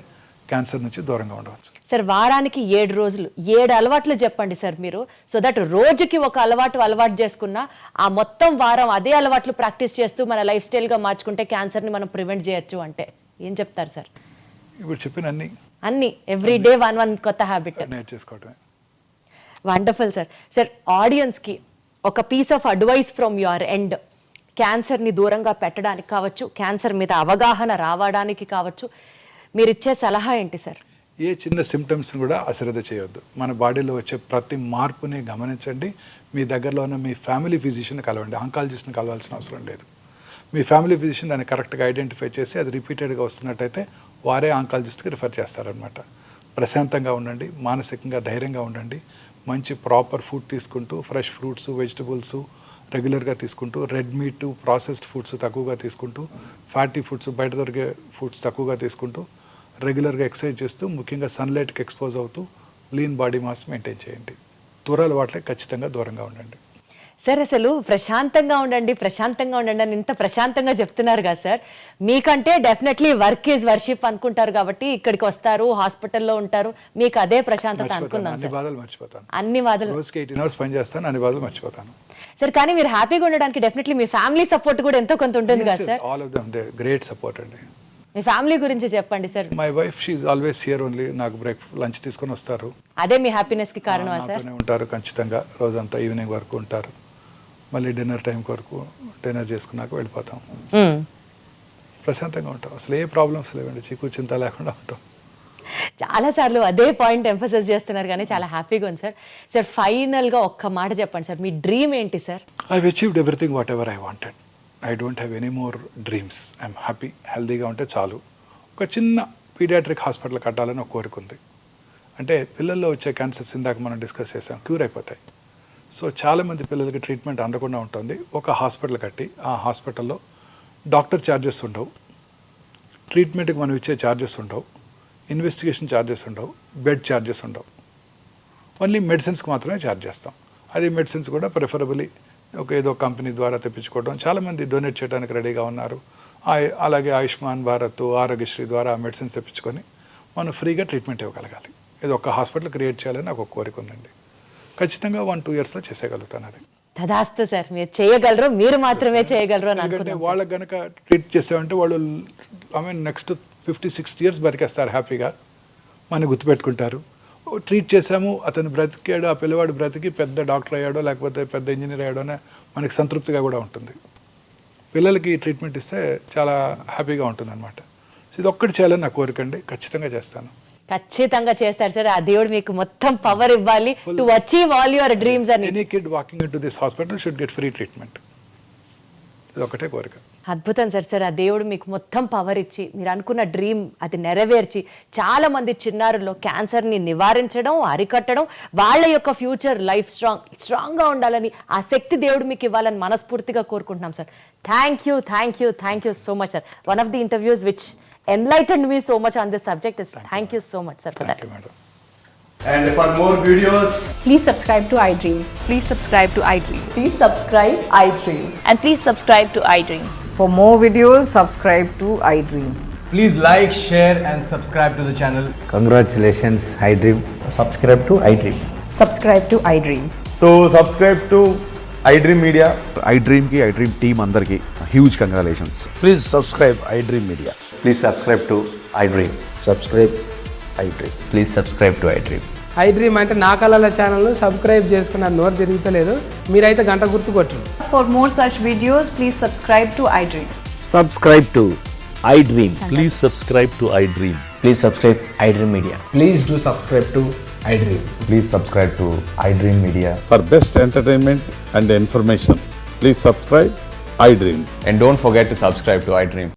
క్యాన్సర్ నుంచి దూరంగా ఉండవచ్చు. సార్ వారానికి 7 రోజులు 7 అలవాట్లు చెప్పండి సార్ మీరు, సో దట్ రోజుకి ఒక అలవాటు చేసుకున్నా ఆ మొత్తం వారం అదే అలవాట్లు ప్రాక్టీస్ చేస్తూ మన లైఫ్ స్టైల్గా మార్చుకుంటే క్యాన్సర్ని మనం ప్రివెంట్ చేయొచ్చు అంటే ఏం చెప్తారు సార్? ఇప్పుడు చెప్పిన అన్ని ఎవ్రీ డే వన్ కొత్త హ్యాబిట్ నేర్చేసుకోవటమే. Wonderful sir. సార్ ఆడియన్స్కి ఒక piece of advice from your end, క్యాన్సర్ని దూరంగా పెట్టడానికి కావచ్చు, క్యాన్సర్ మీద అవగాహన రావడానికి కావచ్చు, మీరు ఇచ్చే సలహా ఏంటి సార్? ఏ చిన్న సిమ్టమ్స్ని కూడా అశ్రద్ధ చేయొద్దు. మన బాడీలో వచ్చే ప్రతి మార్పుని గమనించండి. మీ దగ్గరలో ఉన్న మీ ఫ్యామిలీ ఫిజిషియన్ని కలవండి, ఆంకాలజిస్ట్ని కలవాల్సిన అవసరం లేదు. మీ ఫ్యామిలీ ఫిజిషియన్ దాన్ని కరెక్ట్గా ఐడెంటిఫై చేసి అది రిపీటెడ్గా వస్తున్నట్టయితే వారే ఆంకాలజిస్ట్కి రిఫర్ చేస్తారనమాట. ప్రశాంతంగా ఉండండి, మానసికంగా ధైర్యంగా ఉండండి, మంచి ప్రాపర్ ఫుడ్ తీసుకుంటూ, ఫ్రెష్ ఫ్రూట్స్, వెజిటబుల్స్ రెగ్యులర్గా తీసుకుంటూ, రెడ్ మీట్, ప్రాసెస్డ్ ఫుడ్స్ తక్కువగా తీసుకుంటూ, ఫ్యాటీ ఫుడ్స్ బయట దొరికే ఫుడ్స్ తక్కువగా తీసుకుంటూ, రెగ్యులర్గా ఎక్సర్సైజ్ చేస్తూ, ముఖ్యంగా సన్లైట్కి ఎక్స్పోజ్ అవుతూ, లీన్ బాడీ మాస్ మెయింటైన్ చేయండి. దూరాల వాటికి ఖచ్చితంగా దూరంగా ఉండండి. సార్ అసలు ప్రశాంతంగా ఉండండి అని ఇంత ప్రశాంతంగా చెప్తున్నారు కదా సార్. మీకంటే డెఫినెట్లీ వర్క్ ఈజ్ వర్షిప్ అనుకుంటారు కాబట్టి ఇక్కడికి వస్తారు, హాస్పిటల్లో ఉంటారు, మీకు అదే ప్రశాంతత అనుకుందాం అన్ని సార్. బాధలు మర్చిపోతాను. అన్ని బాధలు రోజుకి 18 hours పని చేస్తాను, అన్ని బాధలు మర్చిపోతాను. సార్. కానీ మీరు హ్యాపీగా ఉండడానికి డెఫినెట్లీ మీ ఫ్యామిలీ సపోర్ట్ కూడా ఎంతో కొంత ఉంటుంది కదా sir. All of them great support అండి. మీ ఫ్యామిలీ గురించి చెప్పండి sir. My wife she is always here only. నాకు లంచ్ తీసుకొని వస్తారు, అదే మీ హ్యాపీనెస్ కి కారణమా సార్? నాతోనే ఉంటారు ఖచ్చితంగా. రోజంతా ఈవినింగ్ వరకు ఉంటారు. మళ్ళీ డిన్నర్ టైం వరకు డిన్నర్ చేసుకున్నాక వెళ్ళిపోతాం. ప్రశాంతంగా ఉంటాం. అసలు ఏ ప్రాబ్లమ్స్ లేవండి, చీకు చింత లేకుండా ఉంటాం. చాలా సార్లు అదే పాయింట్ ఎంఫసైజ్ చేస్తున్నారు కానీ చాలా హ్యాపీగా ఉంది సార్. సార్ ఫైనల్గా ఒక్క మాట చెప్పండి సార్, మీ డ్రీమ్ ఏంటి sir? I achieved everything whatever I wanted. I don't have any more dreams. I'm happy. హెల్దీగా ఉంటే చాలు. ఒక చిన్న పీడియాట్రిక్ హాస్పిటల్ కట్టాలని ఒక కోరిక ఉంది. అంటే పిల్లల్లో వచ్చే క్యాన్సర్స్ ఇందాక మనం డిస్కస్ చేసాం, క్యూర్ అయిపోతాయి. సో చాలామంది పిల్లలకి ట్రీట్మెంట్ అందకుండా ఉంటుంది. ఒక హాస్పిటల్ కట్టి ఆ హాస్పిటల్లో డాక్టర్ ఛార్జెస్ ఉండవు, ట్రీట్మెంట్కి మనం ఇచ్చే ఛార్జెస్ ఉండవు, ఇన్వెస్టిగేషన్ ఛార్జెస్ ఉండవు, బెడ్ ఛార్జెస్ ఉండవు. ఓన్లీ మెడిసిన్స్కి మాత్రమే ఛార్జ్ చేస్తాం. అది మెడిసిన్స్ కూడా ప్రిఫరబుల్లీ ఏదో కంపెనీ ద్వారా తెప్పించుకోవడం. చాలామంది డొనేట్ చేయడానికి రెడీగా ఉన్నారు. అలాగే ఆయుష్మాన్ భారత్, ఆరోగ్యశ్రీ ద్వారా ఆ మెడిసిన్స్ తెప్పించుకొని మనం ఫ్రీగా ట్రీట్మెంట్ ఇవ్వగలగాలి. ఇది ఒక హాస్పిటల్ క్రియేట్ చేయాలని నాకు ఒక కోరిక ఉందండి. ఖచ్చితంగా 1-2 yearsలో చేసేయగలుగుతాను. అది తదాస్తు సార్, మీరు చేయగలరు, మీరు మాత్రమే చేయగలరు అని ఎందుకంటే అనుకుంటున్నాం వాళ్ళకి కనుక ట్రీట్ చేసామంటే వాళ్ళు నెక్స్ట్ 50-60 years బతికేస్తారు హ్యాపీగా. మనం గుర్తుపెట్టుకుంటారు. ట్రీట్ చేసాము, అతను బ్రతికాడు, ఆ పిల్లవాడు బ్రతికి పెద్ద డాక్టర్ అయ్యాడో లేకపోతే పెద్ద ఇంజనీర్ అయ్యాడోనే మనకి సంతృప్తిగా కూడా ఉంటుంది. పిల్లలకి ట్రీట్మెంట్ ఇస్తే చాలా హ్యాపీగా ఉంటుంది అనమాట. సో ఇది ఒక్కటి చేయాలని నా కోరిక అండి. ఖచ్చితంగా చేస్తాను. ఖచ్చితంగా చేస్తారు సార్. ఆ దేవుడు మీకు మొత్తం పవర్ ఇవ్వాలి to achieve all your dreams అని. Any kid walking into this hospital should get free treatment. ఇది ఒకటే కోరిక. అద్భుతం సార్. సార్ ఆ దేవుడు మీకు మొత్తం పవర్ ఇచ్చి మీరు అనుకున్న డ్రీమ్ అది నెరవేర్చి చాలా మంది చిన్నారుల్లో క్యాన్సర్ని నివారించడం, అరికట్టడం, వాళ్ళ యొక్క ఫ్యూచర్ లైఫ్ స్ట్రాంగ్గా ఉండాలని ఆ శక్తి దేవుడు మీకు ఇవ్వాలని మనస్ఫూర్తిగా కోరుకుంటున్నాం sir. Thank you so much sir. One of the interviews which enlightened me so much on this subject is thank you so much sir for that. Thank you, madam. And for more videos, Please subscribe to iDream. Please subscribe to iDream. Please subscribe iDream. And please subscribe to iDream. For more videos, subscribe to iDream. please like, share and subscribe to the channel. Congratulations, iDream. Subscribe to iDream. Subscribe to iDream. So subscribe to iDream Media. iDream ki iDream team andarki huge congratulations. Please subscribe iDream Media. Please subscribe to iDream. Subscribe iDream. Please subscribe to iDream. iDream అంటే నా కళల ఛానల్ను సబ్స్క్రైబ్ చేసుకున్న నోరు తిరుగుతలేదు. మీరైతే గంట గుర్తు కొట్టండి. For more such videos, please subscribe to iDream. Subscribe to iDream. Please subscribe to iDream. Please subscribe iDream Media. Please do subscribe to iDream. Please subscribe to iDream Media. For best entertainment and information, please subscribe iDream. And don't forget to subscribe to iDream.